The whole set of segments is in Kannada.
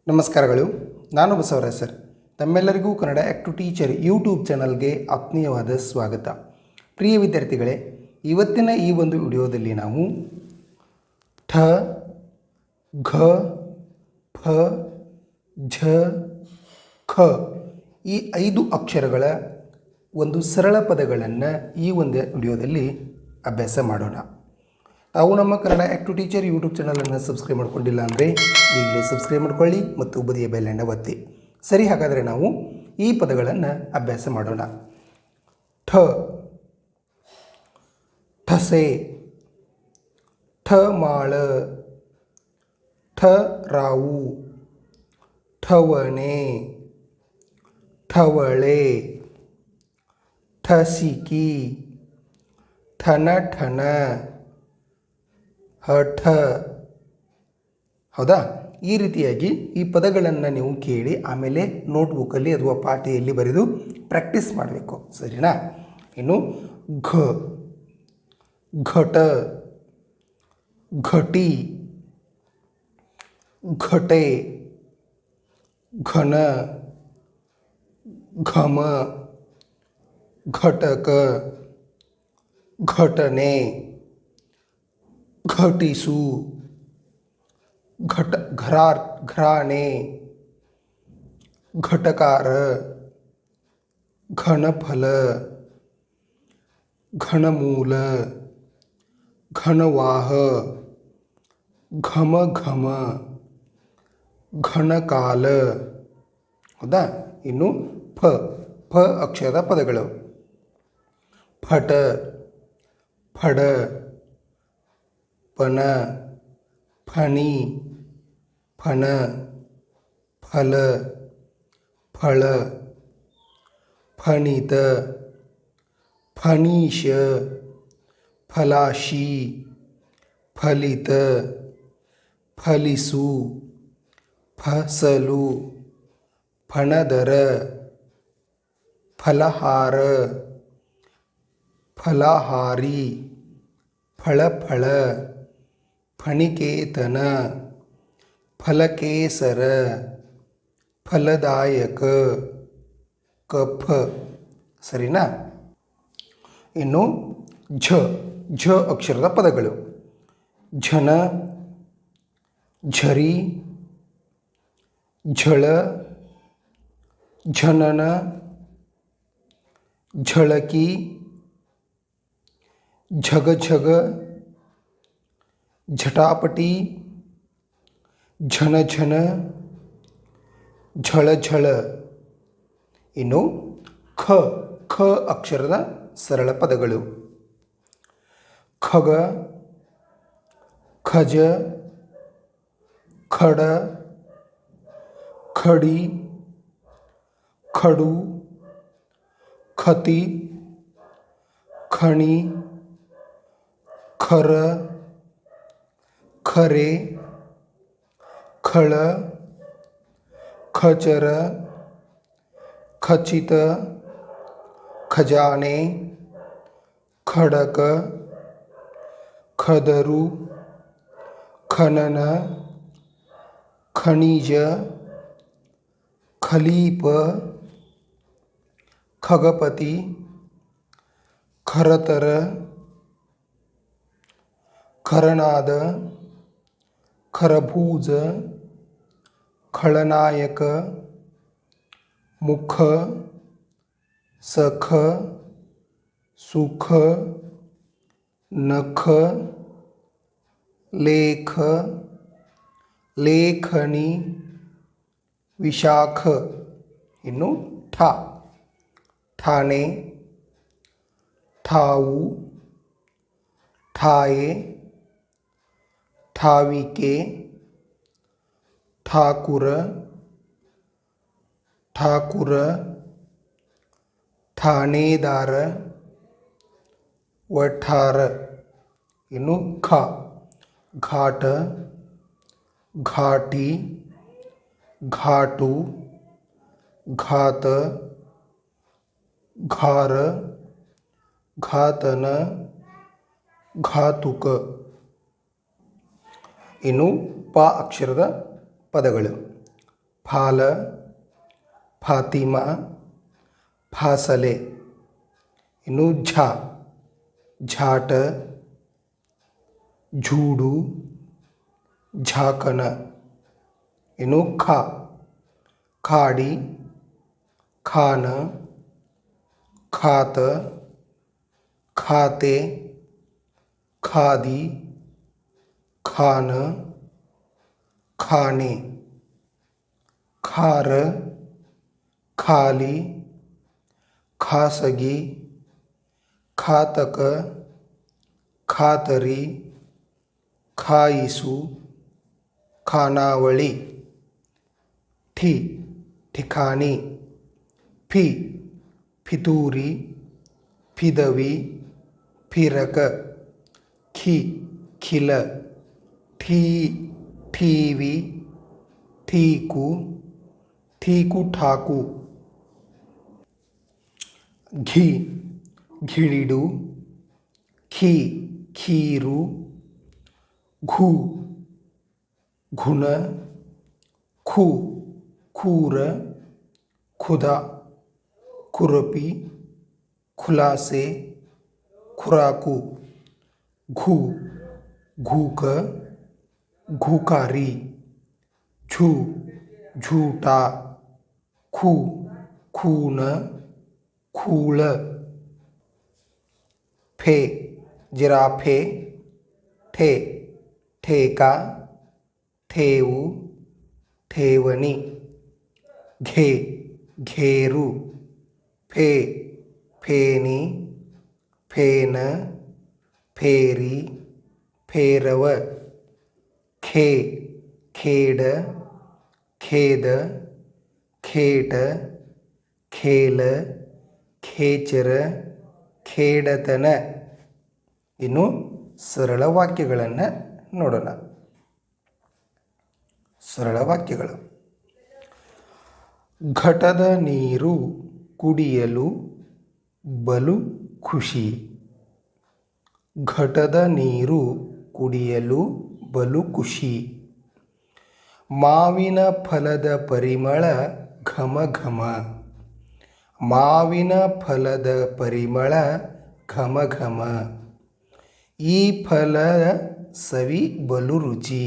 ನಮಸ್ಕಾರಗಳು. ನಾನು ಬಸವರಾಜ್ ಸರ್. ತಮ್ಮೆಲ್ಲರಿಗೂ ಕನ್ನಡ ಆ್ಯಕ್ಟಿವ್ ಟೀಚರ್ ಯೂಟ್ಯೂಬ್ ಚಾನಲ್ಗೆ ಆತ್ಮೀಯವಾದ ಸ್ವಾಗತ. ಪ್ರಿಯ ವಿದ್ಯಾರ್ಥಿಗಳೇ, ಇವತ್ತಿನ ಈ ಒಂದು ವಿಡಿಯೋದಲ್ಲಿ ನಾವು ಠ, ಘ, ಫ, ಝ, ಖ ಈ 5 ಅಕ್ಷರಗಳ ಒಂದು ಸರಳ ಪದಗಳನ್ನು ಈ ಒಂದು ವಿಡಿಯೋದಲ್ಲಿ ಅಭ್ಯಾಸ ಮಾಡೋಣ. ತಾವು ನಮ್ಮ ಕನ್ನಡ ಆ್ಯಕ್ಟಿವ್ ಟೀಚರ್ ಯೂಟ್ಯೂಬ್ ಚಾನಲನ್ನು ಸಬ್ಸ್ಕ್ರೈಬ್ ಮಾಡ್ಕೊಂಡಿಲ್ಲ ಅಂದರೆ ಈಗಲೇ ಸಬ್ಸ್ಕ್ರೈಬ್ ಮಾಡ್ಕೊಳ್ಳಿ ಮತ್ತು ಬದಿಯ ಬೆಲ್ಲನ್ನು ಒತ್ತಿ. ಸರಿ, ಹಾಗಾದರೆ ನಾವು ಈ ಪದಗಳನ್ನು ಅಭ್ಯಾಸ ಮಾಡೋಣ. ಠ, ಠಸೆ, ಠ ಮಾಳ, ಠ ರಾವು, ಠವಣೆ, ಠವಳೆ, ಠಸಿಕಿ, ಠನ ಠನ, ಹಠ. ಹೌದಾ? ಈ ರೀತಿಯಾಗಿ ಈ ಪದಗಳನ್ನು ನೀವು ಕೇಳಿ ಆಮೇಲೆ ನೋಟ್ಬುಕ್ಕಲ್ಲಿ ಅಥವಾ ಪಾಟಿಯಲ್ಲಿ ಬರೆದು ಪ್ರಾಕ್ಟೀಸ್ ಮಾಡಬೇಕು. ಸರಿನಾ? ಇನ್ನು ಘ, ಘಟ, ಘಟಿ, ಘಟೆ, ಘನ, ಘಮ, ಘಟಕ, ಘಟನೆ, घटिसु, घराणे, घटकार, घनफल, घनमूल, घनवाह, घम घम, घनकाल. ಹೌದಾ? ಇನ್ನು ಫ, ಫ ಅಕ್ಷರದ ಪದಗಳು ಫಟ, ಫಡ, ಪನ, ಫಣಿ, ಫನ, ಫಲ, ಫಳ, ಫಣಿತ, ಫಣೀಶ, ಫಲಾಶಿ, ಫಲಿತ, ಫಲಿಸು, ಫಸಲು, ಫಣದರ, ಫಲಹಾರ, ಫಲಹಾರಿ, ಫಳಫಳ, ಫಣಿಕೇತನ, ಫಲಕೇಸರ, ಫಲದಾಯಕ, ಕಫ. ಸರಿನಾ? ಇನ್ನು ಝ, ಝ ಅಕ್ಷರದ ಪದಗಳು ಝನ, ಝರಿ, ಝಳ, ಝನನ, ಝಳಕಿ, ಝಗ ಝಗ, झटापटी, झन झन, ಝಳ ಝಳ. ಇನ್ನು ಖ, ಖ ಅಕ್ಷರದ ಸರಳ ಪದಗಳು ಖಗ, ಖಜ, ಖಡ, ಖಡಿ, ಖಡು, ಖತಿ, ಖಣಿ, ಖರ, ಖರೆ, ಖಳ, ಖಚರ, ಖಚಿತ, ಖಜಾನೆ, ಖಡಕ, ಖದರು, ಖನನ, ಖನಿಜ, ಖಲೀಪ, ಖಗಪತಿ, ಖರತರ, ಖರನಾದ, ಖರಭೂಜ, ಖಳನಾಯಕ, ಮುಖ, ಸಖ, ಸುಖ, ನಖ, ಲೇಖ, ಲೇಖನಿ, ವಿಶಾಖ. ಇನ್ನು ಠ, ಠಾಣೆ, ಠಾವು, ಠಾಯೆ, ಠಾವಿಕೆ, ಠಾಕುರ, ಠಾಕುರ, ಠಾಣೇದಾರ, ವಠಾರ. ಇನ್ನು ಖ, ಘಾಟ, ಘಾಟಿ, ಘಾಟು, ಘಾತ, ಘಾರ, ಘಾತನ, ಘಾತುಕ. ಇನ್ನು ಪ ಅಕ್ಷರದ ಪದಗಳು ಫಾಲ, ಫಾತಿಮಾ, ಫಾಸಲೆ. ಇನ್ನು ಝ, ಝಾಟ, ಝೂಡು, ಝಾಕನ. ಇನ್ನು ಖ, ಖಾಡಿ, ಖಾನ, ಖಾತ, ಖಾತೆ, ಖಾದಿ, ಖಾನ, ಖಾನೆ. ಖಾರ, ಖಾಲಿ, ಖಾಸಗಿ, ಖಾತಕ, ಖಾತರಿ, ಖಾಯಿಸು, ಖಾನಾವಳಿ. ಠಿ, ठिकानी. ಫಿ, ಫಿತೂರಿ, ಫಿದವಿ, ಫಿರಕ. ಖಿ, ಖಿಲ. ಠೀ, ಠೀವಿ, ಠೀಕು, ಠೀಕು ಠಾಕು. ಘಿ, ಘಿಳಿಡು, ಖೀ, ಖೀರು, ಘು, ಘುನ, ಖು, ಖೂರ, ಖುದ, ಖುರಪಿ, ಖುಲಾಸೆ, ಖುರಾಕು. ಘು, ಘೂಕ, ಘೂಕಾರಿ. ಝು, ಝೂಟಾ. ಖು, ಖೂನ, ಖೂಳ. ಫೆ, ಜಿರಾಫೆ, ಠೆ, ಠೇಕಾ, ಠೇವು, ಠೇವಣಿ. ಘೆ, ಘೇರು. ಫೆ, ಫೇನಿ, ಫೇನ, ಫೇರಿ, ಫೇರವ. ಖೇ, ಖೇಡ, ಖೇದ, ಖೇಟ, ಖೇಲ, ಖೇಚರ, ಖೇಡತನ. ಇನ್ನು ಸರಳ ವಾಕ್ಯಗಳನ್ನು ನೋಡೋಣ. ಸರಳ ವಾಕ್ಯಗಳು. ಘಟದ ನೀರು ಕುಡಿಯಲು ಬಲು ಖುಷಿ. ಘಟದ ನೀರು ಕುಡಿಯಲು ಬಲು ಖುಷಿ. ಮಾವಿನ ಫಲದ ಪರಿಮಳ ಘಮ ಘಮ. ಮಾವಿನ ಫಲದ ಪರಿಮಳ ಘಮ ಘಮ. ಈ ಫಲದ ಸವಿ ಬಲು ರುಚಿ.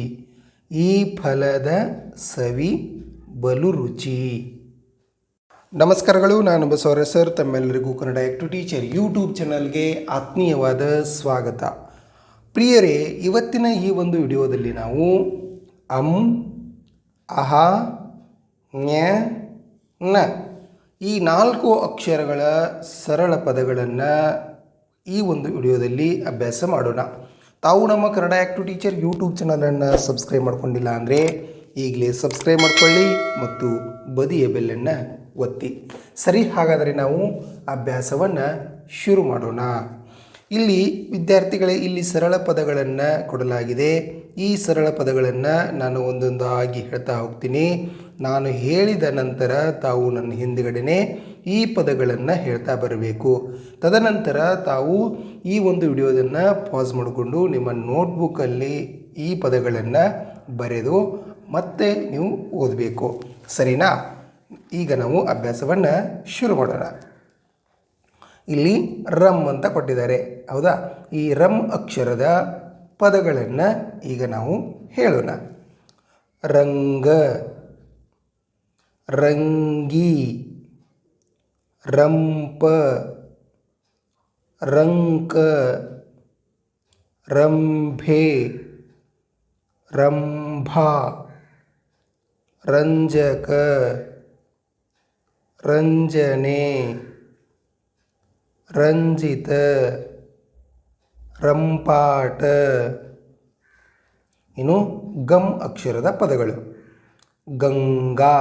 ಈ ಫಲದ ಸವಿ ಬಲು ರುಚಿ. ನಮಸ್ಕಾರಗಳು, ನಾನು ಬಸವರಾಜ್ ಸರ್. ತಮ್ಮೆಲ್ಲರಿಗೂ ಕನ್ನಡ ಆ್ಯಕ್ಟಿವ್ ಟೀಚರ್ ಯೂಟ್ಯೂಬ್ ಚಾನಲ್ಗೆ ಆತ್ಮೀಯವಾದ ಸ್ವಾಗತ. ಪ್ರಿಯರೇ, ಇವತ್ತಿನ ಈ ಒಂದು ವಿಡಿಯೋದಲ್ಲಿ ನಾವು ಅಂ, ಅಹ, ಞ, ನ ಈ 4 ಅಕ್ಷರಗಳ ಸರಳ ಪದಗಳನ್ನು ಈ ಒಂದು ವಿಡಿಯೋದಲ್ಲಿ ಅಭ್ಯಾಸ ಮಾಡೋಣ. ತಾವು ನಮ್ಮ ಕನ್ನಡ ಆ್ಯಕ್ಟಿವ್ ಟೀಚರ್ ಯೂಟ್ಯೂಬ್ ಚಾನಲನ್ನು ಸಬ್ಸ್ಕ್ರೈಬ್ ಮಾಡ್ಕೊಂಡಿಲ್ಲ ಅಂದರೆ ಈಗಲೇ ಸಬ್ಸ್ಕ್ರೈಬ್ ಮಾಡ್ಕೊಳ್ಳಿ ಮತ್ತು ಬದಿಯ ಬೆಲ್ಲನ್ನು ಒತ್ತಿ. ಸರಿ, ಹಾಗಾದರೆ ನಾವು ಅಭ್ಯಾಸವನ್ನು ಶುರು ಮಾಡೋಣ. ಇಲ್ಲಿ ವಿದ್ಯಾರ್ಥಿಗಳೇ, ಇಲ್ಲಿ ಸರಳ ಪದಗಳನ್ನು ಕೊಡಲಾಗಿದೆ. ಈ ಸರಳ ಪದಗಳನ್ನು ನಾನು ಒಂದೊಂದಾಗಿ ಹೇಳ್ತಾ ಹೋಗ್ತೀನಿ. ನಾನು ಹೇಳಿದ ನಂತರ ತಾವು ನನ್ನ ಹಿಂದುಗಡೆನೆ ಈ ಪದಗಳನ್ನು ಹೇಳ್ತಾ ಬರಬೇಕು. ತದನಂತರ ತಾವು ಈ ಒಂದು ವಿಡಿಯೋದನ್ನು ಪಾಸ್ ಮಾಡಿಕೊಂಡು ನಿಮ್ಮ ನೋಟ್ಬುಕ್ಕಲ್ಲಿ ಈ ಪದಗಳನ್ನು ಬರೆದು ಮತ್ತೆ ನೀವು ಓದಬೇಕು. ಸರಿನಾ? ಈಗ ನಾವು ಅಭ್ಯಾಸವನ್ನು ಶುರು ಮಾಡೋಣ. ಇಲ್ಲಿ ರಮ್ ಅಂತ ಕೊಟ್ಟಿದ್ದಾರೆ, ಹೌದಾ? ಈ ರಮ್ ಅಕ್ಷರದ ಪದಗಳನ್ನು ಈಗ ನಾವು ಹೇಳೋಣ. ರಂಗ, ರಂಗಿ, ರಂಪ, ರಂಕ, ರಂಭೆ, ರಂಭಾ, ರಂಜಕ, ರಂಜನೆ, ರಂಜಿತ, ರಂಪಾಟ. ಇನ್ನು ಗಮ್ ಅಕ್ಷರದ ಪದಗಳು. ಗಂಗಾ,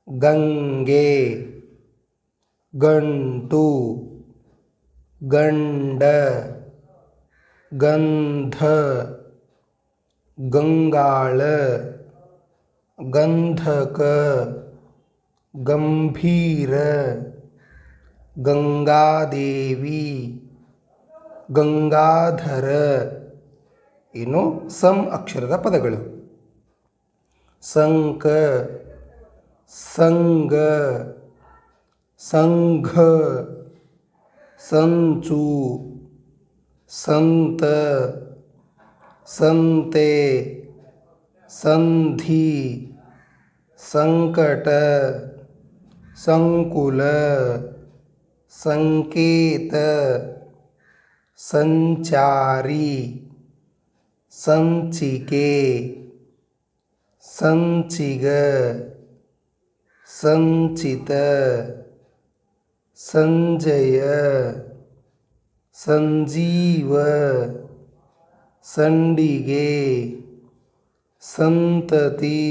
ಗಂಗೆ, ಗಂಟು, ಗಂಡ, ಗಂಧ, ಗಂಗಾಳ, ಗಂಧಕ, ಗಂಭೀರ, ಗಂಗಾದೇವಿ, ಗಂಗಾಧರ. ಇನ್ನು ಸಮ್ ಅಕ್ಷರದ ಪದಗಳು. संक संग संघ संचू संत संते संधि संकट संकुल संकेत संचारी संचिके संचिग संचित संजय संजीव संडिगे संतति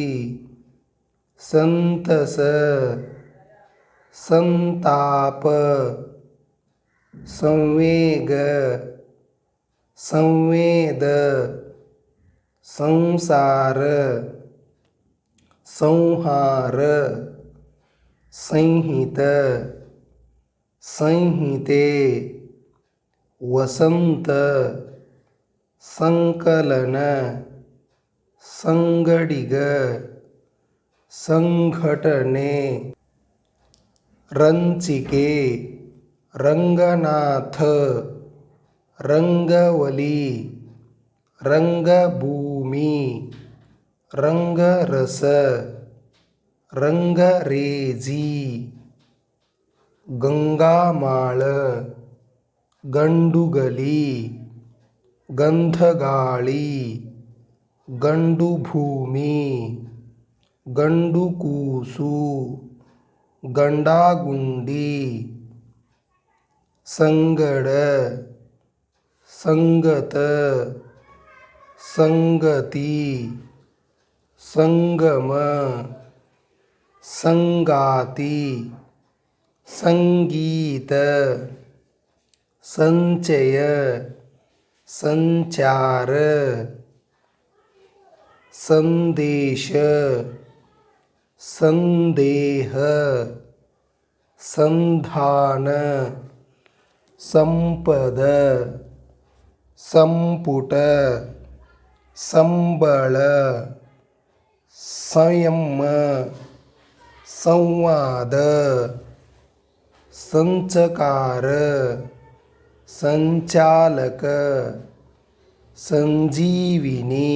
संतस संताप संवेग संवेद संसार संहार संहित संहिते वसंत संकलन संगडिग संघटने ರಂಚಿಕೆ ರಂಗನಾಥ ರಂಗವಲಿ ರಂಗಭೂಮಿ ರಂಗರಸ ರಂಗರೇಜಿ ಗಂಗಾಮಾಳ ಗಂಡುಗಲಿ ಗಂಧಗಾಳಿ ಗಂಡುಭೂಮಿ ಗಂಡುಕೂಸು ಗಂಡಾಗುಂಡಿ ಸಂಗಡ ಸಂಗತ ಸಂಗತಿ ಸಂಗಮ ಸಂಗಾತಿ ಸಂಗೀತ ಸಂಚಯ ಸಂಚಾರ ಸಂದೇಶ ಸಂದೇಹ ಸಂಧಾನ ಸಂಪದ ಸಂಪುಟ ಸಂಬಳ ಸಂಯಮ ಸಂವಾದ ಸಂಚಕಾರ ಸಂಚಾಲಕ ಸಂಜೀವಿನಿ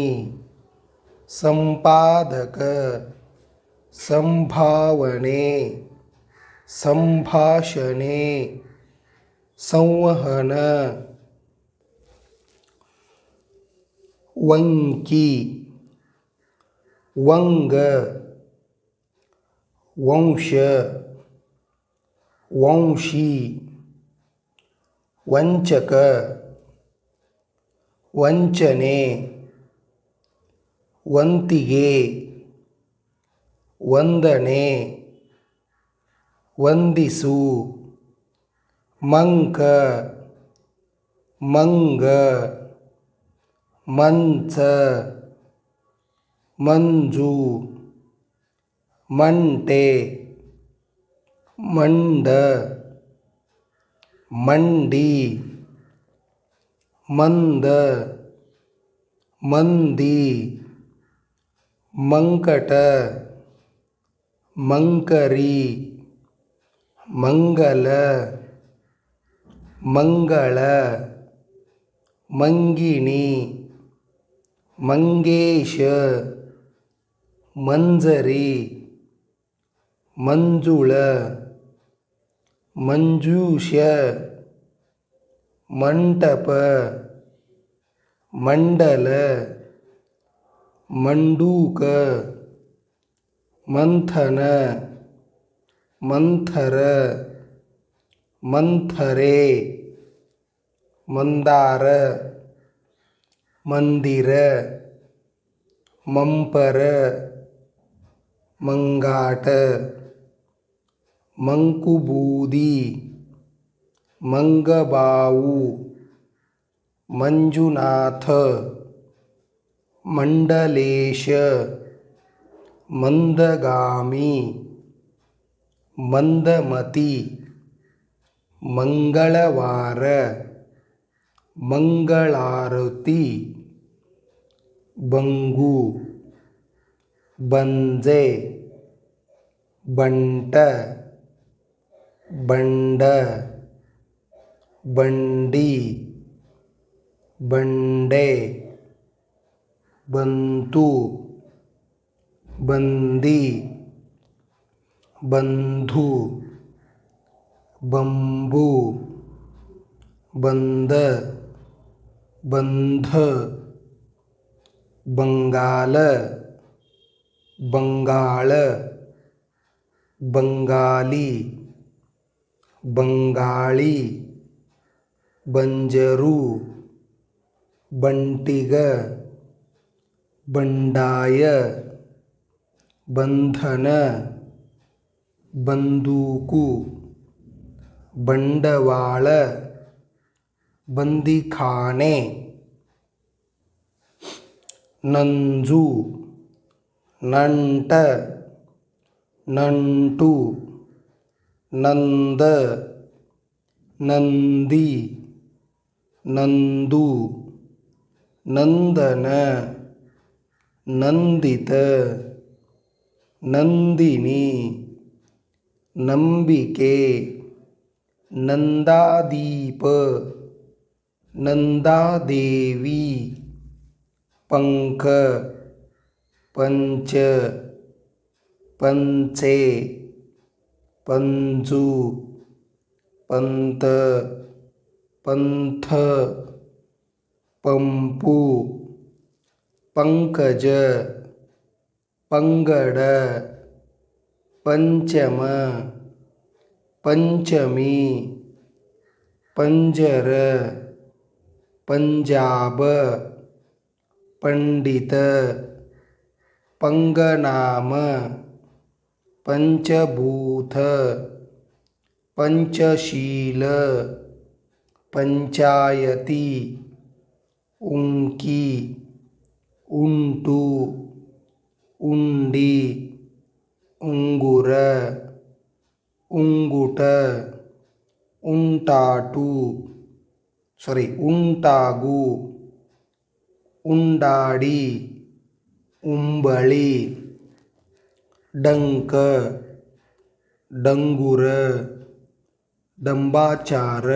ಸಂಪಾದಕ ಸಂಭಾವನೆ ಸಂಭಾಷಣೆ ಸಂವಹನ ವಂಕಿ ವಂಗ ವಂಶ ವಂಶಿ ವಂಚಕ ವಂಚನೆ ವಂತಿಗೆ ವಂದನೆ ವಂದಿಸು ಮಂಕ ಮಂಗ ಮಂಚ ಮಂಜು ಮಂಟೆ ಮಂಡ ಮಂಡಿ ಮಂದ ಮಂದಿ ಮಂಕಟ ಮಂಕರಿ ಮಂಗಲ ಮಂಗಳ ಮಂಗಿಣಿ ಮಂಗೇಶ ಮಂಜರಿ ಮಂಜುಳ ಮಂಜೂಷ ಮಂಟಪ ಮಂಡಲ ಮಂಡೂಕ ಮಂಥನ ಮಂಥರ ಮಂಥರೆ ಮಂದಾರ ಮಂದಿರ ಮಂಪರ ಮಂಗಾಟ ಮಂಕುಬೂದಿ ಮಂಗಬಾವು ಮಂಜುನಾಥ ಮಂಡಲೇಶ ಮಂದಗಾಮಿ ಮಂದಮತಿ ಮಂಗಳವಾರ ಮಂಗಳಾರತಿ ಬಂಗು ಬಂಜೆ ಬಂಟ ಬಂಡ ಬಂಡಿ ಬಂಡೆ ಬಂತು ಬಂದಿ ಬಂಧು ಬಂಬು ಬಂದ ಬಂಧ ಬಂಗಾಲ ಬಂಗಾಳ ಬಂಗಾಲಿ ಬಂಗಾಳಿ ಬಂಜರು ಬಂಟಿಗ ಬಂಡಾಯ ಬಂಧನ ಬಂದೂಕು ಬಂಡವಾಳ ಬಂದಿಖಾನೆ ನಂಜು ನಂಟ ನಂಟು ನಂದ ನಂದಿ ನಂದು ನಂದನ ನಂದಿತ ನಂದಿನಿ ನಂಬಿಕೆ ನಂದಾದೀಪ ನಂದಾದೇವಿ ಪಂಕ ಪಂಚ ಪಂಚೆ ಪಂಜು ಪಂತ ಪಂಥ ಪಂಪು ಪಂಕಜ ಪಂಗಡ ಪಂಚಮ ಪಂಚಮಿ ಪಂಜರ ಪಂಜಾಬ ಪಂಡಿತ ಪಂಗನಾಮ ಪಂಚಭೂತ ಪಂಚಶೀಲ ಪಂಚಾಯತಿ ಉಂಕಿ ಉಂಟು ಉಂಡಿ ಉಂಗುರ ಉಂಗುಟ ಉಂಟಾಗು ಉಂಡಾಡಿ ಉಂಬಳಿ ಡಂಕ ಡಂಗುರ ಡಂಬಾಚಾರ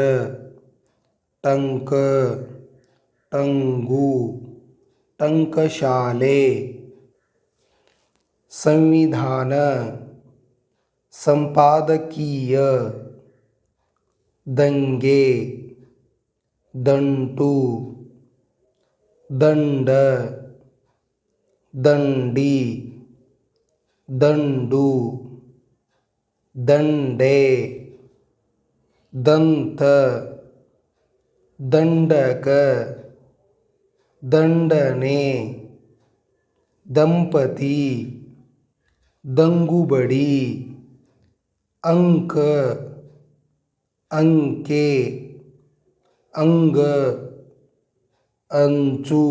ಟಂಕ ಟಂಗು ಟಂಕಶಾಲೆ ಸಂವಿಧಾನ ಸಂಪಾದಕೀಯ ದಂಗೆ ದಂಟು ದಂಡ ದಂಡಿ ದಂಡು ದಂಡೆ ದಂತ ದಂಡಕ ದಂಡನೆ ದಂಪತಿ ದಂಗುಬಡಿ ಅಂಕ ಅಂಕೆ ಅಂಗ ಅಂಚು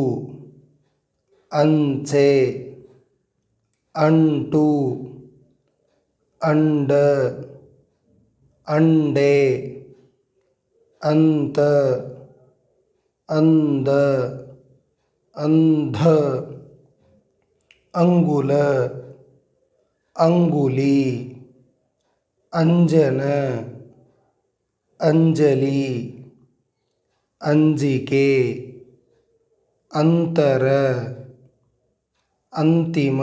ಅಂಚೆ ಅಂಟು ಅಂಡ ಅಂಡೆ ಅಂತ ಅಂದ ಅಂಧ ಅಂಗುಲ ಅಂಗುಲಿ ಅಂಜನ ಅಂಜಲಿ ಅಂಜಿಕೆ ಅಂತರ ಅಂತಿಮ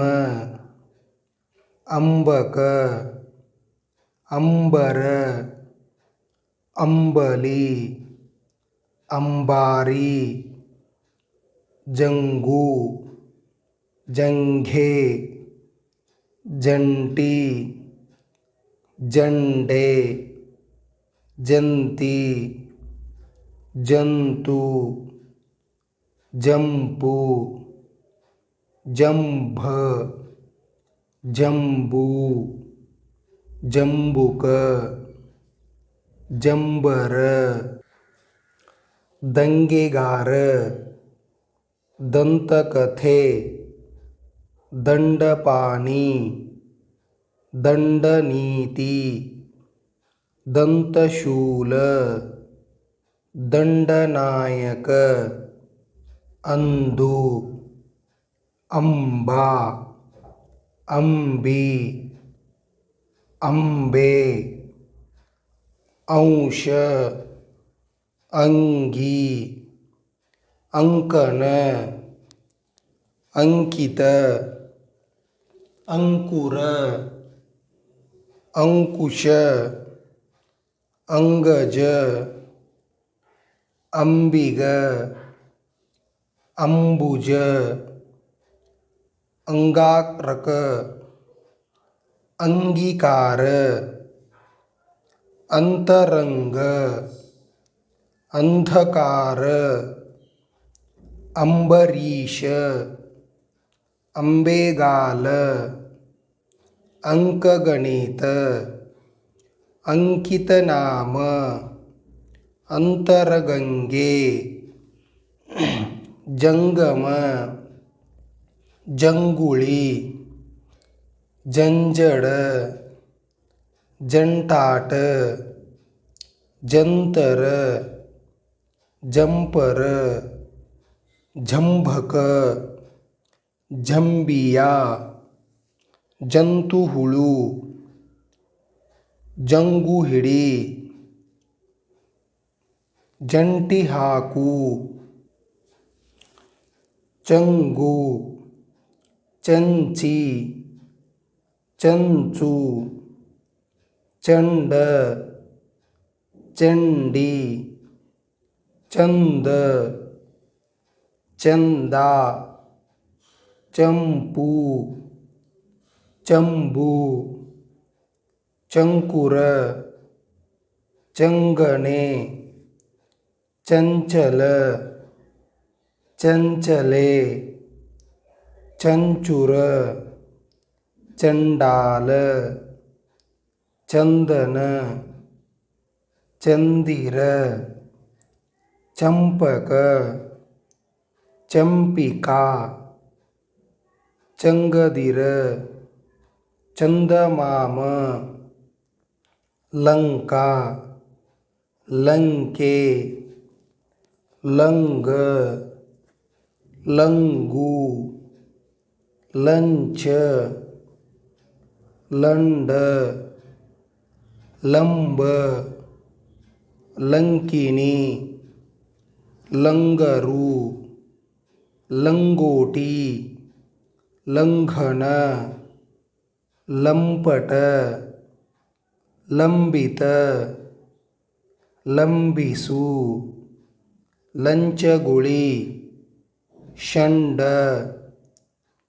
ಅಂಬಕ ಅಂಬರ ಅಂಬಲಿ ಅಂಬಾರಿ ಜಂಗು ಜಂಘೆ ಜಂಟಿ ಜಂಡೆ ಜಂತಿ ಜಂತು ಜಂಪು ಜಂಭ ಜಂಬೂ ಜಂಬುಕ ಜಂಬರ ದಂಗೆಗಾರ ದಂತಕಥೆ ದಂಡಪಾಣಿ ದಂಡನೀತಿ ದಂತಶೂಲ ದಂಡನಾಯಕ ಅಂದು ಅಂಬಾ ಅಂಬಿ ಅಂಬೆ ಅಂಶ ಅಂಗಿ ಅಂಕಣ ಅಂಕಿತ ಅಂಕುರ ಅಂಕುಶ ಅಂಗಜ ಅಂಬಿಗ ಅಂಬುಜ ಅಂಗಾರಕ ಅಂಗೀಕಾರ ಅಂತರಂಗ ಅಂಧಕಾರ ಅಂಬರೀಷ ಅಂಬೆಗಾಲ ಅಂಕಗಣಿತ ಅಂಕಿತನಾಮ ಅಂತರಗಂಗೆ ಜಂಗಮ ಜಂಗುಳಿ ಜಂಜಡ ಜಂಟಾಟ ಜಂತರ ಜಂಪರ ಝಂಭಕ ಝಂಬಿಯಾ ಜಂತುಹುಳು ಜಂಗುಹಿಡಿ ಜಂಟಿ ಹಾಕು ಚಂಗು ಚಂಚಿ ಚಂಚು ಚಂಡ ಚಂಡಿ ಚಂದ ಚಂದ ಚಂಪು ಚಂಬು ಚಂಕುರ ಚಂಗನೆ ಚಂಚಲ ಚಂಚಲೆ ಚಂಚುರ ಚಂಡಾಲ ಚಂದನ ಚಂದಿರ ಚಂಪಕ ಚಂಪಿಕಾ ಚಂಗದಿರ ಚಂದಮಾಮ ಲಂಕಾ ಲಂಕೆ ಲಂಗ ಲಂಗು ಲಂಚ ಲಂಡ ಲಂಬ ಲಂಕಿನಿ ಲಂಗರು ಲಂಗೋಟಿ ಲಂಘನ ಲಂಪಟ ಲಂಬಿತ ಲಂಬಿಸು ಲಂಚಗುಳಿ ಷಂಡ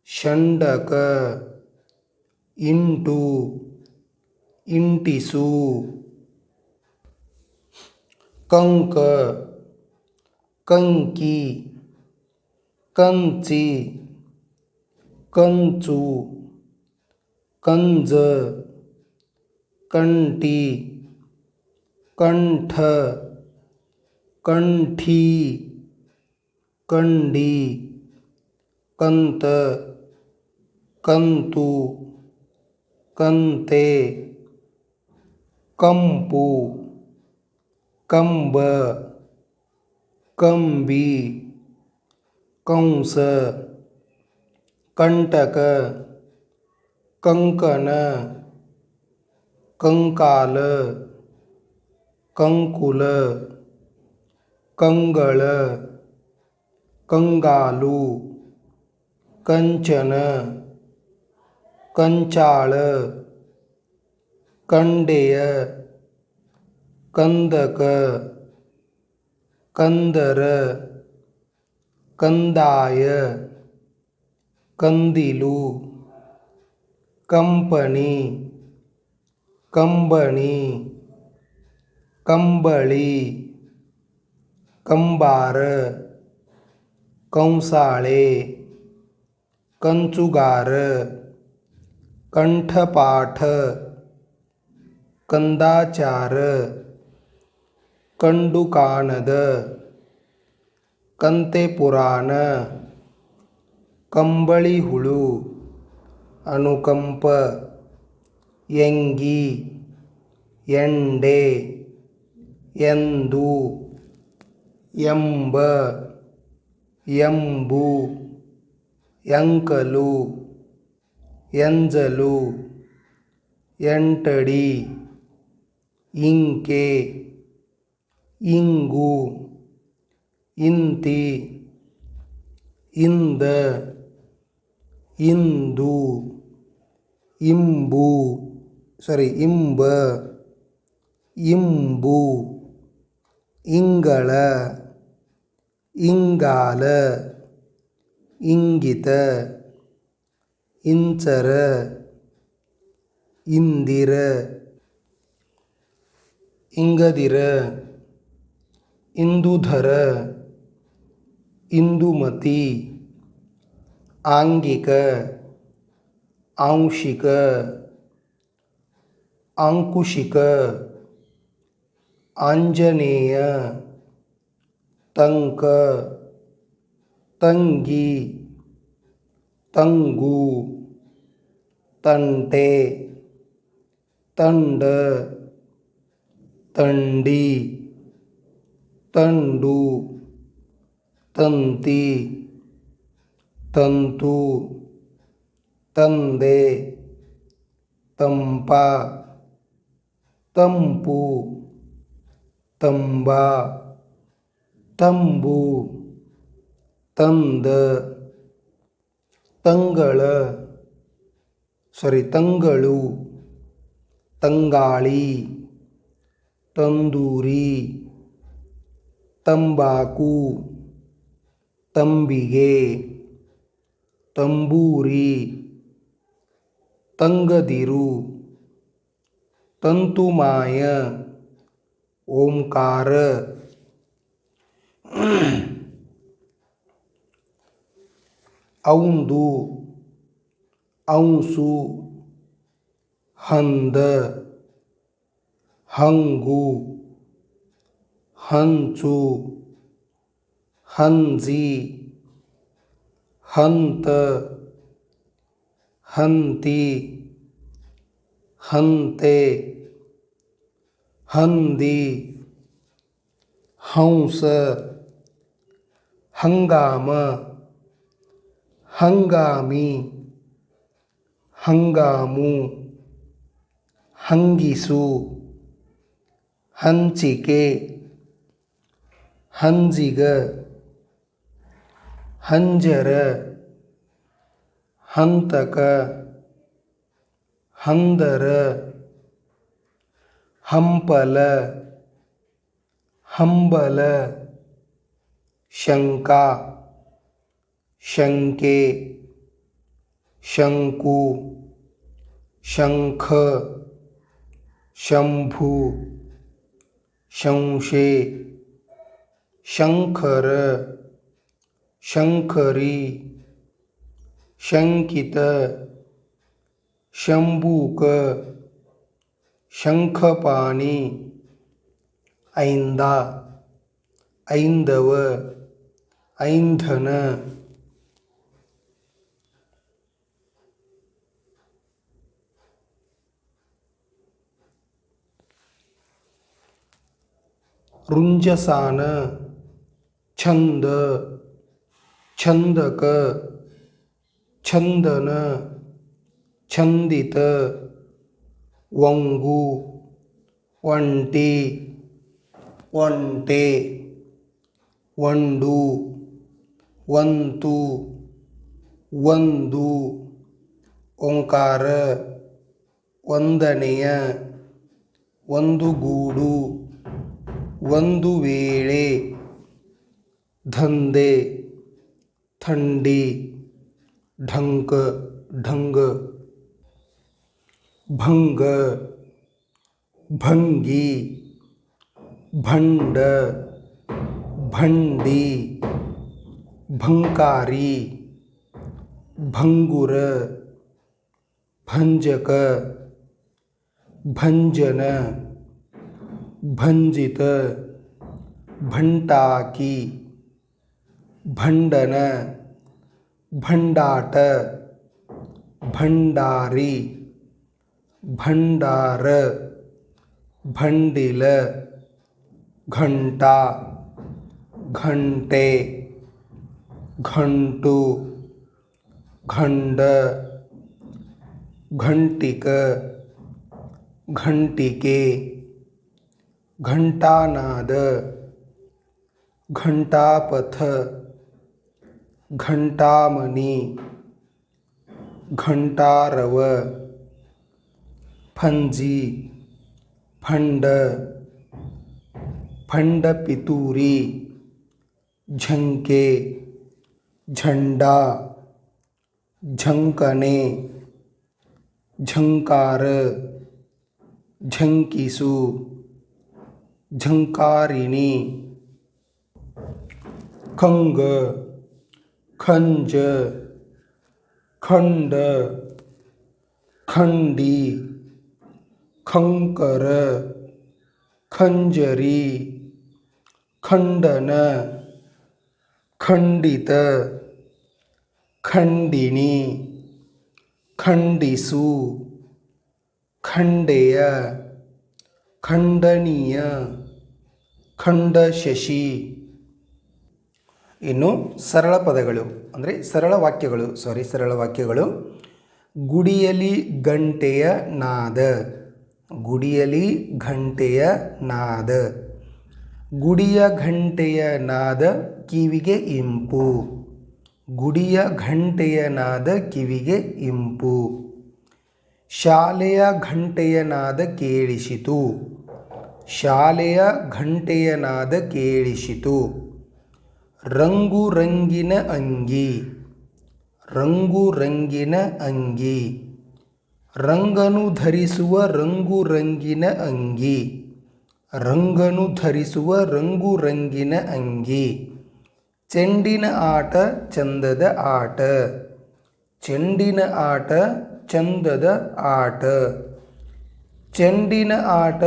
ಷಂಡಕ ಇಂಟು ಇಂಟಿಸು ಕಂಕ ಕಂಕಿ ಕಂಚಿ ಕಂಚು ಕಂಜ ಕಂಠಿ ಕಂಠ ಕಂಠಿ ಕಂಡಿ ಕಂತ ಕಂತು ಕಂತೆ ಕಂಪು ಕಂಬ ಕಂಬಿ ಕಂಸ ಕಂಟಕ ಕಂಕಣ ಕಂಕಾಲ ಕಂಕುಲ ಕಂಗಳ ಕಂಗಾಲು ಕಂಚನ ಕಂಚಾಳ ಕಂಡೆಯ ಕಂದಕ ಕಂದರ ಕಂದಾಯ ಕಂದಿಲು ಕಂಪನಿ ಕಂಬಣಿ ಕಂಬಳಿ ಕಂಬಾರ ಕಂಸಾಳೆ ಕಂಚುಗಾರ ಕಂಠಪಾಠ ಕಂದಾಚಾರ ಕಂಡುಕಾಣದ ಕಂತೆ ಪುರಾಣ ಕಂಬಳಿ ಹುಳು ಅನುಕಂಪ ಎಂಗಿ ಎಂಡೆ ಎಂದು ಎಂಬ ಎಂಬು ಎಂಕಲು ಎಂಜಲು ಎಂಟಡಿ ಇಂಕೆ ಇಂಗು ಇಂತಿ ಇಂದ ಇಂದು ಇಂಬು ಇಂಬ ಇಂಬು ಇಂಗಳ ಇಂಗಾಲ ಇಂಗಿತ ಇಂಚರ ಇಂದಿರ ಇಂಗದಿರ ಇಂದುಧರ ಇಂದುಮತಿ ಆಂಗಿಕ ಆಂಶಿಕ ಆಂಕುಶಿಕ ಆಂಜನೇಯ ತಂಕ ತಂಗಿ ತಂಗು ತಂಟೆ ತಂಡ ತಂಡಿ ತಂಡು ತಂತಿ ತಂತು ತಂದೆ ತಂಪ ತಂಪು ತಂಬ ತಂಬು ತಂದ ತಂಗಳ ತಂಗಳು ತಂಗಾಳಿ ತಂದೂರಿ ತಂಬಾಕು ತಂಬಿಗೆ ತಂಬೂರಿ ತಂಗದಿರು ತಂತುಮಾಯ ಓಂಕಾರ ಔಂದು ಔಸು ಹಂದ ಹಂಗು ಹಂಚು ಹಂಜಿ ಹಂತ ಹಂತಿ ಹಂತೆ ಹಂದಿ ಹಂಸ ಹಂಗಾಮ ಹಂಗಾಮಿ ಹಂಗಾಮು ಹಂಗಿಸು ಹಂಚಿಕೆ ಹಂಜಿಗ ಹಂಜರ ಹಂತಕ ಹಂದರ ಹಂಪಲ ಹಂಬಲ ಶಂಕ ಶಂಕೆ ಶಂಕು ಶಂಖ ಶಂಭು ಶಂಶೆ ಶಂಖರ ಶಂಖರಿ ಶಂಕಿತ ಶಂಭೂಕ ಶಂಖಪಾಣಿ ಐಂದ ಐಂದವ ಐಂಧನ ರುಂಜಸಾನ ಛಂದ ಛಂದಕ ಛಂದನ ಛಂದಿತ ವಂಗು ಒಂಟಿ ಒಂಟೆ ವಂಡು ವಂತು ಒಂದು ಓಂಕಾರ ವಂದನೆಯ ಒಂದು ಗೂಡು ಒಂದು ವೇಳೆ ದಂಧೆ ಥಂಡಿ ಢಂಕ ಢಂಗ ಭಂಗ ಭಂಗಿ ಭಂಡ ಭಂಡಿ ಭಂಕಾರಿ ಭಂಗುರ ಭಂಜಕ ಭಂಜನ ಭಂಜಿತ ಭಂಟಾಕಿ ಭಂಡನ ಭಂಡಾಟ ಭಂಡಾರಿ ಭಂಡಾರ ಭಂಡಿಲ घंटा घंटे घंटू घंड घंटिक घंटिके घंटानाद घंटापथ घंटामणि घंटारव फंजी फंड फंडपितूरी झंके झंडा झंकने झंकार झंकिसु झंकारिणी खंग खंज खंड खंडी खंकर खंजरी खंडन खंडित खंडिनी खंडिसु खंडेय ಖಂಡನೀಯ ಖಂಡಶಶಿ. ಇನ್ನು ಸರಳ ಪದಗಳು ಅಂದರೆ ಸರಳ ವಾಕ್ಯಗಳು. ಗುಡಿಯಲಿ ಗಂಟೆಯ ನಾದ ಗುಡಿಯಲಿ ಘಂಟೆಯ ನಾದ ಗುಡಿಯ ಘಂಟೆಯ ನಾದ ಕಿವಿಗೆ ಇಂಪು ಗುಡಿಯ ಘಂಟೆಯ ನಾದ ಕಿವಿಗೆ ಇಂಪು. ಶಾಲೆಯ ಘಂಟೆಯ ನಾದ ಕೇಳಿಸಿತು ಶಾಲೆಯ ಘಂಟೆಯ ನಾದ ಕೇಳಿಸಿತು. ರಂಗು ರಂಗಿನ ಅಂಗಿ ರಂಗು ರಂಗಿನ ಅಂಗಿ ರಂಗನು ಧರಿಸುವ ರಂಗು ರಂಗಿನ ಅಂಗಿ ರಂಗನು ಧರಿಸುವ ರಂಗು ರಂಗಿನ ಅಂಗಿ. ಚೆಂಡಿನ ಆಟ ಚಂದದ ಆಟ ಚೆಂಡಿನ ಆಟ ಚಂದದ ಆಟ ಚೆಂಡಿನ ಆಟ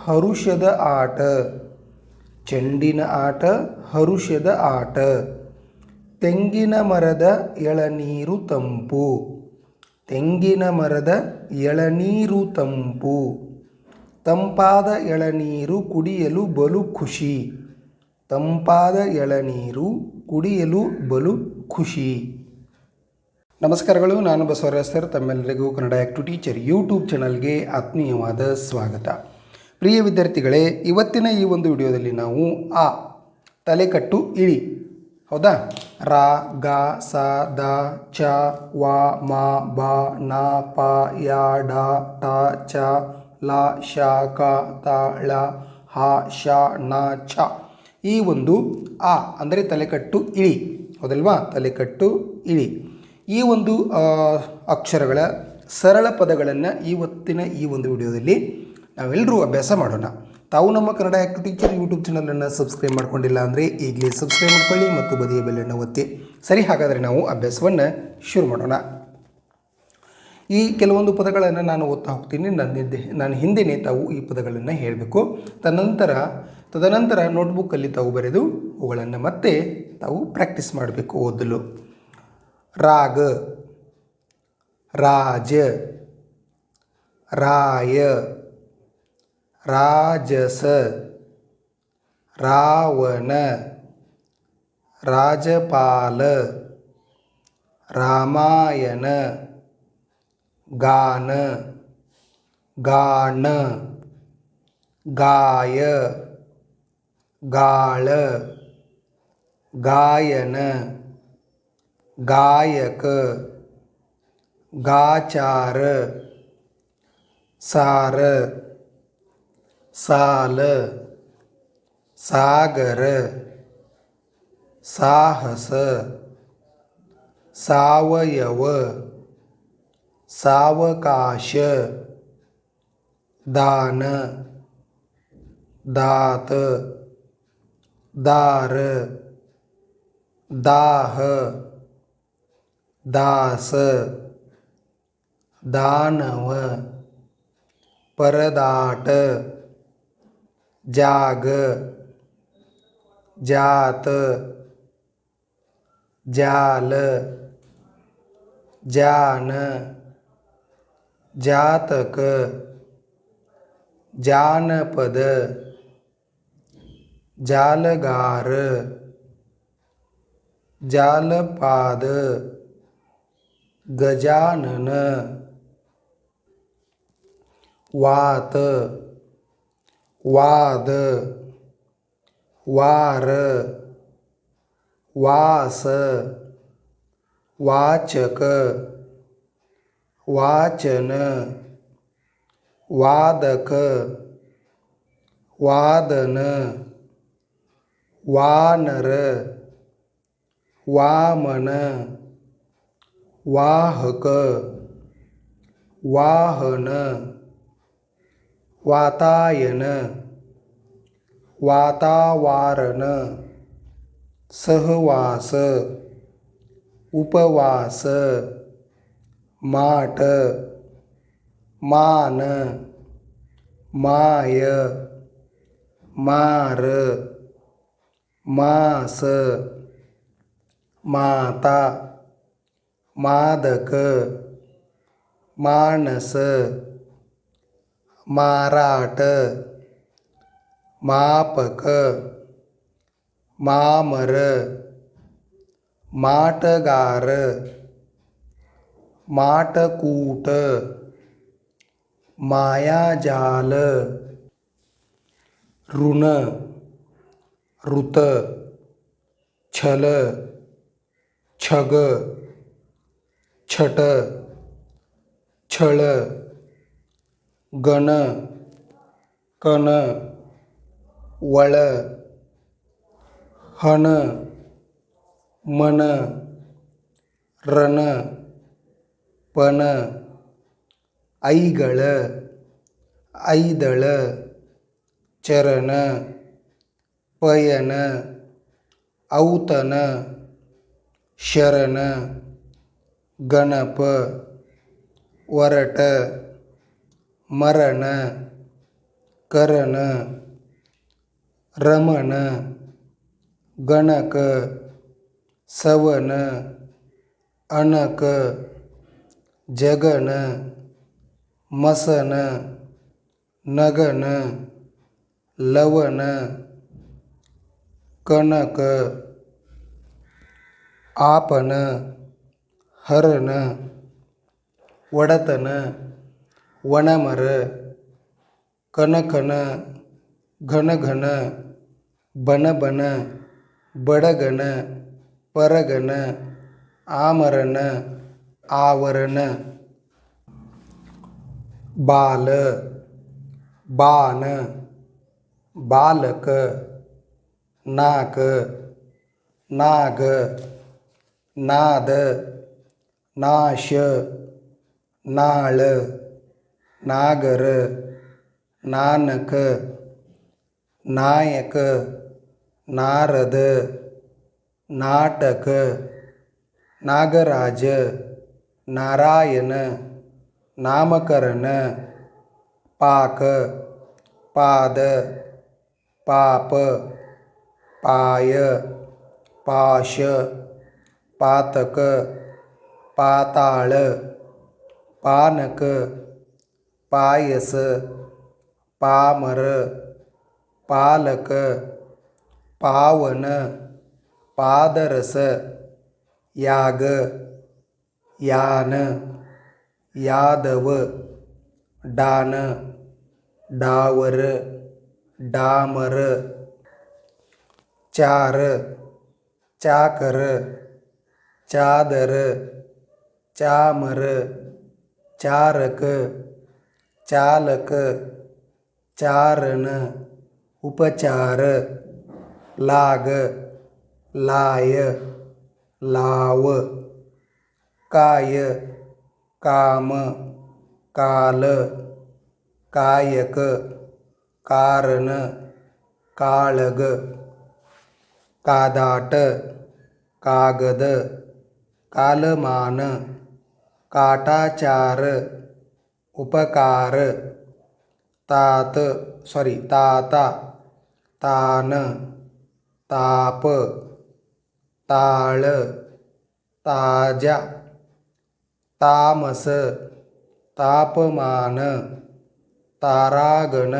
ಹರುಷದ ಆಟ ಚೆಂಡಿನ ಆಟ ಹರುಷದ ಆಟ. ತೆಂಗಿನ ಮರದ ಎಳನೀರು ತಂಪು ತೆಂಗಿನ ಮರದ ಎಳನೀರು ತಂಪು. ತಂಪಾದ ಎಳನೀರು ಕುಡಿಯಲು ಬಲು ಖುಷಿ ತಂಪಾದ ಎಳನೀರು ಕುಡಿಯಲು ಬಲು ಖುಷಿ. ನಮಸ್ಕಾರಗಳು, ನಾನು ಬಸವರಾಜ್ ಸರ್. ತಮ್ಮೆಲ್ಲರಿಗೂ ಕನ್ನಡ ಆ್ಯಕ್ಟಿವ್ ಟೀಚರ್ ಯೂಟ್ಯೂಬ್ ಚಾನಲ್ಗೆ ಆತ್ಮೀಯವಾದ ಸ್ವಾಗತ. ಪ್ರಿಯ ವಿದ್ಯಾರ್ಥಿಗಳೇ, ಇವತ್ತಿನ ಈ ಒಂದು ವಿಡಿಯೋದಲ್ಲಿ ನಾವು ಆ ತಲೆಕಟ್ಟು ಇಳಿ, ಹೌದಾ, ರಾ ಗ ಸ ದ ಚ ವ ಮ ಬ ನ ಪ ಯ ಡ ಟ ಚ ಲ ಶ ಕ ತ ಳ ಹ ಶ ನ ಛ ಈ ಒಂದು ಆ ಅಂದರೆ ತಲೆಕಟ್ಟು ಇಳಿ, ಹೌದಲ್ವಾ, ತಲೆಕಟ್ಟು ಇಳಿ. ಈ ಒಂದು ಅಕ್ಷರಗಳ ಸರಳ ಪದಗಳನ್ನು ಇವತ್ತಿನ ಈ ಒಂದು ವಿಡಿಯೋದಲ್ಲಿ ನಾವೆಲ್ಲರೂ ಅಭ್ಯಾಸ ಮಾಡೋಣ. ತಾವು ನಮ್ಮ ಕನ್ನಡ ಆ್ಯಕ್ಟಿವ್ ಟೀಚರ್ ಯೂಟ್ಯೂಬ್ ಚಾನಲನ್ನು ಸಬ್ಸ್ಕ್ರೈಬ್ ಮಾಡ್ಕೊಂಡಿಲ್ಲ ಅಂದರೆ ಈಗಲೇ ಸಬ್ಸ್ಕ್ರೈಬ್ ಮಾಡ್ಕೊಳ್ಳಿ ಮತ್ತು ಬದಿಯ ಬೆಲ್ಲನ್ನು ಒತ್ತಿ. ಸರಿ, ಹಾಗಾದರೆ ನಾವು ಅಭ್ಯಾಸವನ್ನು ಶುರು ಮಾಡೋಣ. ಈ ಕೆಲವೊಂದು ಪದಗಳನ್ನು ನಾನು ಓದ್ತಾ ಹೋಗ್ತೀನಿ. ನಾನು ಹಿಂದೆಯೇ ತಾವು ಈ ಪದಗಳನ್ನು ಹೇಳಬೇಕು. ತದನಂತರ ನೋಟ್ಬುಕ್ಕಲ್ಲಿ ತಾವು ಬರೆದು ಅವುಗಳನ್ನು ಮತ್ತೆ ತಾವು ಪ್ರಾಕ್ಟೀಸ್ ಮಾಡಬೇಕು ಓದಲು. ರಾಗ ರಾಜ ರಾಯ ರಾಜಸ ರಾವಣ ರಾಜಪಾಲ ರಾಮಾಯಣ ಗಾನ ಗಾಣ ಗಾಯ ಗಾಳ ಗಾಯನ ಗಾಯಕ ಗಾಚಾರ ಸಾರ ಸಾಲ ಸಾಗರ ಸಾಹಸ ಸಾವಯವ ಸಾವಕಾಶ ದಾನ ದಾತ ದಾರ ದಾಹ ದಾಸ ದಾನವ ಪರದಾಟ ಜಾಗ ಜಾತ ಜಾಲ ಜಾನ ಜಾತಕ ಜಾನಪದ ಜಾಲಗಾರ ಜಾಲಪಾದ ಗಜಾನನ वात, वाद, वार, वास, वाचक, वाचन, वादक, वादन, वानर, वामन, वाहक, वाहन, वातायन, वातावारण, सहवास, उपवास, माठ, मान, माय, मार, मास, माता, मादक, मानस, माराट, मापक, मामर, माटगार, माटकूट, मायाजाल, ऋण, ऋत, छल, छग, छट, छळ, गण, कण, वळ, हन, मन, रण, पण, ऐगळ, ऐदळ, चरण, पयन, औतण, शरण, गणप, वरट, मरण, करण, रमण, गणक, सवन, अनक, जगन, मसन, नगन, लवन, कनक, आपण, हरण, वडतन, वनमर, कनकन, घनघन, बनबन, बडगन, परगन, आमरण, आवरण, बाल, बाण, बालक, नाक, नाग, नाद, नाश, नाळ, नागर, नानक, नायक, नारद, नाटक, नागराज, नारायण, नामकरण, पाक, पाद, पाप, पाय, पाश, पातक, पाताळ, पानक, पायस, पामर, पालक, पावन, पादरस, याग, यान, यादव, डान, डावर, डामर, चार, चाकर, चादर, चामर, चारक, चालक, चारण, उपचार, लाग, लाय, लाव, काय, काम, काल, कायक, कारण, काळग, कादाट, कागद, कालमान, काटाचार, उपकार, ताता, तान, ताप, ताळ, ताजा, तामस, तापमान, तारागण,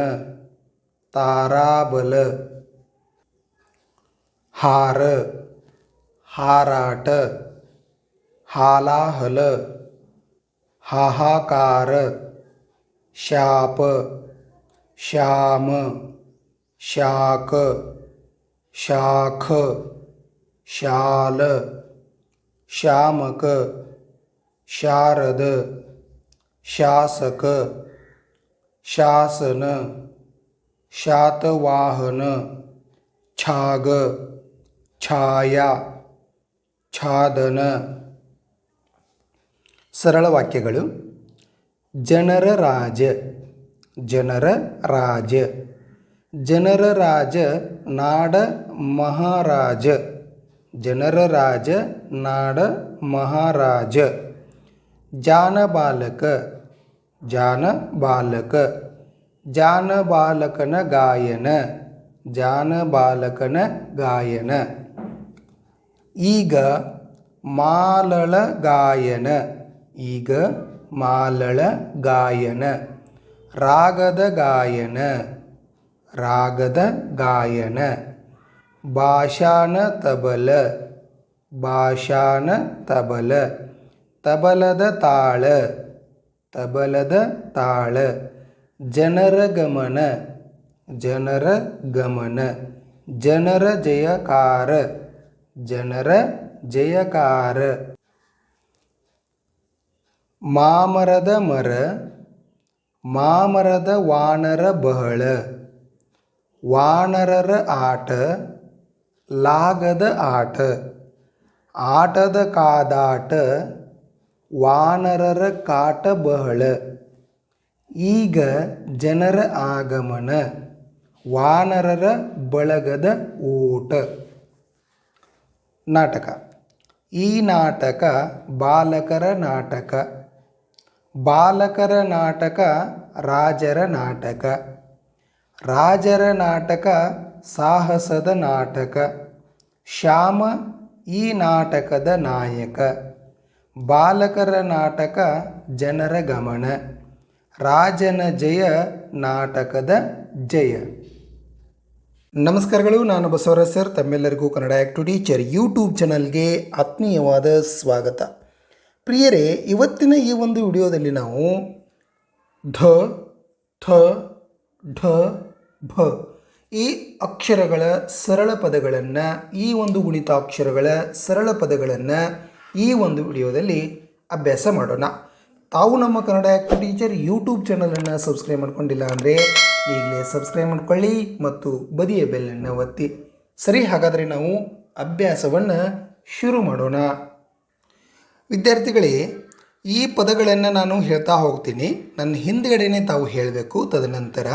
ताराबल, हार, हाराट, हालाहल, हाहाकार, शाप श्याम शाक शाख शाल शामक शारद शासक शासन शातवाहन छाग ಛಾಯಾ ಛಾದನ. ಸರಳ ವಾಕ್ಯಗಳು. ಜನರ ರಾಜ ಜನರ ರಾಜ ಜನರ ರಾಜ ನಾಡ ಮಹಾರಾಜ ಜನರ ರಾಜ ನಾಡ ಮಹಾರಾಜ. ಜಾನಬಾಲಕ ಜಾನಬಾಲಕ ಜಾನಬಾಲಕನ ಗಾಯನ ಜಾನಬಾಲಕನ ಗಾಯನ. ಈಗ ಮಾಲಳ ಗಾಯನ ಈಗ ಮಾಲಳ ಗಾಯನ. ರಾಗದ ಗಾಯನ ರಾಗದ ಗಾಯನ. ಭಾಷಾನ ತಬಲ ಭಾಷಾನ ತಬಲ ತಬಲದ ತಾಳ ತಬಲದ ತಾಳ. ಜನರ ಗಮನ ಜನರ ಗಮನ. ಜನರ ಜಯಕಾರ ಜನರ ಜಯಕಾರ. ಮಾಮರದ ಮರ ಮಾಮರದ ವಾನರ ಬಹಳ. ವಾನರರ ಆಟ ಲಾಗದ ಆಟ. ಆಟದ ಕಾದಾಟ ವಾನರರ ಕಾಟ ಬಹಳ. ಈಗ ಜನರ ಆಗಮನ ವಾನರರ ಬಳಗದ ಓಟ. ನಾಟಕ. ಈ ನಾಟಕ ಬಾಲಕರ ನಾಟಕ. ಬಾಲಕರ ನಾಟಕ ರಾಜರ ನಾಟಕ. ರಾಜರ ನಾಟಕ ಸಾಹಸದ ನಾಟಕ. ಶ್ಯಾಮ ಈ ನಾಟಕದ ನಾಯಕ. ಬಾಲಕರ ನಾಟಕ ಜನರ ಗಮನ. ರಾಜನ ಜಯ ನಾಟಕದ ಜಯ. ನಮಸ್ಕಾರಗಳು, ನಾನು ಬಸವರಾಜ್ ಸರ್. ತಮ್ಮೆಲ್ಲರಿಗೂ ಕನ್ನಡ ಆ್ಯಕ್ಟ್ ಟೀಚರ್ ಯೂಟ್ಯೂಬ್ ಚಾನಲ್ಗೆ ಆತ್ಮೀಯವಾದ ಸ್ವಾಗತ. ಪ್ರಿಯರೇ, ಇವತ್ತಿನ ಈ ಒಂದು ವಿಡಿಯೋದಲ್ಲಿ ನಾವು ಧ ಥ ಢ ಭ ಈ ಅಕ್ಷರಗಳ ಸರಳ ಪದಗಳನ್ನು ಈ ಒಂದು ಗುಣಿತಾಕ್ಷರಗಳ ಸರಳ ಪದಗಳನ್ನು ಈ ಒಂದು ವಿಡಿಯೋದಲ್ಲಿ ಅಭ್ಯಾಸ ಮಾಡೋಣ. ತಾವು ನಮ್ಮ ಕನ್ನಡ ಆ್ಯಕ್ಟ್ ಟೀಚರ್ ಯೂಟ್ಯೂಬ್ ಚಾನಲನ್ನು ಸಬ್ಸ್ಕ್ರೈಬ್ ಮಾಡ್ಕೊಂಡಿಲ್ಲ ಅಂದರೆ ಈಗಲೇ ಸಬ್ಸ್ಕ್ರೈಬ್ ಮಾಡ್ಕೊಳ್ಳಿ ಮತ್ತು ಬದಿಯ ಬೆಲ್ಲನ್ನು ಒತ್ತಿ. ಸರಿ, ಹಾಗಾದರೆ ನಾವು ಅಭ್ಯಾಸವನ್ನು ಶುರು ಮಾಡೋಣ. ವಿದ್ಯಾರ್ಥಿಗಳೇ, ಈ ಪದಗಳನ್ನು ನಾನು ಹೇಳ್ತಾ ಹೋಗ್ತೀನಿ. ನನ್ನ ಹಿಂದುಗಡೆನೇ ತಾವು ಹೇಳಬೇಕು. ತದನಂತರ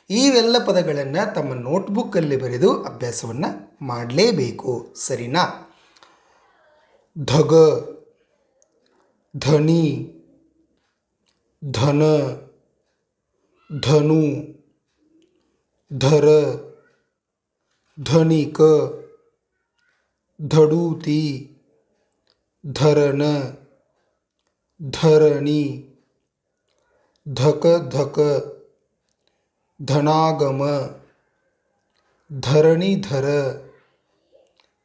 ಇವೆಲ್ಲ ಪದಗಳನ್ನು ತಮ್ಮ ನೋಟ್ಬುಕ್ಕಲ್ಲಿ ಬರೆದು ಅಭ್ಯಾಸವನ್ನು ಮಾಡಲೇಬೇಕು. ಸರಿನಾ? ಧಗ ಧನಿ ಧನ ಧನು ಧರ ಧನಿಕ ಧಡೂತಿ ಧರನ ಧರಣಿ ಧಕ ಧಕ ಧನಾಗಮ ಧರಣಿಧರ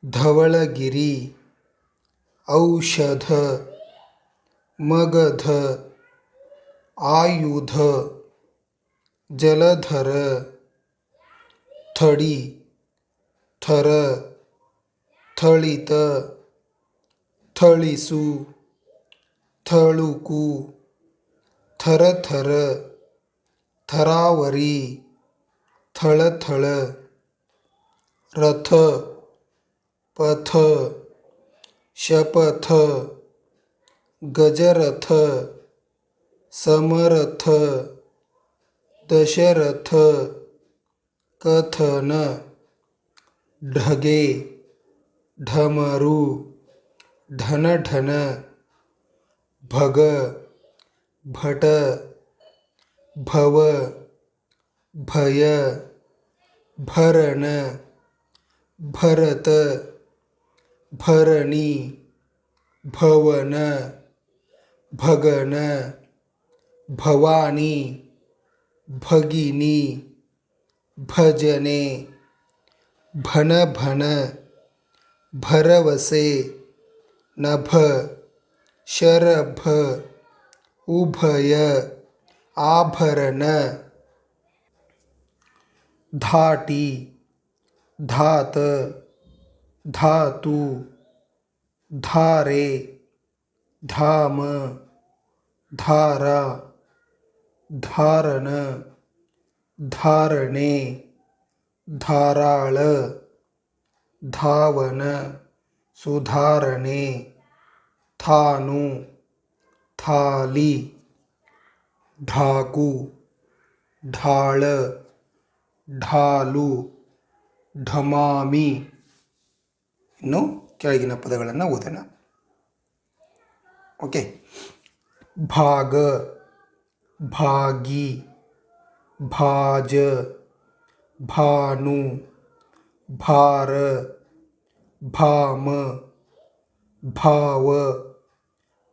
ಧವಳಗಿರಿ ಔಷಧ ಮಗಧ ಆಯುಧ ಜಲಧರ ಥಡಿ ಥರ ಥಳಿತ ಥಳಿಸು ಥಳುಕು ಥರಥರ ಥರಾವರಿ ಥಳಥಳ ರಥ ಪಥ ಶಪಥ ಗಜರಥ ಸಮರಥ ದಶರಥ ಕಥನ ಢಗೆ ಢಮರು ಢನಢನ ಭಗ ಭಟ ಭವ ಭಯ ಭರಣ ಭರತ ಭರಣಿ ಭವನ ಭಗನ ಭವಾನಿ ಭಗಿನಿ ಭಜನೆ ಭನಭನ ಭರವಸೆ ನಭ ಶರಭ ಉಭಯ ಆಭರಣ ಧಾಟಿ ಧಾತ ಧಾತು ಧಾರೆ ಧಾಮ ಧಾರ ಧಾರಣ ಧಾರಣೆ ಧಾರಾಳ ಧಾವನ ಸುಧಾರಣೆ ಥಾನು ಥಾಲಿ ಢಾಕು ಢಾಳ ಢಾಲು ಢಮಾಮಿ. ಇನ್ನು ಕೆಳಗಿನ ಪದಗಳನ್ನು ಓದೋಣ. ಓಕೆ. ಭಾಗ ಭಾಗಿ ಭಾಜ ಭಾನು ಭಾರ ಭಾಮ ಭಾವ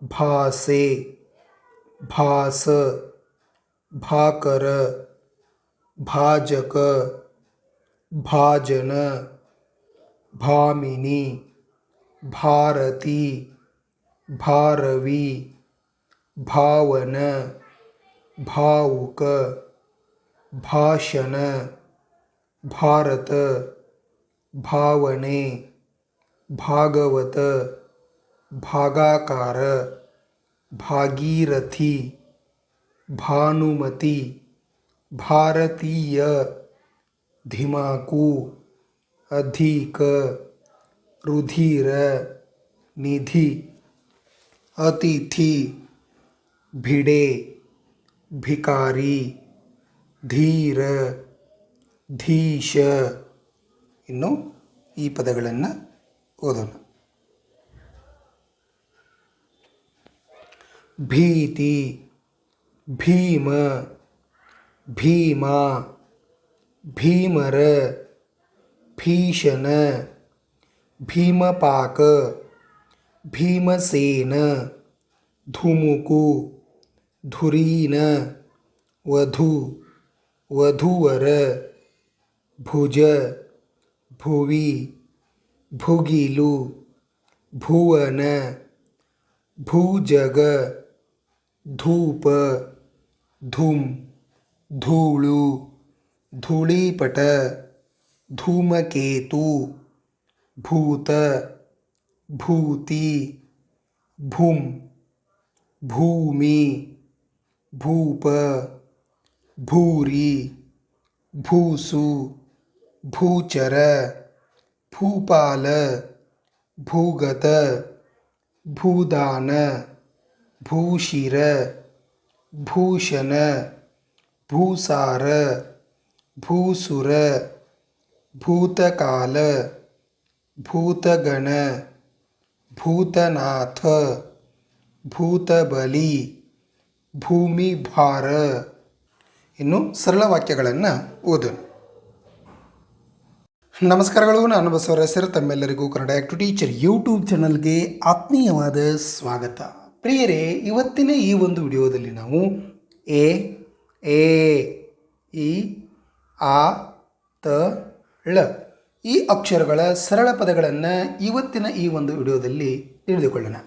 ಭಾಸೆ ಭಾಸ ಭಾಕರ ಭಾಜಕ ಭಾಜನ ಭಾಮಿನಿ ಭಾರತಿ ಭಾರವಿ ಭಾವನ ಭಾವುಕ ಭಾಷಣ ಭಾರತ ಭಾವನೆ ಭಾಗವತ ಭಾಗಾಕಾರ ಭಾಗೀರಥಿ ಭಾನುಮತಿ ಭಾರತೀಯ ಧಿಮಾಕು ಅಧಿಕ ರುಧಿರ ನಿಧಿ ಅತಿಥಿ ಭಿಡೆ ಭಿಕಾರಿ ಧೀರ ಧೀಶ. ಇನ್ನು ಈ ಪದಗಳನ್ನು ಓದೋಣ. ಭೀತಿ ಭೀಮ ಭೀಮ ಭೀಮರ ಭೀಷಣ ಭೀಮಪಾಕ ಭೀಮಸೇನ ಧುಮುಕು ಧುರೀನ ವಧು ವಧುವರ ಭುಜ ಭುವಿ ಭುಗಿಲು ಭುವನ ಭೂಜಗ ಧೂಪ ಧೂಮ್ ಧೂಳು ಧೂಳೀಪಟ ಧೂಮಕೇತು ಭೂತ ಭೂತಿ ಭೂಮ್ ಭೂಮಿ ಭೂಪ ಭೂರಿ ಭೂಸು ಭೂಚರ ಭೂಪಾಲ ಭೂಗತ ಭೂದಾನ ಭೂಷಿರ ಭೂಷಣ ಭೂಸಾರ ಭೂಸುರ ಭೂತಕಾಲ ಭೂತಗಣ ಭೂತನಾಥ ಭೂತಬಲಿ ಭೂಮಿಭಾರ. ಇನ್ನು ಸರಳ ವಾಕ್ಯಗಳನ್ನು ಓದೋಣ. ನಮಸ್ಕಾರಗಳು. ನಾನು ಬಸವರಾಜ್. ತಮ್ಮೆಲ್ಲರಿಗೂ ಕನ್ನಡ ಆ್ಯಕ್ಟಿವ್ ಟೀಚರ್ ಯೂಟ್ಯೂಬ್ ಚಾನಲ್ಗೆ ಆತ್ಮೀಯವಾದ ಸ್ವಾಗತ. ಪ್ರಿಯರೇ, ಇವತ್ತಿನ ಈ ಒಂದು ವಿಡಿಯೋದಲ್ಲಿ ನಾವು ಎ ಇ ಆ ತ ಳ ಈ ಅಕ್ಷರಗಳ ಸರಳ ಪದಗಳನ್ನು ಇವತ್ತಿನ ಈ ಒಂದು ವಿಡಿಯೋದಲ್ಲಿ ತಿಳಿದುಕೊಳ್ಳೋಣ.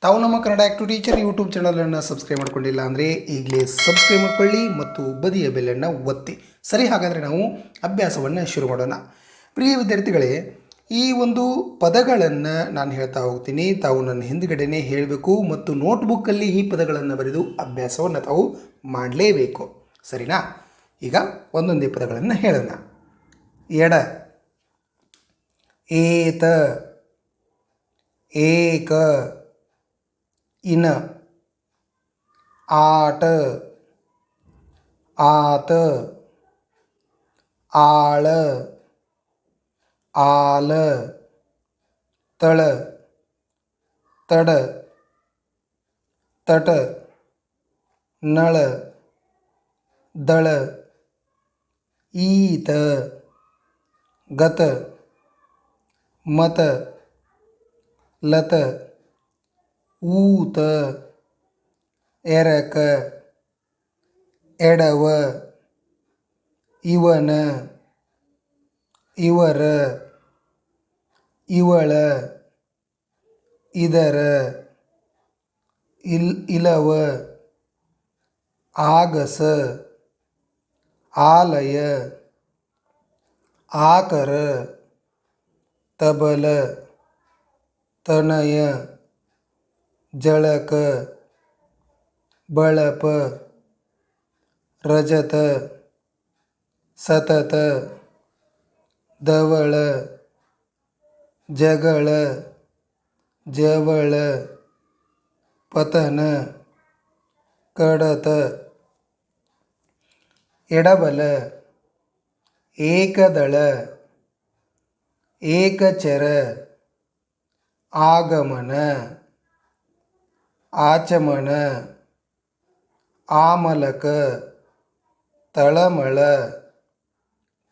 ತಾವು ನಮ್ಮ ಕನ್ನಡ ಆ್ಯಕ್ಟಿವ್ ಟೀಚರ್ ಯೂಟ್ಯೂಬ್ ಚಾನಲನ್ನು ಸಬ್ಸ್ಕ್ರೈಬ್ ಮಾಡ್ಕೊಂಡಿಲ್ಲ ಅಂದರೆ ಈಗಲೇ ಸಬ್ಸ್ಕ್ರೈಬ್ ಮಾಡ್ಕೊಳ್ಳಿ ಮತ್ತು ಬದಿಯ ಬೆಲ್ಲನ್ನು ಒತ್ತಿ. ಸರಿ, ಹಾಗಾದರೆ ನಾವು ಅಭ್ಯಾಸವನ್ನು ಶುರು ಮಾಡೋಣ. ಪ್ರಿಯ ವಿದ್ಯಾರ್ಥಿಗಳೇ, ಈ ಒಂದು ಪದಗಳನ್ನು ನಾನು ಹೇಳ್ತಾ ಹೋಗ್ತೀನಿ. ತಾವು ನನ್ನ ಹಿಂದುಗಡೆನೇ ಹೇಳಬೇಕು ಮತ್ತು ನೋಟ್ಬುಕ್ಕಲ್ಲಿ ಈ ಪದಗಳನ್ನು ಬರೆದು ಅಭ್ಯಾಸವನ್ನು ತಾವು ಮಾಡಲೇಬೇಕು. ಸರಿನಾ? ಈಗ ಒಂದೊಂದೇ ಪದಗಳನ್ನು ಹೇಳೋಣ. ಎಡ ಏತ ಏಕ ಇನ ಆಟ ಆತ ಆಳ ಆಲ ತಳ ತಡ ತಟ ನಳ ದಳ ಈತ ಗತ ಮತ ಲತ ಊತ ಎರಕ ಎಡವ ಇವನ ಇವರ ಇವಳ ಇದರ ಇಲವ ಆಗಸ, ಆಲಯ, ಆಕರ, ತಬಲ, ತನಯ, ಜಳಕ, ಬಳಪ, ರಜತ, ಸತತ, ಧವಳ, ಜಗಳ, ಜವಳ, ಪತನ, ಕಡತ, ಎಡಬಲ, ಏಕದಳ, ಏಕಚರ, ಆಗಮನ, ಆಚಮನ, ಆಮಲಕ, ತಳಮಳ,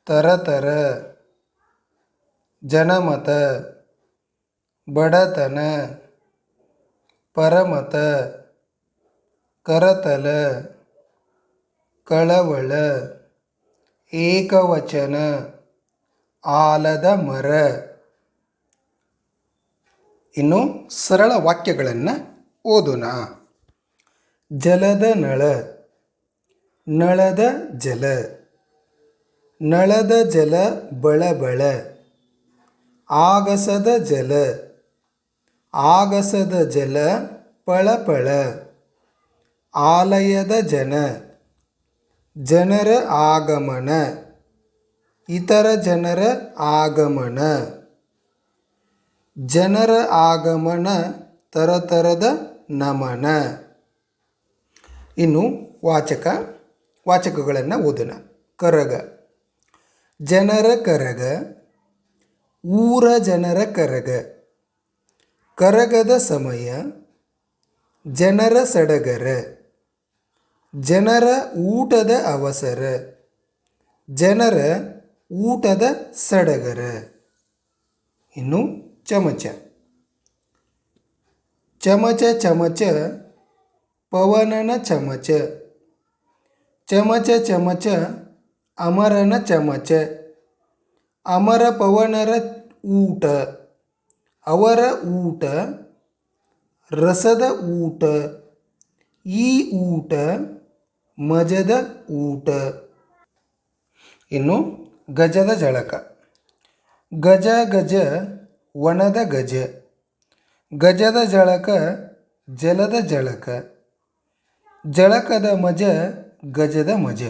ತರತರ, ಜನಮತ, ಬಡತನ, ಪರಮತ, ಕರತಲ, ಕಳವಳ, ಏಕವಚನ, ಆಲದ ಮರ. ಇನ್ನು ಸರಳ ವಾಕ್ಯಗಳನ್ನು ಓದೋಣ. ಜಲದ ನಳ, ನಳದ ಜಲ, ನಳದ ಜಲ ಬಳಬಳ, ಆಗಸದ ಜಲ, ಆಗಸದ ಜಲ ಪಳಪಳ, ಆಲಯದ ಜನ, ಜನರ ಆಗಮನ, ಇತರ ಜನರ ಆಗಮನ, ಜನರ ಆಗಮನ, ತರತರದ ನಮನ. ಇನ್ನು ವಾಚಕಗಳನ್ನು ಓದೋಣ. ಕರಗ, ಜನರ ಕರಗ, ಊರ ಜನರ ಕರಗ, ಕರಗದ ಸಮಯ, ಜನರ ಸಡಗರ, ಜನರ ಊಟದ ಅವಸರ, ಜನರ ಊಟದ ಸಡಗರ. ಇನ್ನು ಚಮಚ, ಚಮಚ ಚಮಚ, ಪವನನ ಚಮಚ, ಚಮಚ ಚಮಚ, ಅಮರನ ಚಮಚ, ಅಮರ ಪವನರ ಊಟ, ಅವರ ಊಟ, ರಸದ ಊಟ, ಈ ಊಟ, ಮಜದ ಊಟ. ಇನ್ನು ಗಜದ ಜಳಕ, ಗಜ ಗಜ, ವನದ ಗಜ, ಗಜದ ಜಳಕ, ಜಲದ ಜಳಕ, ಜಳಕದ ಮಜ, ಗಜದ ಮಜ.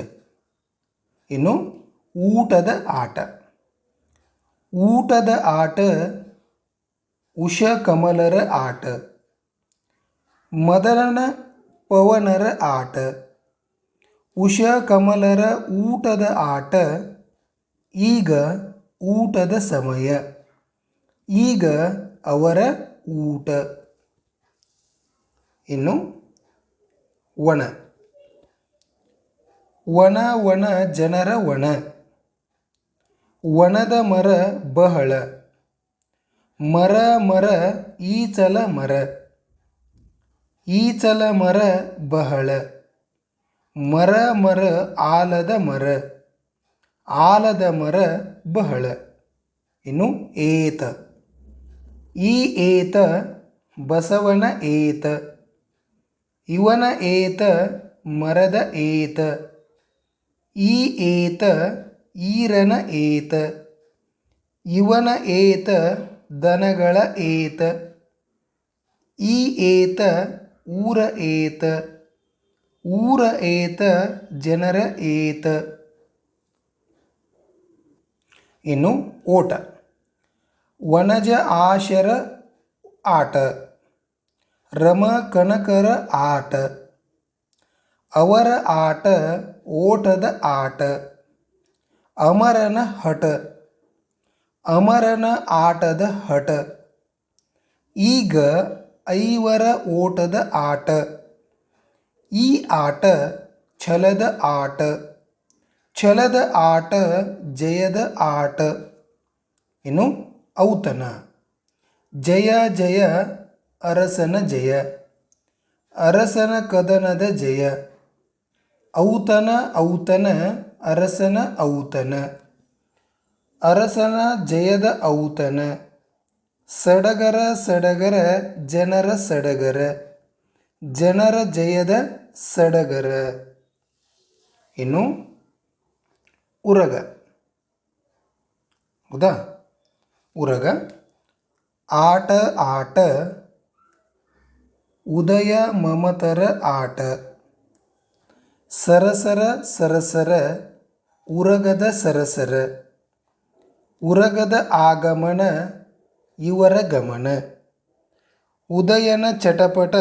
ಇನ್ನು ಊಟದ ಆಟ, ಊಟದ ಆಟ, ಉಷ ಕಮಲರ ಆಟ, ಮದರನ ಪವನರ ಆಟ, ಉಷ ಕಮಲರ ಊಟದ ಆಟ, ಈಗ ಊಟದ ಸಮಯ, ಈಗ ಅವರ ಊಟ. ಇನ್ನು ವನ, ವನ ವನ, ಜನರ ವನ, ವನದ ಮರ ಬಹಳ, ಮರ ಮರ, ಈಚಲ ಮರ, ಈಚಲ ಮರ ಬಹಳ, ಮರ ಮರ, ಆಲದ ಮರ, ಆಲದ ಮರ ಬಹಳ. ಇನ್ನು ಏತ, ಈ ಏತ, ಬಸವನ ಏತ, ಇವನ ಏತ, ಮರದ ಏತ, ಈ ಏತ, ಈರನ ಏತ, ಇವನ ಏತ, ದನಗಳ ಏತ, ಈ ಏತ, ಊರ ಏತ, ಊರ ಏತ, ಜನರ ಏತ. ಇನ್ನು ಓಟ, ವನಜ ಆಶರ ಆಟ, ರಮ ಕನಕರ ಆಟ, ಅವರ ಆಟ, ಓಟದ ಆಟ, ಅಮರನ ಹಠ, ಅಮರನ ಆಟದ ಹಠ, ಈಗ ಐವರ ಓಟದ ಆಟ, ಈ ಆಟ, ಛಲದ ಆಟ, ಛಲದ ಆಟ, ಜಯದ ಆಟ. ಇನ್ನು ಔತಣ, ಜಯ ಜಯ, ಅರಸನ ಜಯ, ಅರಸನ ಕದನದ ಜಯ, ಔತಣ ಔತಣ, ಅರಸನ ಔತಣ, ಅರಸನ ಜಯದ ಔತಣ, ಸಡಗರ ಸಡಗರ, ಜನರ ಸಡಗರ, ಜನರ ಜಯದ ಸಡಗರ. ಇನ್ನು ಉರಗ, ಹೌದಾ? ಉರಗ. ಆಟ ಆಟ ಉದಯ ಮಮತರ ಆಟ, ಸರಸರ ಸರಸರ ಉರಗದ ಸರಸರ, ಉರಗದ ಆಗಮನ ಇವರ ಗಮನ, ಉದಯನ ಚಟಪಟ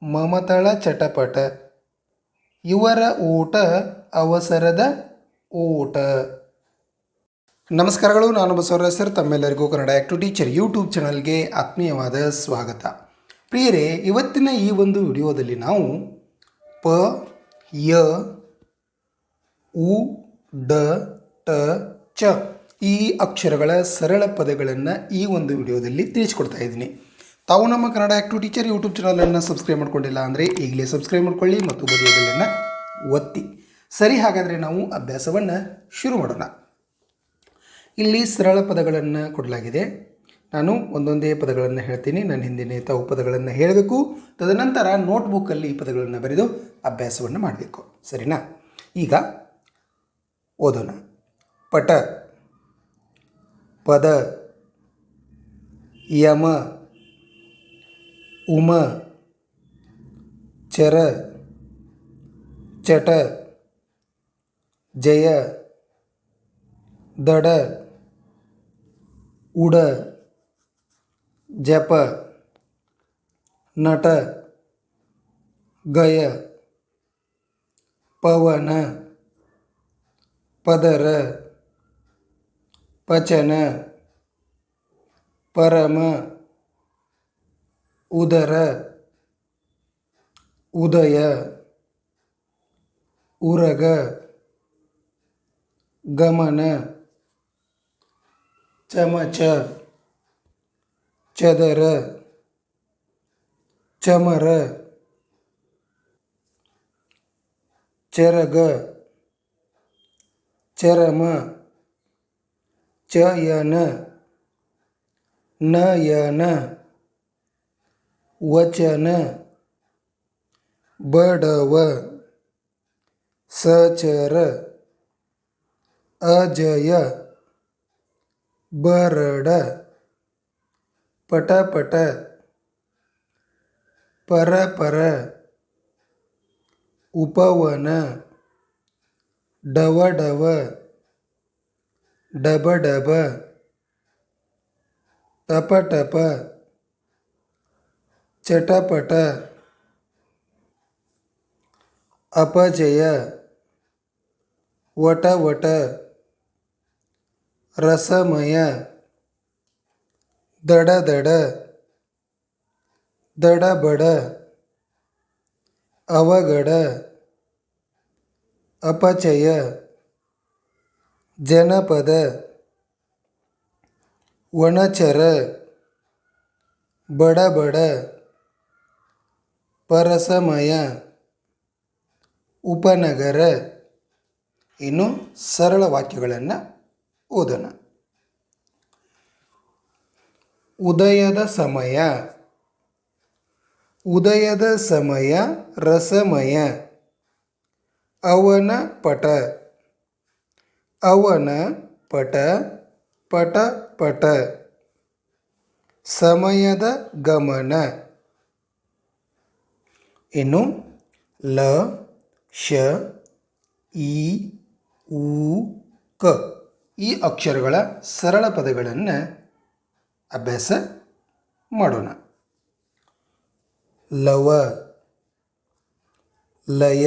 ಮಮತಳ ಚಟಪಟ, ಇವರ ಓಟ ಅವಸರದ ಓಟ. ನಮಸ್ಕಾರಗಳು, ನಾನು ಬಸವರಾಜ್ ಸರ್. ತಮ್ಮೆಲ್ಲರಿಗೂ ಕನ್ನಡ ಆ್ಯಕ್ಟಿವ್ ಟೀಚರ್ ಯೂಟ್ಯೂಬ್ ಚಾನಲ್ಗೆ ಆತ್ಮೀಯವಾದ ಸ್ವಾಗತ. ಪ್ರಿಯರೇ, ಇವತ್ತಿನ ಈ ಒಂದು ವಿಡಿಯೋದಲ್ಲಿ ನಾವು ಪ, ಯ, ಉ, ಡ, ಟ, ಚ ಈ ಅಕ್ಷರಗಳ ಸರಳ ಪದಗಳನ್ನು ಈ ಒಂದು ವಿಡಿಯೋದಲ್ಲಿ ತಿಳಿಸ್ಕೊಡ್ತಾ ಇದ್ದೀನಿ. ತಾವು ನಮ್ಮ ಕನ್ನಡ ಆ್ಯಕ್ಟಿವ್ ಟೀಚರ್ ಯೂಟ್ಯೂಬ್ ಚಾನಲನ್ನು ಸಬ್ಸ್ಕ್ರೈಬ್ ಮಾಡ್ಕೊಂಡಿಲ್ಲ ಅಂದರೆ ಈಗಲೇ ಸಬ್ಸ್ಕ್ರೈಬ್ ಮಾಡ್ಕೊಳ್ಳಿ ಮತ್ತು ಬದಿಯ ಬೆಲ್ಲನ್ನು ಒತ್ತಿ. ಸರಿ, ಹಾಗಾದರೆ ನಾವು ಅಭ್ಯಾಸವನ್ನು ಶುರು ಮಾಡೋಣ. ಇಲ್ಲಿ ಸರಳ ಪದಗಳನ್ನು ಕೊಡಲಾಗಿದೆ. ನಾನು ಒಂದೊಂದೇ ಪದಗಳನ್ನು ಹೇಳ್ತೀನಿ. ನನ್ನ ಹಿಂದಿನ ತಾವು ಪದಗಳನ್ನು ಹೇಳಬೇಕು. ತದನಂತರ ನೋಟ್ಬುಕ್ಕಲ್ಲಿ ಈ ಪದಗಳನ್ನು ಬರೆದು ಅಭ್ಯಾಸವನ್ನು ಮಾಡಬೇಕು. ಸರಿನಾ? ಈಗ ಓದೋಣ. ಪಟ, ಪದ, ಯಮ, ಉಮ, ಚರ, ಚಟ, ಜಯ, ದಡ, ಉಡ, ಜಪ, ನಟ, ಗಯ, ಪವನ, ಪದರ, ಪಚನ, ಪರಮ, ಉದರ, ಉದಯ, ಉರಗ, ಗಮನ, ಚಮಚ, ಚದರ, ಚಮರ, ಚರಗ, ಚರಮ, ಚಯನ, ನಯನ, ವಚನ, ಬಡವ, ಸಚರ, ಅಜಯ, ಬರಡ, ಪಟಪಟ, ಪರಪರ, ಉಪವನ, ಡವಡವ, ಡಬಡಬ, ಟಪಟಪ, ಚಟಪಟ, ಅಪಜಯ, ವಟವಟ, ರಸಮಯ, ದಡದಡ, ದಡಬಡ, ಅವಗಡ, ಅಪಚಯ, ಜನಪದ, ವನಚರ, ಬಡಬಡ, ಪರಸಮಯ, ಉಪನಗರ. ಇನ್ನು ಸರಳ ವಾಕ್ಯಗಳನ್ನು ಓದೋಣ. ಉದಯದ ಸಮಯ, ಉದಯದ ಸಮಯ ರಸಮಯ, ಅವನ ಪಟ, ಅವನ ಪಟ, ಪಟ ಪಟ, ಸಮಯದ ಗಮನ. ಇನ್ನು ಲ, ಶ, ಇ, ಉ, ಕ ಈ ಅಕ್ಷರಗಳ ಸರಳ ಪದಗಳನ್ನು ಅಭ್ಯಾಸ ಮಾಡೋಣ. ಲವ, ಲಯ,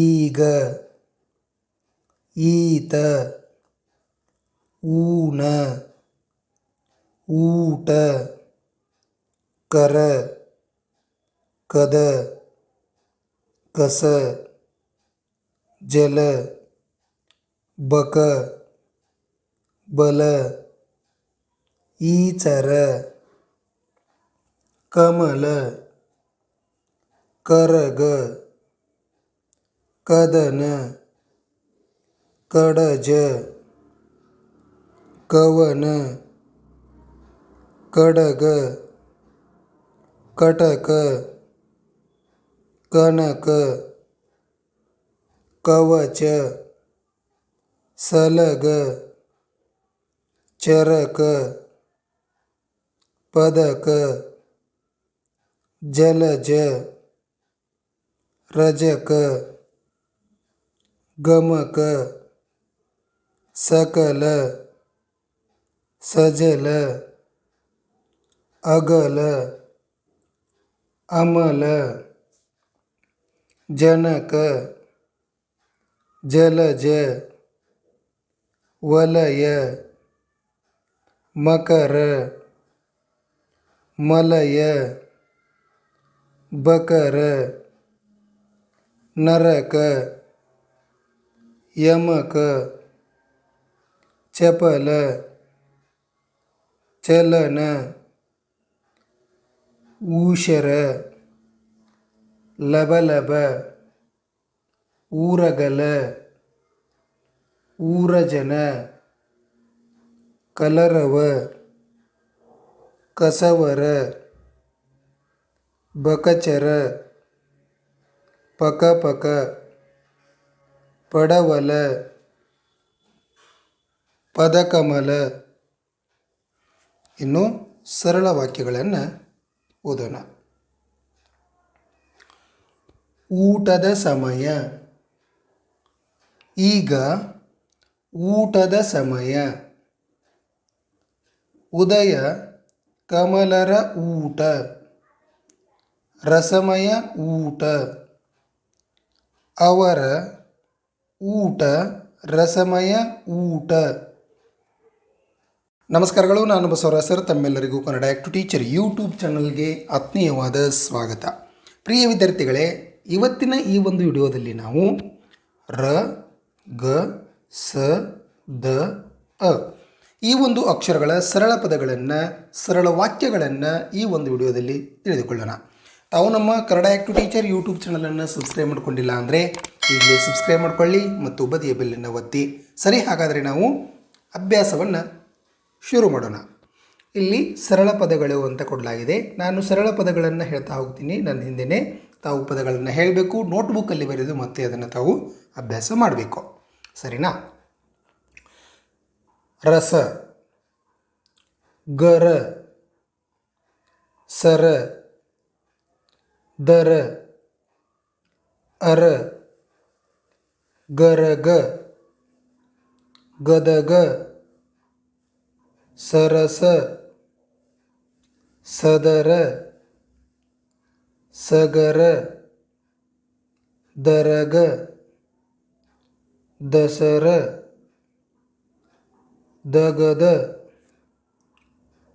ಈಗ, ಈತ, ಊನ, ಊಟ, ಕರ, ಕದ, ಕಸ, ಜಲ, ಬಕ, ಬಲ, ಈಚರ, ಕಮಲ, ಕರಗ, ಕದನ, ಕಡಜ, ಕವನ, ಕಡಗ, ಕಟಕ, ಕನಕ, कवच सलग चरक पदक जलज रजक गमक सकल सजल अगल अमल जनक जलज वलय मकर मलय बकर नरक यमक चपल चलन ऊषर लबलब ಊರಗಲ ಊರಜನ ಕಲರವ ಕಸವರ ಬಕಚರ ಪಕಪಕ ಪಡವಲ ಪದಕಮಲ. ಇನ್ನು ಸರಳ ವಾಕ್ಯಗಳನ್ನು ಓದೋಣ. ಊಟದ ಸಮಯ. ಈಗ ಊಟದ ಸಮಯ. ಉದಯ ಕಮಲರ ಊಟ. ರಸಮಯ ಊಟ. ಅವರ ಊಟ ರಸಮಯ ಊಟ. ನಮಸ್ಕಾರಗಳು, ನಾನು ಬಸವರಾಜ್ ಸರ್. ತಮ್ಮೆಲ್ಲರಿಗೂ ಕನ್ನಡ ಆ್ಯಕ್ಟ್ ಟೀಚರ್ ಯೂಟ್ಯೂಬ್ ಚಾನಲ್ಗೆ ಆತ್ಮೀಯವಾದ ಸ್ವಾಗತ. ಪ್ರಿಯ ವಿದ್ಯಾರ್ಥಿಗಳೇ, ಇವತ್ತಿನ ಈ ಒಂದು ವಿಡಿಯೋದಲ್ಲಿ ನಾವು ರ ಗ ಸ ದ ಅ ಈ ಒಂದು ಅಕ್ಷರಗಳ ಸರಳ ಪದಗಳನ್ನು, ಸರಳ ವಾಕ್ಯಗಳನ್ನು ಈ ಒಂದು ವಿಡಿಯೋದಲ್ಲಿ ತಿಳಿದುಕೊಳ್ಳೋಣ. ತಾವು ನಮ್ಮ ಕನ್ನಡ ಆ್ಯಕ್ಟ್ ಟೀಚರ್ ಯೂಟ್ಯೂಬ್ ಚಾನಲನ್ನು ಸಬ್ಸ್ಕ್ರೈಬ್ ಮಾಡ್ಕೊಂಡಿಲ್ಲ ಅಂದರೆ ಈಗಲೇ ಸಬ್ಸ್ಕ್ರೈಬ್ ಮಾಡ್ಕೊಳ್ಳಿ ಮತ್ತು ಬದಿಯ ಬೆಲ್ಲನ್ನು ಒತ್ತಿ. ಸರಿ, ಹಾಗಾದರೆ ನಾವು ಅಭ್ಯಾಸವನ್ನು ಶುರು ಮಾಡೋಣ. ಇಲ್ಲಿ ಸರಳ ಪದಗಳು ಅಂತ ಕೊಡಲಾಗಿದೆ. ನಾನು ಸರಳ ಪದಗಳನ್ನು ಹೇಳ್ತಾ ಹೋಗ್ತೀನಿ. ನನ್ನ ಹಿಂದೆಯೇ ತಾವು ಪದಗಳನ್ನು ಹೇಳಬೇಕು. ನೋಟ್ಬುಕ್ಕಲ್ಲಿ ಬರೆದು ಮತ್ತೆ ಅದನ್ನು ತಾವು ಅಭ್ಯಾಸ ಮಾಡಬೇಕು. ಸರಿನಾ? ರಸ, ಗರ, ಸರ, ದರ, ಅರ, ಗರಗ, ಗದಗ, ಸರಸ, ಸದರ, ಸಗರ, ದರಗ, ದಸರ, ದಗದ,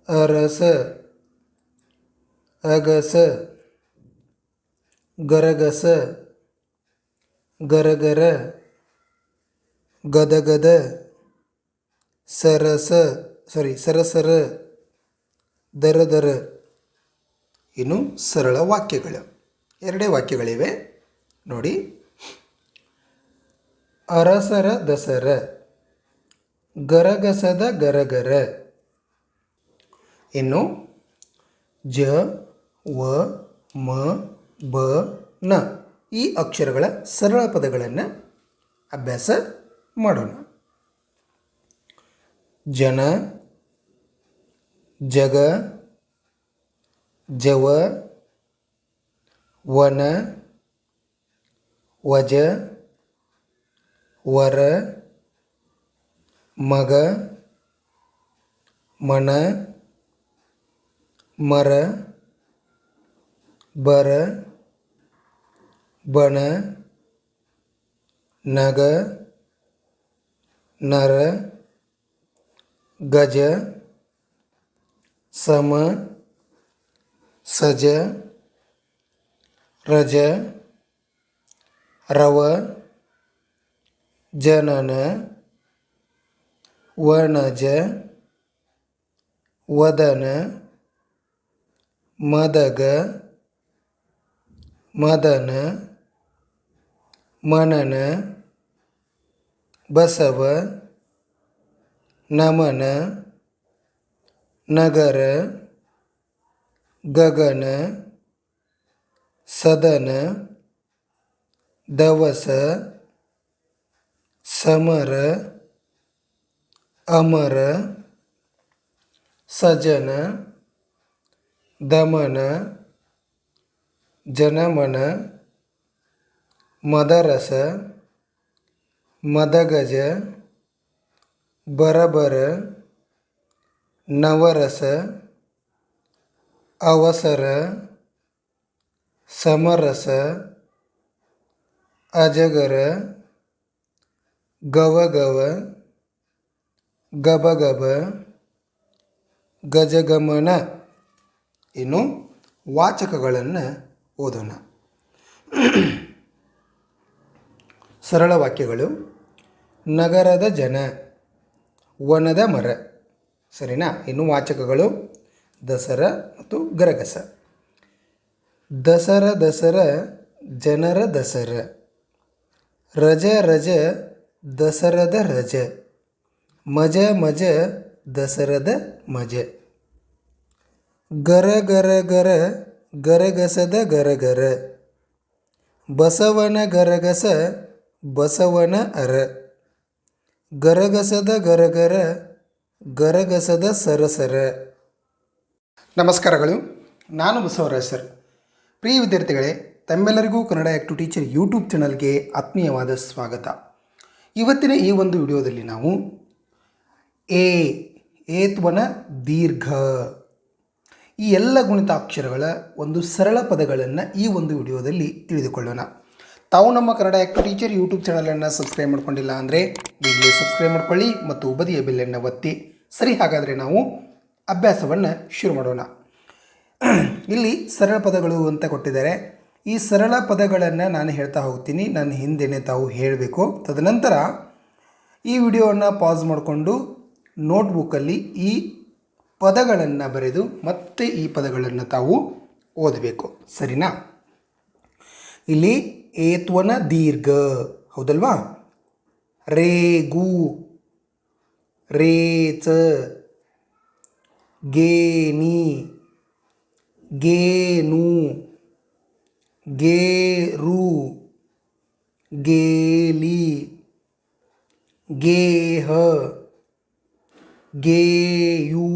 ಅರಸ, ಅಗಸ, ಗರಗಸ, ಗರಗರ, ಗದಗದ, ಸರಸರ, ದರದರ. ಇನ್ನು ಸರಳ ವಾಕ್ಯಗಳು, ಎರಡೇ ವಾಕ್ಯಗಳಿವೆ ನೋಡಿ. ಅರಸರ ದಸರ, ಗರಗಸದ ಗರಗರ. ಇನ್ನು ಜ, ವ, ಮ, ಬ, ನ ಈ ಅಕ್ಷರಗಳ ಸರಳ ಪದಗಳನ್ನು ಅಭ್ಯಾಸ ಮಾಡೋಣ. ಜನ, ಜಗ, ಜವ, ವನ, ವಜ, ವರ, ಮಗ, ಮನ, ಮರ, ಬರ, ಬಣ, ನಗ, ನರ, ಗಜ, ಸಮ, ಸಜ, ರಜ, ರವ, ಜನನ, ವನಜ, ವದನ, ಮದಗ, ಮದನ, ಮನನ, ಬಸವ, ನಮನ, ನಗರ, ಗಗನ, ಸದನ, ದವಸ, ಸಮರ ಅಮರ ಸಜನ ದಮನ ಜನಮನ ಮದರಸ ಮದಗಜ ಬರಬರ ನವರಸ ಅವಸರ ಸಮರಸ ಅಜಗರ ಗವಗವ ಗಬಗಬ ಗಜಗಮನ. ಇನ್ನು ವಾಚಕಗಳನ್ನು ಓದೋಣ. ಸರಳ ವಾಕ್ಯಗಳು. ನಗರದ ಜನ, ವನದ ಮರ. ಸರಿನಾ? ಇನ್ನು ವಾಚಕಗಳು ದಸರ ಮತ್ತು ಗರಗಸ. ದಸರ ದಸರ ಜನರ ದಸರ, ರಜ ರಜ ದಸರದ ರಜ, ಮಜ ಮಜ ದಸರದ ಮಜ, ಗರ ಗರ ಗರ ಗರಗಸದ ಗರಗರ, ಬಸವನ ಗರಗಸ ಬಸವನ ಅರ, ಗರಗಸದ ಗರಗರ ಗರಗಸದ ಸರಸರ. ನಮಸ್ಕಾರಗಳು, ನಾನು ಬಸವರಾಜ್ ಸರ್. ಪ್ರಿಯ ವಿದ್ಯಾರ್ಥಿಗಳೇ, ತಮ್ಮೆಲ್ಲರಿಗೂ ಕನ್ನಡ ಆ್ಯಕ್ಟಿವ್ ಟೀಚರ್ ಯೂಟ್ಯೂಬ್ ಚಾನಲ್ಗೆ ಆತ್ಮೀಯವಾದ ಸ್ವಾಗತ. ಇವತ್ತಿನ ಈ ಒಂದು ವಿಡಿಯೋದಲ್ಲಿ ನಾವು ಏತ್ವನ ದೀರ್ಘ ಈ ಎಲ್ಲ ಗುಣಿತಾಕ್ಷರಗಳ ಒಂದು ಸರಳ ಪದಗಳನ್ನು ಈ ಒಂದು ವಿಡಿಯೋದಲ್ಲಿ ತಿಳಿದುಕೊಳ್ಳೋಣ. ತಾವು ನಮ್ಮ ಕನ್ನಡ ಆ್ಯಕ್ಟಿವ್ ಟೀಚರ್ ಯೂಟ್ಯೂಬ್ ಚಾನಲನ್ನು ಸಬ್ಸ್ಕ್ರೈಬ್ ಮಾಡ್ಕೊಂಡಿಲ್ಲ ಅಂದರೆ ಈಗಲೇ ಸಬ್ಸ್ಕ್ರೈಬ್ ಮಾಡ್ಕೊಳ್ಳಿ ಮತ್ತು ಬದಿಯ ಬೆಲ್ಲನ್ನು ಒತ್ತಿ. ಸರಿ, ಹಾಗಾದರೆ ನಾವು ಅಭ್ಯಾಸವನ್ನು ಶುರು ಮಾಡೋಣ. ಇಲ್ಲಿ ಸರಳ ಪದಗಳು ಅಂತ ಕೊಟ್ಟಿದ್ದಾರೆ. ಈ ಸರಳ ಪದಗಳನ್ನು ನಾನು ಹೇಳ್ತಾ ಹೋಗ್ತೀನಿ, ನನ್ನ ಹಿಂದೆನೇ ತಾವು ಹೇಳಬೇಕು. ತದನಂತರ ಈ ವಿಡಿಯೋವನ್ನು ಪಾಸ್ ಮಾಡಿಕೊಂಡು ನೋಟ್ಬುಕ್ಕಲ್ಲಿ ಈ ಪದಗಳನ್ನು ಬರೆದು ಮತ್ತೆ ಈ ಪದಗಳನ್ನು ತಾವು ಓದಬೇಕು. ಸರಿನಾ? ಇಲ್ಲಿ ಏತ್ವನ ದೀರ್ಘ, ಹೌದಲ್ವಾ? ರೇಗು, ರೇಚ, ಗೇನಿ, ಗೇನು, ಗೇರು, ಗೇಲಿ, ಗೇಹ, ಗೇಯು,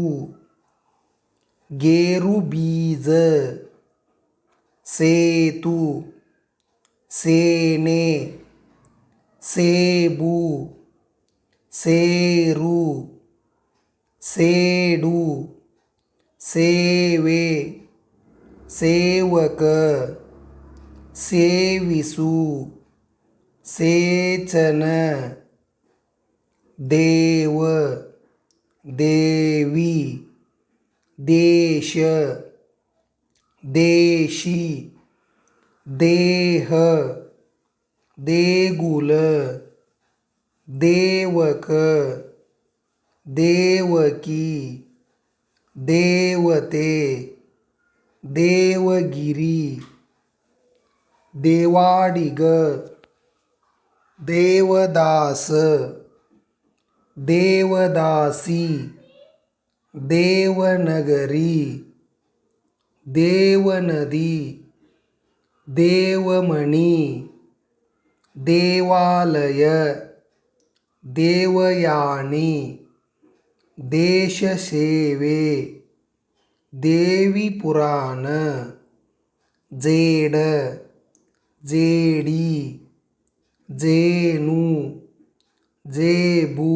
ಗೇರು ಬೀಜ, ಸೇತು, ಸೇನೆ, ಸೇಬು, ಸೇರು, ಸೇಡು, ಸೇವೆ, ಸೇವಕ, ಸೇವಿಸು, ಸೇಚನ, ದೇವ, ದೇವಿ, ದೇಶ, ದೇಶಿ, ದೇಹ, ದೇಗುಲ, ದೇವಕ, ದೇವಕಿ, ದೇವತೆ, ದೇವಗಿರಿ, ದೇವಾಡಿಗ, ದೇವದಾಸ, ದೇವದಾಸಿ, ದೇವನಗರಿ, ದೇವನದಿ, ದೇವಮಣಿ, ದೇವಾಲಯ, ದೇವಯಾನಿ, ದೇಶ ಸೇವೆ, ದೇವಿ ಪುರಾಣ, ಜೇಡ, ಜೇಡಿ, ಜೇನು, ಜೇಬು,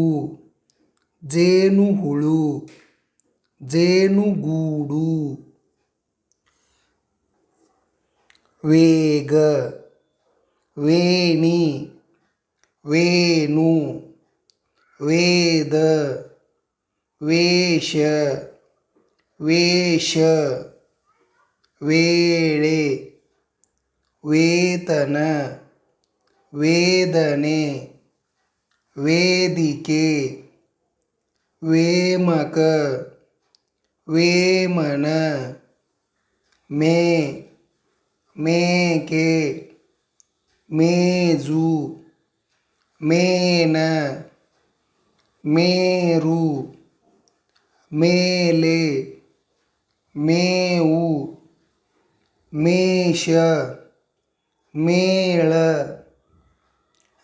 ಜೇನುಹುಳು, ಜೇನುಗೂಡು, ವೇಗ, ವೇಣಿ, ವೇಣು, ವೇದ, ವೇಷ, ವೇಷ, ವೇಳೆ, ವೇತನ, ವೇದನೆ, ವೇದಿಕೆ, ವೇಮಕ, ವೇಮನ, ಮೇ, ಮೇಕೆ, ಮೇಜು, ಮೇನ, ಮೇರು, ಮೇಲೆ, ಮೇವು, ಮೇಷ, ಮೇಳ,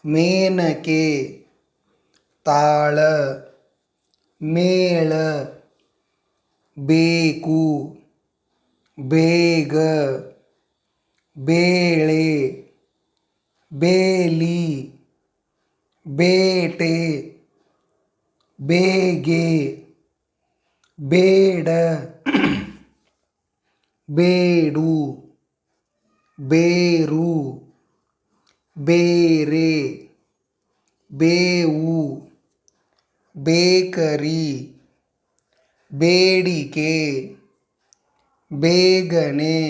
ಮೇನಕೆ, ತಾಳ ಮೇಳ ಬೇಕು ಬೇಗ ಬೇಳೆ ಬೇಲಿ ಬೇಟೆ ಬೇಗೆ ಬೇಡ ಬೇಡು ಬೇರು ಬೇರೆ ಬೇವು ಬೇಕರಿ ಬೇಡಿಕೆ ಬೇಗನೆ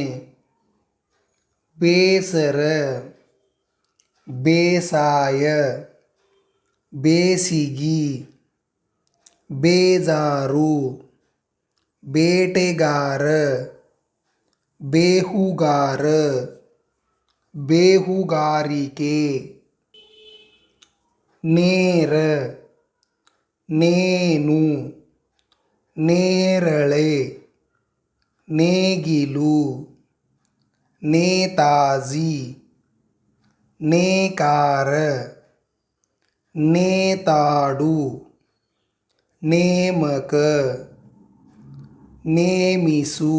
ಬೇಸರ ಬೇಸಾಯ ಬೇಸಿಗೆ ಬೇಜಾರು ಬೇಟೆಗಾರ ಬೇಹುಗಾರ ಬೇಹುಗಾರಿಕೆ ನೇರ ನೇನು ನೇರಳೆ ನೇಗಿಲು ನೇತಾಜಿ ನೇಕಾರ ನೇತಾಡು ನೇಮಕ ನೇಮಿಸು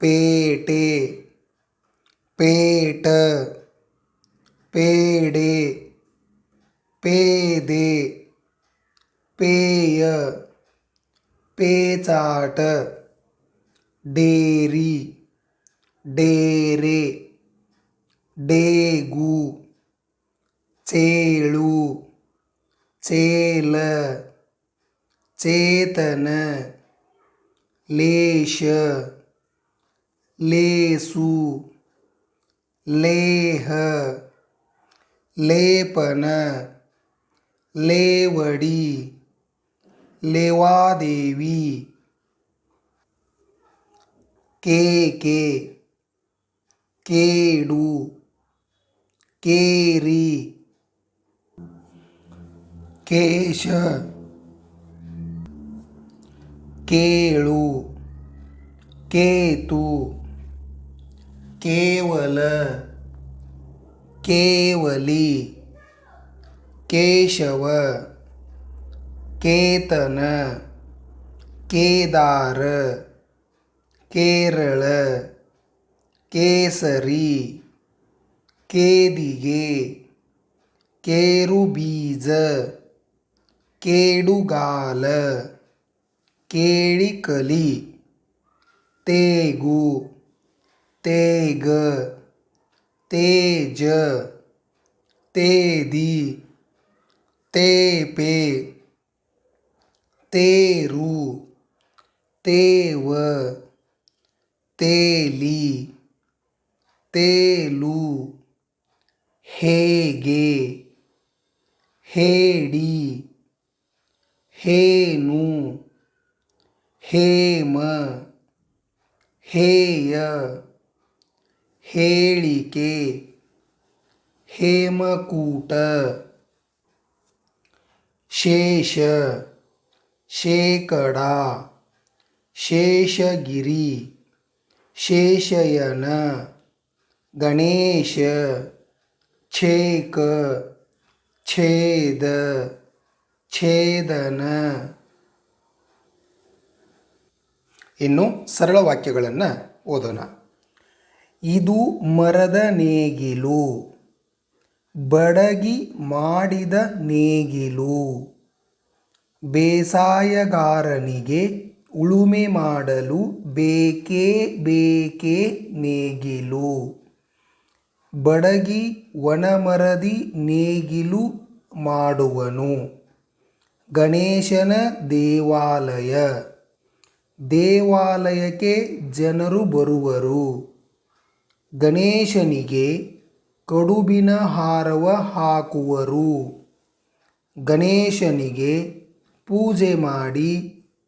ಪೇಟೆ ಪೇಟ ಪೇಡೆ ಪೇದೆ ಪೇಯ ಪೇಚಾಟ ಡೇರಿ ಡೇರೆ ಡೇಗು ಚೇಳು ಚೇಲ ಚೇತನ ಲೇಷ ಲೇಸು ಲೇಹ ಲೇಪನ ಲೇವಡಿ ಲೇವಾದೇವಿ ಕೇಕೆ ಕೇಡು ಕೇರಿ ಕೇಶ ಕೇಳು ಕೇತು ಕೇವಲ ಕೇವಲಿ ಕೇಶವ ಕೇತನ ಕೇದಾರ ಕೇರಳ ಕೇಸರಿ ಕೇದಿಗೆ ಕೇರುಬೀಜ ಕೇಡುಗಾಲ ಕೇಳಿಕಲಿ ತೇಗು ತೇಗ ತೇಜ ತೇದಿ ತೇಪೆ ತೇರು ತೇವ ತೇಲಿ ತೇಲು ಹೇಗೆ ಹೇಡಿ ಹೇನು ಹೇಮ ಹೇಯ ಹೇಳಿಕೆ ಹೇಮಕೂಟ ಶೇಷ ಶೇಕಡ ಶೇಷಗಿರಿ ಶೇಷಯನ ಗಣೇಶ ಛೇಕ ಛೇದ ಛೇದನ. ಇನ್ನು ಸರಳ ವಾಕ್ಯಗಳನ್ನು ಓದೋಣ. ಇದು ಮರದ ನೇಗಿಲು, ಬಡಗಿ ಮಾಡಿದ ನೇಗಿಲು, ಬೇಸಾಯಗಾರನಿಗೆ ಉಳುಮೆ ಮಾಡಲು ಬೇಕೇ ಬೇಕೇ ನೇಗಿಲು. ಬಡಗಿ ಒಣಮರದಿ ನೇಗಿಲು ಮಾಡುವನು. ಗಣೇಶನ ದೇವಾಲಯ, ದೇವಾಲಯಕ್ಕೆ ಜನರು ಬರುವರು. ಗಣೇಶನಿಗೆ ಕಡುಬಿನ ಹಾರವ ಹಾಕುವರು. ಗಣೇಶನಿಗೆ ಪೂಜೆ ಮಾಡಿ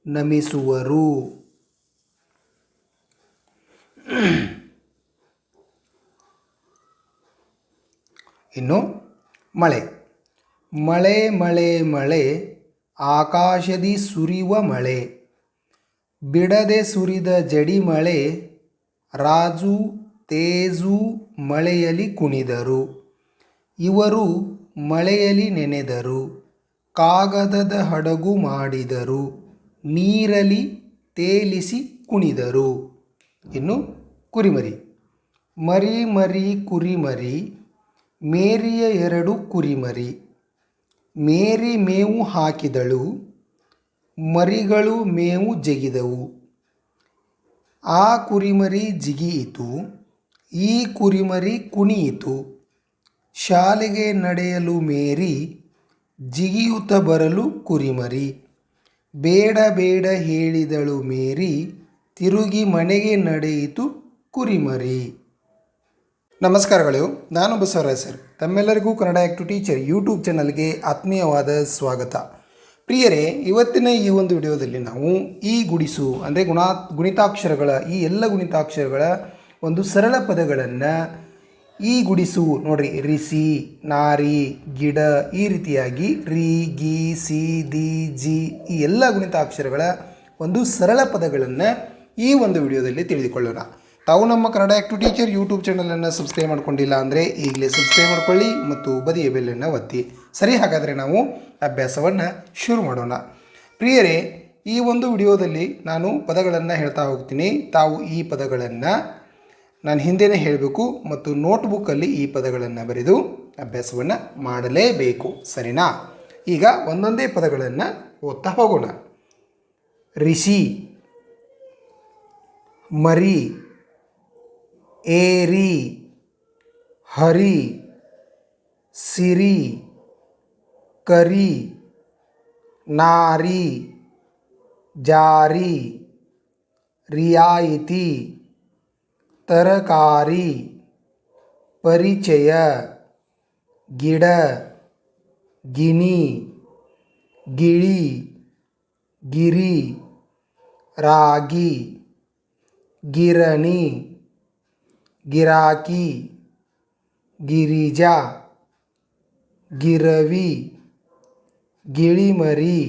ನಮಿಸುವರು. ಇನ್ನು ಮಳೆ. ಮಳೆ ಮಳೆ ಮಳೆ ಆಕಾಶದಿ ಸುರಿಯುವ ಮಳೆ, ಬಿಡದೆ ಸುರಿದ ಜಡಿ ಮಳೆ. ರಾಜು ತೇಜು ಮಳೆಯಲ್ಲಿ ಕುಣಿದರು, ಇವರು ಮಳೆಯಲ್ಲಿ ನೆನೆದರು. ಕಾಗದದ ಹಡಗು ಮಾಡಿದರು, ನೀರಲಿ ತೇಲಿಸಿ ಕುಣಿದರು. ಇನ್ನು ಕುರಿಮರಿ. ಮರಿ ಮರಿ ಕುರಿಮರಿ, ಮೇರಿಯ 2 ಕುರಿಮರಿ. ಮೇರಿ ಮೇವು ಹಾಕಿದಳು, ಮರಿಗಳು ಮೇವು ಜಗಿದವು. ಆ ಕುರಿಮರಿ ಜಿಗಿಯಿತು, ಈ ಕುರಿಮರಿ ಕುಣಿಯಿತು. ಶಾಲೆಗೆ ನಡೆಯಲು ಮೇರಿ, ಜಿಗಿಯುತ್ತ ಬರಲು ಕುರಿಮರಿ. ಬೇಡ ಬೇಡ ಹೇಳಿದಳು ಮೇರಿ, ತಿರುಗಿ ಮನೆಗೆ ನಡೆಯಿತು ಕುರಿಮರಿ. ನಮಸ್ಕಾರಗಳು, ನಾನು ಬಸವರಾಜ್ ಸರ್. ತಮ್ಮೆಲ್ಲರಿಗೂ ಕನ್ನಡ ಆ್ಯಕ್ಟಿವ್ ಟೀಚರ್ ಯೂಟ್ಯೂಬ್ ಚಾನಲ್ಗೆ ಆತ್ಮೀಯವಾದ ಸ್ವಾಗತ. ಪ್ರಿಯರೇ, ಇವತ್ತಿನ ಈ ಒಂದು ವಿಡಿಯೋದಲ್ಲಿ ನಾವು ಈ ಗುಡಿಸು ಅಂದರೆ ಗುಣಿತಾಕ್ಷರಗಳ ಈ ಎಲ್ಲ ಗುಣಿತಾಕ್ಷರಗಳ ಒಂದು ಸರಳ ಪದಗಳನ್ನು ಈ ಗುಡಿಸು ನೋಡ್ರಿ, ರಿಸಿ, ನಾರಿ, ಗಿಡ, ಈ ರೀತಿಯಾಗಿ ರಿ, ಗಿ, ಸಿ, ದಿ, ಜಿ ಈ ಎಲ್ಲ ಗುಣಿತಾಕ್ಷರಗಳ ಒಂದು ಸರಳ ಪದಗಳನ್ನು ಈ ಒಂದು ವಿಡಿಯೋದಲ್ಲಿ ತಿಳಿದುಕೊಳ್ಳೋಣ. ತಾವು ನಮ್ಮ ಕನ್ನಡ ಆ್ಯಕ್ಟಿವ್ ಟೀಚರ್ ಯೂಟ್ಯೂಬ್ ಚಾನಲನ್ನು ಸಬ್ಸ್ಕ್ರೈಬ್ ಮಾಡ್ಕೊಂಡಿಲ್ಲ ಅಂದರೆ ಈಗಲೇ ಸಬ್ಸ್ಕ್ರೈಬ್ ಮಾಡ್ಕೊಳ್ಳಿ ಮತ್ತು ಬದಿಯ ಬೆಲ್ಲನ್ನು ಒತ್ತಿ. ಸರಿ, ಹಾಗಾದರೆ ನಾವು ಅಭ್ಯಾಸವನ್ನು ಶುರು ಮಾಡೋಣ. ಪ್ರಿಯರೇ, ಈ ಒಂದು ವಿಡಿಯೋದಲ್ಲಿ ನಾನು ಪದಗಳನ್ನು ಹೇಳ್ತಾ ಹೋಗ್ತೀನಿ. ತಾವು ಈ ಪದಗಳನ್ನು ನಾನು ಹಿಂದೆನೇ ಹೇಳಬೇಕು ಮತ್ತು ನೋಟ್ಬುಕ್ಕಲ್ಲಿ ಈ ಪದಗಳನ್ನು ಬರೆದು ಅಭ್ಯಾಸವನ್ನು ಮಾಡಲೇಬೇಕು. ಸರಿನಾ? ಈಗ ಒಂದೊಂದೇ ಪದಗಳನ್ನು ಓದ್ತಾ ಹೋಗೋಣ. ರಿಷಿ, ಮರಿ, ಏರಿ, ಹರಿ, ಸಿರಿ, ಕರಿ, ನಾರಿ, ಜಾರಿ, ರಿಯಾಯಿತಿ, ತರಕಾರಿ, ಪರಿಚಯ, ಗಿಡ, ಗಿನಿ, ಗಿಳಿ, ಗಿರಿ, ರಾಗಿ, ಗಿರಣಿ, ಗಿರಾಕಿ, ಗಿರಿಜಾ, ಗಿರವಿ, ಗಿಳಿಮರಿ,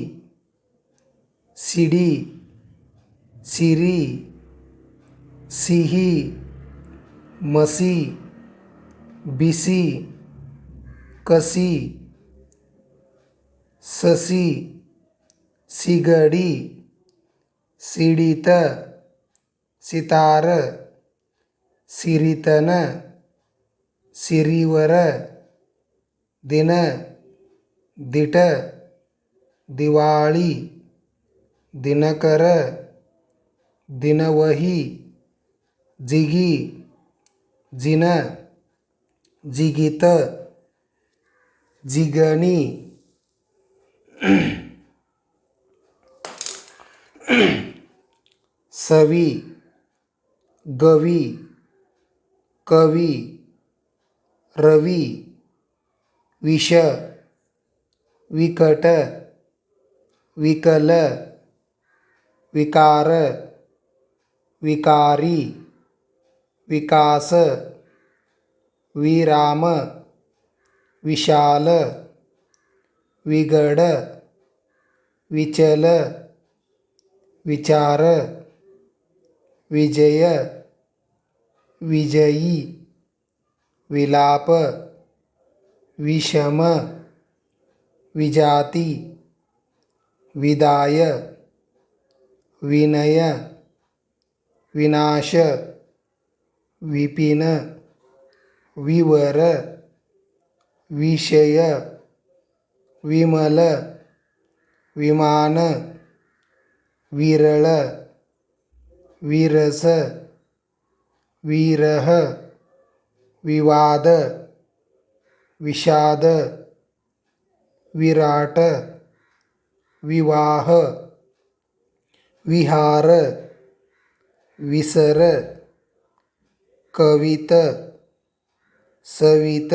ಸಿಡಿ, ಸಿರಿ, ಸಿಹಿ, ಮಸಿ, ಬಿಸಿ, ಕಸಿ, ಸಸಿ, ಸಿಗಡಿ, ಸಿಡಿತ, ಸಿತಾರ, ಸಿರಿತನ, ಸಿರಿವರ, ದಿನ, ದಿಟ, ದಿವಾಳಿ, ದಿನಕರ, ದಿನವಹಿ, ಜಿಗಿ, ಜಿನ, ಜಿಗಿತ, ಜಿಗಣಿ, ಸವಿ, ಗವಿ, ಕವಿ, ರವಿ, ವಿಷ, ವಿಕಟ, ವಿಕಲ, ವಿಕಾರ, ವಿಕಾರಿ, ವಿಕಾಸ, ವಿರಾಮ, ವಿಶಾಲ, ವಿಗಡ, ವಿಚಲ, ವಿಚಾರ, ವಿಜಯ, ವಿಜಯಿ, ವಿಲಾಪ, ವಿಷಮ, ವಿಜಾತಿ, ವಿದಾಯ, ವಿನಯ, ವಿನಾಶ, ವಿಪಿನ, ವಿವರ, ವಿಷಯ, ವಿಮಲ, ವಿಮಾನ, ವಿರಳ, ವಿರಸ, ವಿರಹ, ವಿವಾದ, ವಿಷಾದ, ವಿರಾಟ, ವಿವಾಹ, ವಿಹಾರ, ವಿಸರ, ಕವಿತ, ಸವಿತ,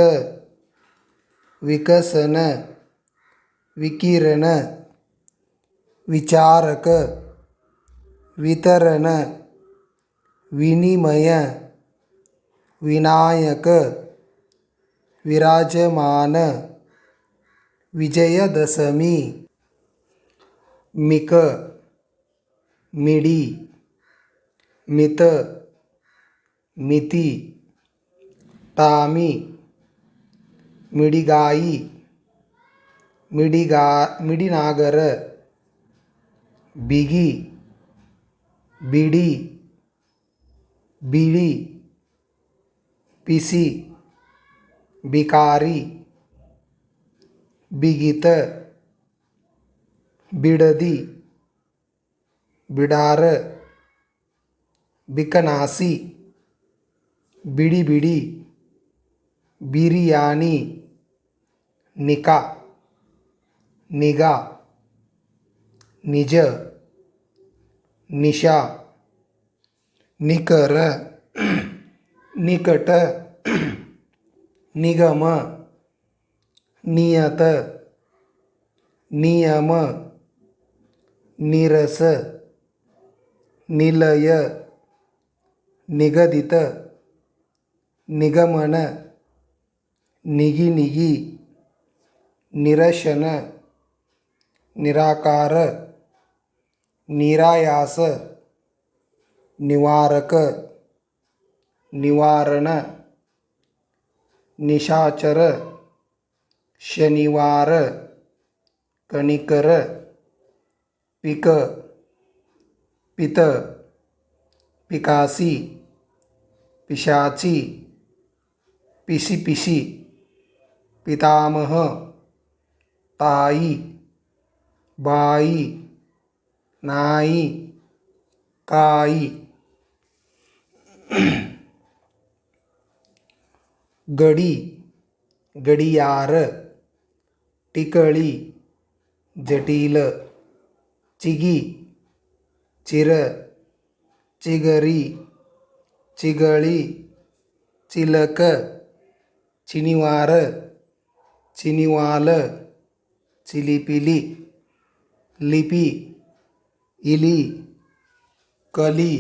ವಿಕಸನ, ವಿಕಿರಣ, ವಿಚಾರಕ, ವಿತರಣ, ವಿನಿಮಯ, ವಿನಾಯಕ, ವಿರಾಜಮಾನ, ವಿಜಯದಶಮಿ, ಮಿಕ, ಮಿಡಿ, ಮಿತ, ಮಿತಿ, ತಾಮಿ, ಮಿಡಿಗಾಯಿ, ಮಿಡಿನಾಗರ ಬಿಗಿ ಬಿಡಿ ಬಿಳಿ ಬಿಸಿ ಬಿಕಾರಿ ಬಿಗಿತ ಬಿಡದಿ ಬಿಡಾರ ಬಿಕನಾಸಿ ಬಿಡಿ ಬಿಡಿ ಬಿರಿಯಾನಿ ನಿಕಾ ನಿಗಾ ನಿಜ ನಿಶಾ ನಿಕರ ನಿಕಟ ನಿಗಮ ನಿಯತ ನಿಯಮ ನೀರಸ ನಿಲಯ ನಿಗದಿತ ನಿಗಮನ ನಿಗಿ ನಿರಶನ ನಿರಾಕಾರ ನಿರಾಯಾಸ ನಿವಾರಕ ನಿವಾರಣ ನಿಶಾಚರ ಶನಿವಾರ ಕಣಿಕರ ಪಿಕ ಪಿತ ಪಿಕಾಸಿ ಪಿಶಾಚಿ ಪಿಸಿ ಪಿಸಿ ಪಿತಾಮಹ ತಾಯಿ ಬಾಯಿ ನಾಯಿ ಕಾಯಿ ಗಡಿ ಗಡಿಯಾರ ಟಿಕಳಿ ಜಟಿಲ ಚಿಗಿ ಚಿರ ಚಿಗರಿ ಚಿಗಳಿ ಚಿಲಕ ಚಿನಿವಾರ ಚಿನಿವಾಲ ಚಿಲಿಪಿಲಿ ಲಿಪಿ ಇಲಿ ಕಲಿ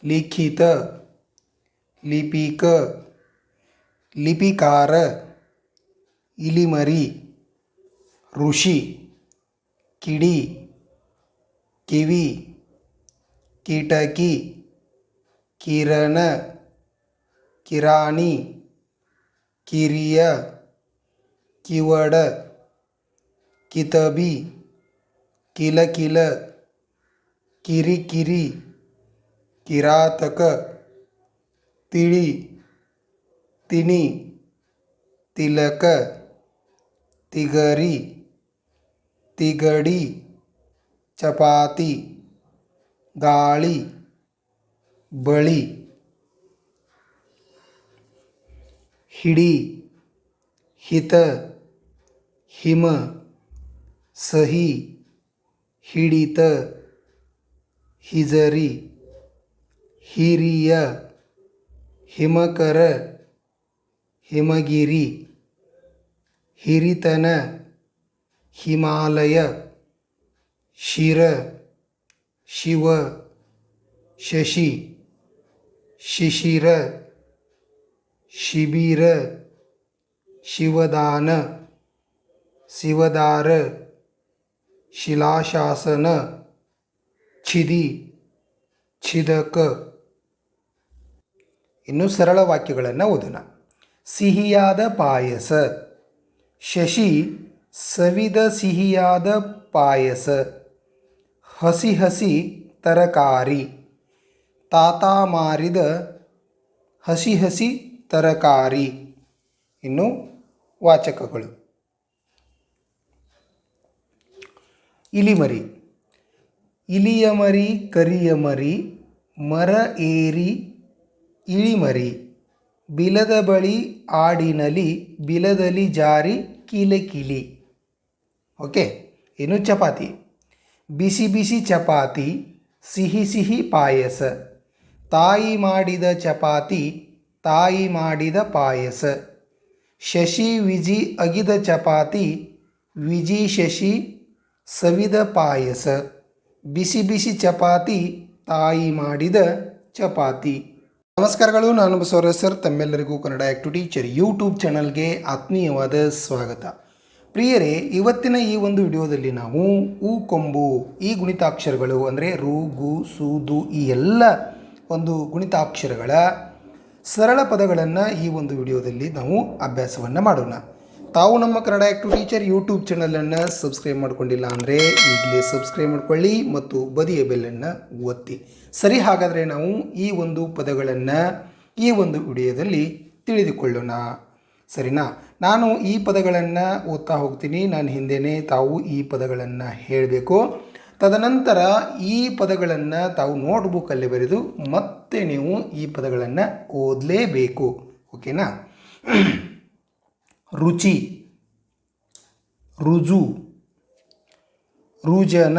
ಲಿಖಿತ ಲಿಪಿಕ ಲಿಪಿಕಾರ ಇಲಿಮರಿ ಋಷಿ ಕಿಡಿ ಕಿವಿ ಕೀಟಕಿ ಕಿರಣ ಕಿರಾಣಿ ಕಿರಿಯ ಕಿವಡ ಕಿತಬಿ ಕಿಲಕಿಲ ಕಿರಿಕಿರಿ ಕಿರಾತಕ ತಿಳಿ ತಿನಿ ತಿಲಕ ತಿಗರಿ ತಿಗಡಿ ಚಪಾತಿ ಗಾಳಿ ಬಳಿ ಹಿಡಿ ಹಿತ ಹಿಮ ಸಹಿ ಹಿಡಿತ ಹಿಜರಿ ಹಿರಿಯ ಹಿಮಕರ ಹಿಮಗಿರಿ ಹಿರಿತನ ಹಿಮಾಲಯ ಶಿರ ಶಿವ ಶಶಿ ಶಿಶಿರ ಶಿಬಿರ ಶಿವದಾನ ಶಿವದಾರ ಶಿಲಾಶಾಸನ ಛಿದಿ ಛಿದಕ. ಇನ್ನು ಸರಳ ವಾಕ್ಯಗಳನ್ನು ಓದೋಣ. ಸಿಹಿಯಾದ ಪಾಯಸ. ಶಶಿ ಸವಿದ ಸಿಹಿಯಾದ ಪಾಯಸ. ಹಸಿ ಹಸಿ ತರಕಾರಿ. ತಾತ ಮಾರಿದ ಹಸಿ ಹಸಿ ತರಕಾರಿ. ಇನ್ನು ವಾಚಕಗಳು. ಇಲಿಮರಿ. ಇಲಿಯ ಮರಿ ಕರಿಯ ಮರಿ ಮರ ಏರಿ ಇಳಿಮರಿ. ಬಿಲದ ಬಳಿ ಆಡಿನಲಿ ಬಿಲದಲ್ಲಿ ಜಾರಿ ಕಿಲಿಕಿಲಿ. ಓಕೆ. ಇನ್ನು ಚಪಾತಿ. ಬಿಸಿ ಬಿಸಿ ಚಪಾತಿ ಸಿಹಿ ಸಿಹಿ ಪಾಯಸ. ತಾಯಿ ಮಾಡಿದ ಚಪಾತಿ ತಾಯಿ ಮಾಡಿದ ಪಾಯಸ. ಶಶಿ ವಿಜಿ ಅಗಿದ ಚಪಾತಿ ವಿಜಿ ಶಶಿ ಸವಿದ ಪಾಯಸ. ಬಿಸಿ ಬಿಸಿ ಚಪಾತಿ ತಾಯಿ ಮಾಡಿದ ಚಪಾತಿ. ನಮಸ್ಕಾರಗಳು, ನಾನು ಬಸವರಾಜ್ ಸರ್. ತಮ್ಮೆಲ್ಲರಿಗೂ ಕನ್ನಡ ಆ್ಯಕ್ಟಿವ್ ಟೀಚರ್ ಯೂಟ್ಯೂಬ್ ಚಾನಲ್ಗೆ ಆತ್ಮೀಯವಾದ ಸ್ವಾಗತ. ಪ್ರಿಯರೇ, ಇವತ್ತಿನ ಈ ಒಂದು ವಿಡಿಯೋದಲ್ಲಿ ನಾವು ಉ ಕೊಂಬು ಈ ಗುಣಿತಾಕ್ಷರಗಳು ಅಂದರೆ ರು ಗು ಸು ದು ಈ ಎಲ್ಲ ಒಂದು ಗುಣಿತಾಕ್ಷರಗಳ ಸರಳ ಪದಗಳನ್ನು ಈ ಒಂದು ವಿಡಿಯೋದಲ್ಲಿ ನಾವು ಅಭ್ಯಾಸವನ್ನು ಮಾಡೋಣ. ತಾವು ನಮ್ಮ ಕನ್ನಡ ಆ್ಯಕ್ಟಿವ್ ಟೀಚರ್ ಯೂಟ್ಯೂಬ್ ಚಾನಲನ್ನು ಸಬ್ಸ್ಕ್ರೈಬ್ ಮಾಡ್ಕೊಂಡಿಲ್ಲ ಅಂದರೆ ಈಗಲೇ ಸಬ್ಸ್ಕ್ರೈಬ್ ಮಾಡ್ಕೊಳ್ಳಿ ಮತ್ತು ಬದಿಯ ಬೆಲ್ಲನ್ನು ಒತ್ತಿ. ಸರಿ, ಹಾಗಾದರೆ ನಾವು ಈ ಒಂದು ಪದಗಳನ್ನು ಈ ಒಂದು ವಿಡಿಯೋದಲ್ಲಿ ತಿಳಿದುಕೊಳ್ಳೋಣ. ಸರಿನಾ? ನಾನು ಈ ಪದಗಳನ್ನು ಓದ್ತಾ ಹೋಗ್ತೀನಿ. ನಾನು ಹಿಂದೆಯೇ ತಾವು ಈ ಪದಗಳನ್ನು ಹೇಳಬೇಕು. ತದನಂತರ ಈ ಪದಗಳನ್ನು ತಾವು ನೋಟ್ಬುಕ್ಕಲ್ಲಿ ಬರೆದು ಮತ್ತೆ ನೀವು ಈ ಪದಗಳನ್ನು ಓದಲೇಬೇಕು. ಓಕೆನಾ? ರುಚಿ, ರುಜು, ರುಜನ,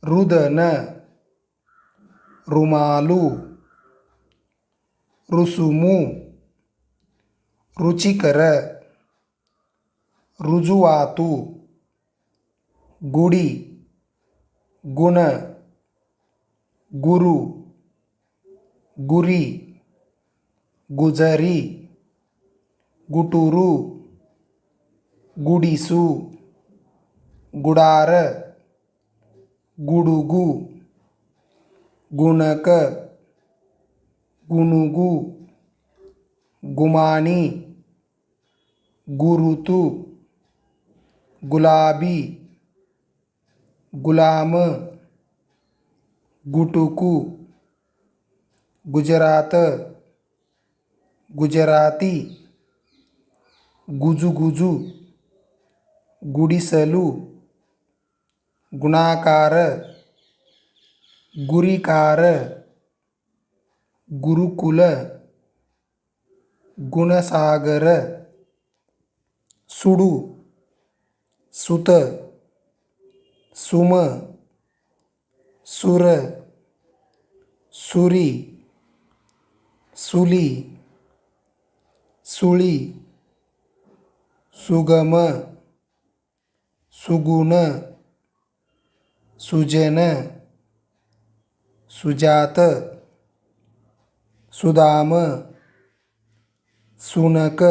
ರುದನ, ರುಮಾಲು, ರುಸುಮು, ರುಚಿಕರ, ರುಜುವಾತು, ಗುಡಿ, ಗುಣ, ಗುರು, ಗುರಿ, ಗುಜರಿ, ಗುಟುರು, ಗುಡಿಸು, ಗುಡಾರ, ಗುಡುಗು, ಗುಣಕ, ಗುನುಗು, ಗುಮಾನಿ, ಗುರುತು, ಗುಲಾಬಿ, ಗುಲಾಮ, ಗುಟುಕು, ಗುಜರಾತ, ಗುಜರಾತಿ, ಗುಜುಗುಜು, ಗುಡಿಸಲು, ಗುಣಾಕಾರ, ಗುರಿಕಾರ, ಗುರುಕುಲ, ಗುಣಸಾಗರ, ಸುಡು, ಸುತ, ಸುಮ, ಸುರ, ಸುರಿ, ಸುಲಿ, ಸುಳಿ, ಸುಗಮ, ಸುಗುಣ, ಸುಜನ, ಸುಜಾತ, ಸುಧಾಮ, ಸುನಕ,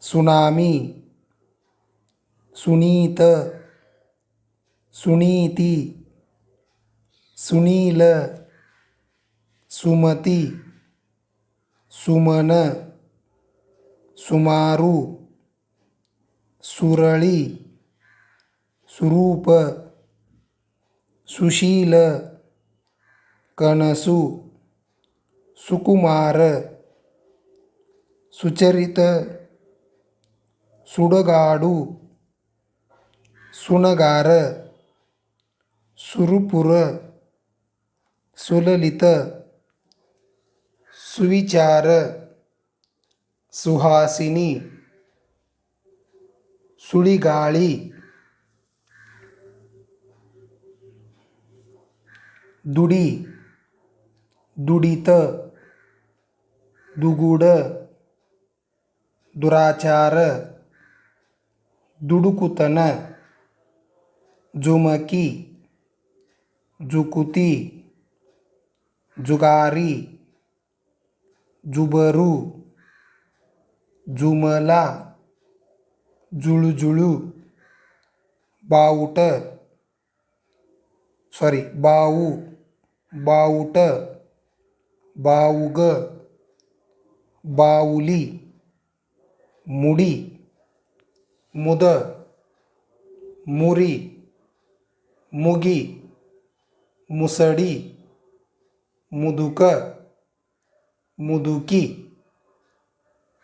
ಸುನಾಮಿ, ಸುನೀತ, ಸುನೀತಿ, ಸುನೀಲ, ಸುಮತಿ, ಸುಮನ, ಸುಮಾರು, ಸುರಳಿ, ಸುರೂಪ, ಸುಶೀಲ, ಕನಸು, ಸುಕುಮಾರ, ಸುಚರಿತ, ಸುಡಗಾಡು, ಸುನಗಾರ, ಸುರುಪುರ, ಸುಲಲಿತ, ಸುವಿಚಾರ, ಸುಹಾಸಿನಿ, ಸುಳಿಗಾಳಿ, ದುಡಿ, ದುಡಿತ, ದುಗುಡ, ದುರಾಚಾರ, ದುಡುಕುತನ, ಜುಮಕಿ, ಜುಕುತಿ, ಜುಗಾರಿ, ಜುಬರು, ಜುಮಲ, ಜುಳುಜುಳು, ಬಾವುಟ, ಬಾವು, ಬಾವುಟ, ಬಾವುಗ, ಬಾವುಲಿ, ಮುಡಿ, ಮುದ, ಮುರಿ, ಮುಗಿ, ಮುಸಡಿ, ಮುದುಕ, ಮುದುಕಿ,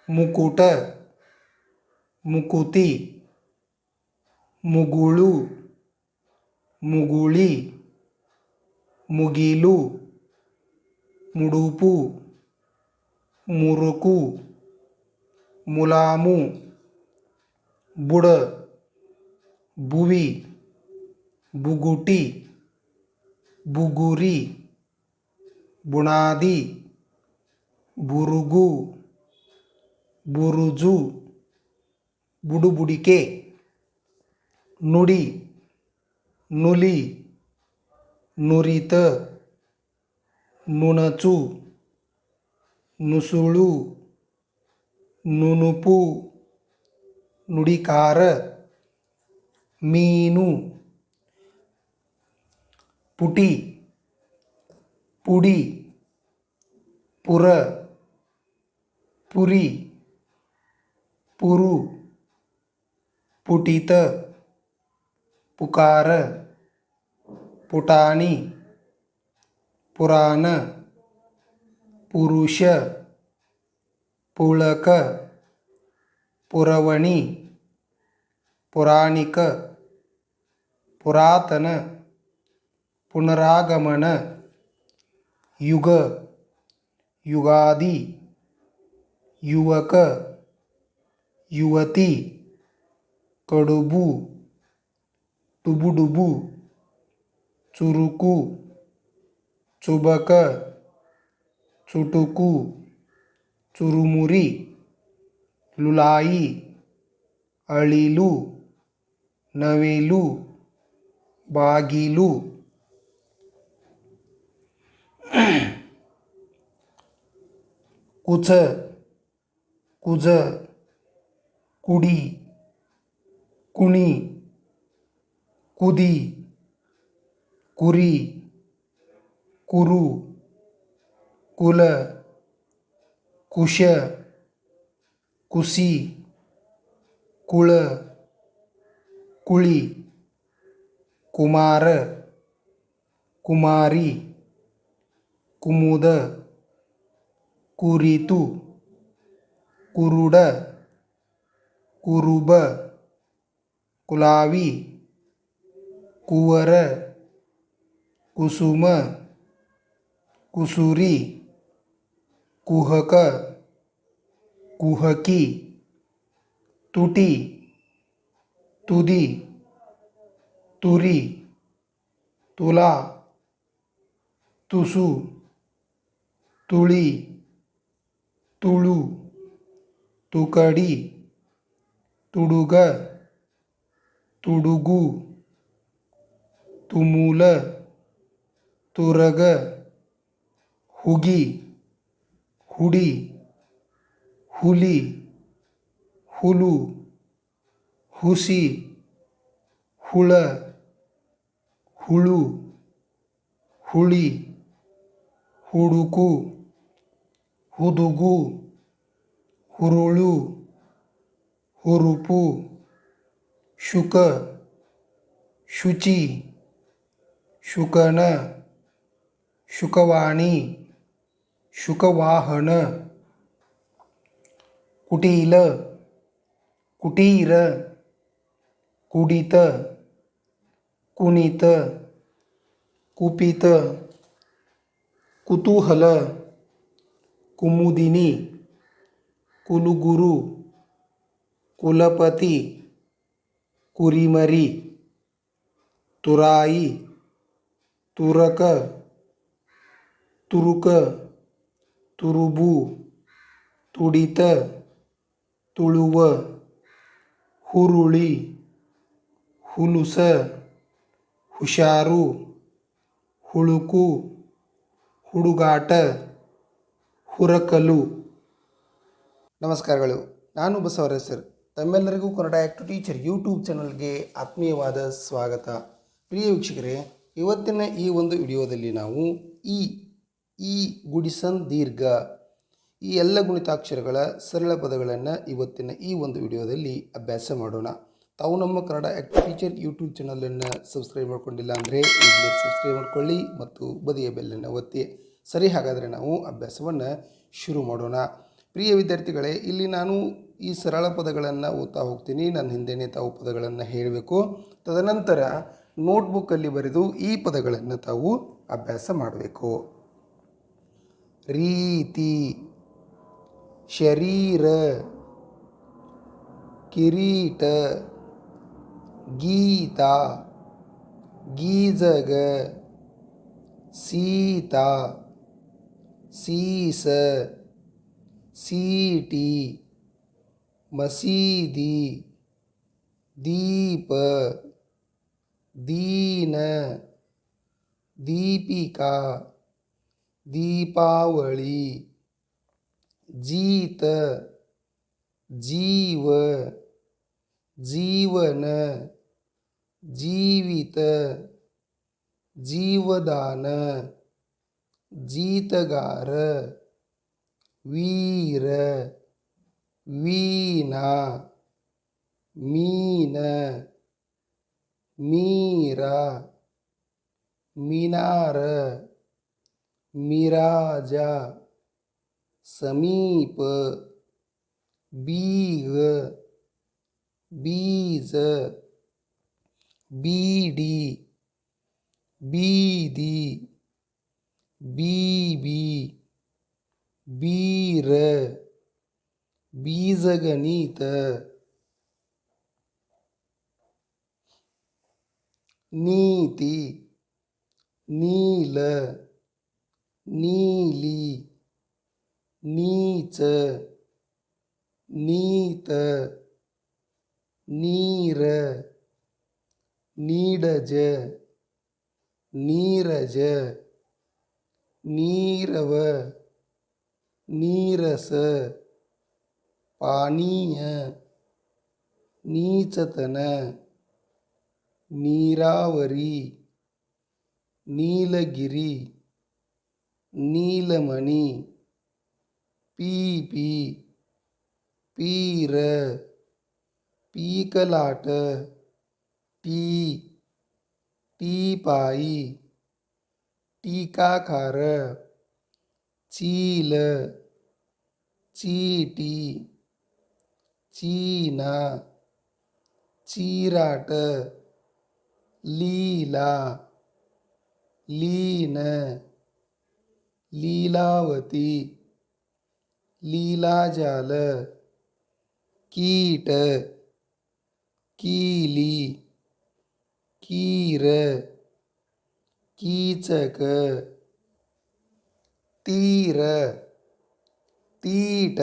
ಮುಕುಟ, ಮುಕುತಿ, ಮುಗುಳು, ಮುಗುಳಿ, ಮುಗಿಲು, ಮುಡುಪು, ಮುರುಕು, ಮುಲಾಮು, ಬುಡ, ಬುವಿ, ಬುಗುಟಿ, ಬುಗುರಿ, ಬುಣಾದಿ, ಬುರುಗು, ಬುರುಜು, ಬುಡುಬುಡಿಕೆ, ನುಡಿ, ನುಲಿ, ನುರಿತ, ನುಣಚು, ನುಸುಳು, ನುಣುಪು, ನುಡಿಕಾರ, ಮೀನು, ಪುಟಿ, ಪುಡಿ, ಪುರ, ಪುರಿ, पुरु, पुटित, पुकार, पुटाणी, पुराण, पुरुष, पुळक, पुरवणी, पुराणिक, पुरातन, पुनरागमन, युग, युगादि, युवक, युवती, कಡುಬು, टुबुडुबु, चुरुकु, चुबक, चुटुकु, चुरुमुरी, लुलाई, अಳಿಲು, नवेलु, बागिलु, कुच, कुज, कुडी, कुणी, कुदी, कुरी, कुरु, कुल, कुश, कुसी, कुळ, कुळी, कुमार, कुमारी, कुमुद, कुरितु, कुरुड, कुरुब, कुलावी, कुवर, कुसुम, कुसुरी, कुहक, कुहकी, तुटी, तुदी, तुरी, तुला, तुसु, तुळी, तुळू, तुकडी, तुडुग, तुडुगु, तुमूल, तुरग, हुगी, हुडी, हुली, हुलू, हुसी, हुळ, हुळू, हुಳಿ, ಹುಡುಕು, ಹುದುಗು, ಹುರುಳು, ಹುರುಪು, ಶುಕ, ಶುಚಿ, ಶುಕನ, ಶುಕವಾಣಿ, ಶುಕವಾಹನ, ಕುಟೀಲ, ಕುಟೀರ, ಕುಡಿತ, ಕುಣಿತ, ಕುಪಿತ, ಕುತೂಹಲ, ಕುಮುದಿನಿ, ಕುಲುಗುರು, ಕುಲಪತಿ, ಕುರಿಮರಿ, ತುರಾಯಿ, ತುರಕ, ತುರುಕ, ತುರುಬು, ತುಡಿತ, ತುಳುವ, ಹುರುಳಿ, ಹುಲುಸ, ಹುಷಾರು, ಹುಳುಕು, ಹುಡುಗಾಟ, ಹುರಕಲು. ನಮಸ್ಕಾರಗಳು. ನಾನು ಬಸವರಾಜ್ ಸರ್. ತಮ್ಮೆಲ್ಲರಿಗೂ ಕನ್ನಡ ಆ್ಯಕ್ಟ್ ಟೀಚರ್ ಯೂಟ್ಯೂಬ್ ಚಾನಲ್ಗೆ ಆತ್ಮೀಯವಾದ ಸ್ವಾಗತ. ಪ್ರಿಯ ವೀಕ್ಷಕರೇ, ಇವತ್ತಿನ ಈ ಒಂದು ವಿಡಿಯೋದಲ್ಲಿ ನಾವು ಈ ಗುಡಿಸನ್ ದೀರ್ಘ ಈ ಎಲ್ಲ ಗುಣಿತಾಕ್ಷರಗಳ ಸರಳ ಪದಗಳನ್ನು ಇವತ್ತಿನ ಈ ಒಂದು ವಿಡಿಯೋದಲ್ಲಿ ಅಭ್ಯಾಸ ಮಾಡೋಣ. ತಾವು ನಮ್ಮ ಕನ್ನಡ ಆ್ಯಕ್ಟ್ ಟೀಚರ್ ಯೂಟ್ಯೂಬ್ ಚಾನಲನ್ನು ಸಬ್ಸ್ಕ್ರೈಬ್ ಮಾಡ್ಕೊಂಡಿಲ್ಲ ಅಂದರೆ ಈಗಲೇ ಸಬ್ಸ್ಕ್ರೈಬ್ ಮಾಡ್ಕೊಳ್ಳಿ ಮತ್ತು ಬದಿಯ ಬೆಲ್ಲನ್ನು ಒತ್ತಿ. ಸರಿ, ಹಾಗಾದರೆ ನಾವು ಅಭ್ಯಾಸವನ್ನು ಶುರು ಮಾಡೋಣ. ಪ್ರಿಯ ವಿದ್ಯಾರ್ಥಿಗಳೇ, ಇಲ್ಲಿ ನಾನು ಈ ಸರಳ ಪದಗಳನ್ನು ಓದ್ತಾ ಹೋಗ್ತೀನಿ. ನನ್ನ ಹಿಂದೆಯೇ ತಾವು ಪದಗಳನ್ನು ಹೇಳಬೇಕು. ತದನಂತರ ನೋಟ್ಬುಕ್ಕಲ್ಲಿ ಬರೆದು ಈ ಪದಗಳನ್ನು ತಾವು ಅಭ್ಯಾಸ ಮಾಡಬೇಕು. ರೀತಿ, ಶರೀರ, ಕಿರೀಟ, ಗೀತ, ಗೀಜಗ, ಸೀತಾ, ಸೀಸ, ಸೀಟಿ, ಮಸೀದಿ, ದೀಪ, ದೀನ, ದೀಪಿಕಾ, ದೀಪಾವಳಿ, जीत, जीव, जीवन, जीवित, जीवदान, जीतगार, वीर, ವೀಣಾ, ಮೀನ, ಮೀರ, ಮಿನಾರ, ಮಿರಾಜ, ಸಮೀಪ, ಬೀಗ, ಬೀಜ, ಬೀಡಿ, ಬೀದಿ, ಬೀಬಿ, ಬೀರ, ಬೀಜಗಣಿತ, ನೀತಿ, ನೀಲ, ನೀಲಿ, ನೀಚ, ನೀತ, ನೀರ, ನೀಡಜ, ನೀರಜ, ನೀರವ, ನೀರಸ, ಪಾನೀಯ, ನೀಚತನ, ನೀರಾವರಿ, ನೀಲಗಿರಿ, ನೀಲಮಣಿ, ಪೀಪಿ, ಪೀರ, ಪೀಕಲಾಟ, ಟೀ, ಟೀಪಾಯಿ, ಟೀಕಾಕಾರ, ಚೀಲ, ಚೀಟಿ, ಚೀನಾ, ಚೀರಾಟ, ಲೀಲಾ, ಲೀನ, ಲೀಲಾವತಿ, ಲೀಲಾಜಾಲ, ಕೀಟ, ಕೀಲಿ, ಕೀರ, ಕೀಚಕ, ತೀರ, ತೀಟ,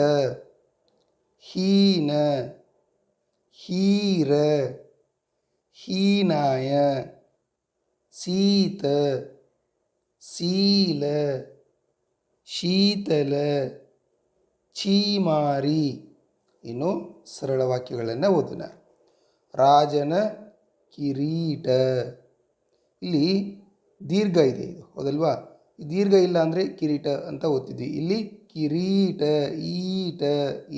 ಹೀನ, ಹೀರ, ಹೀನಾಯ, ಶೀತ, ಶೀಲ, ಶೀತಲ, ಛೀಮಾರಿ. ಇನ್ನು ಸರಳ ವಾಕ್ಯಗಳನ್ನು ಓದೋಣ. ರಾಜನ ಕಿರೀಟ. ಇಲ್ಲಿ ದೀರ್ಘ ಇದೆ, ಇದು ಹೌದಲ್ವಾ? ದೀರ್ಘ ಇಲ್ಲ ಅಂದರೆ ಕಿರೀಟ ಅಂತ ಓದ್ತಿದ್ವಿ. ಇಲ್ಲಿ ಕಿರೀಟ, ಈಟ,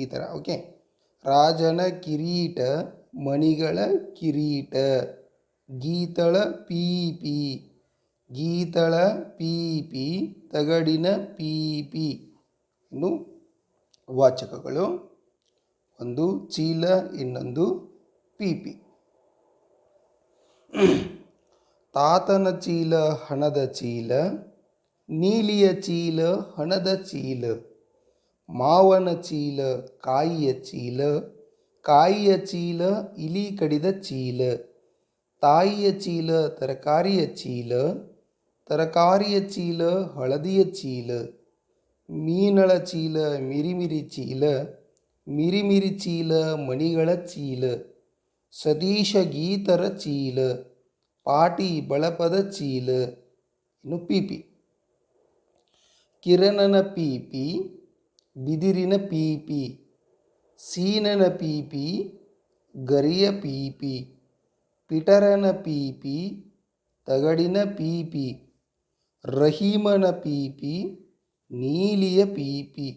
ಈ ಥರ. ಓಕೆ. ರಾಜನ ಕಿರೀಟ, ಮಣಿಗಳ ಕಿರೀಟ, ಗೀತಳ ಪೀಪಿ, ಗೀತಳ ಪೀಪಿ, ತಗಡಿನ ಪೀಪಿ. ಇನ್ನು ವಾಚಕಗಳು, ಒಂದು ಚೀಲ, ಇನ್ನೊಂದು ಪೀಪಿ. ತಾತನ ಚೀಲ ಹಣದ ಚೀಲ, ನೀಲಿಯ ಚೀಲ ಹಣದ ಚೀಲ, ಮಾವನ ಚೀಲ ಕಾಯಿಯ ಚೀಲ, ಕಾಯಿಯ ಚೀಲ ಇಲಿ ಕಡಿದ ಚೀಲ, ತಾಯಿಯ ಚೀಲ ತರಕಾರಿಯ ಚೀಲ, ತರಕಾರಿಯ ಚೀಲ ಹಳದಿಯ ಚೀಲ, ಮೀನಳ ಚೀಲ ಮಿರಿಮಿರಿ ಚೀಲ, ಮಿರಿಮಿರಿ ಚೀಲ ಮಣಿಗಳ ಚೀಲ, ಸತೀಶ ಗೀತರ ಚೀಲ, ಪಾಟಿ ಬಳಪದ ಚೀಲ. ಇನ್ನು ಪೀಪಿ. ಕಿರಣನ ಪೀಪಿ, ಬಿದಿರಿನ ಪೀಪಿ, ಸೀನನ ಪೀಪಿ, ಗರಿಯ ಪೀಪಿ, ಪಿಟರನ ಪೀಪಿ, ತಗಡಿನ ಪೀಪಿ, ರಹೀಮನ ಪೀಪಿ, ನೀಲಿಯ ಪೀಪಿ,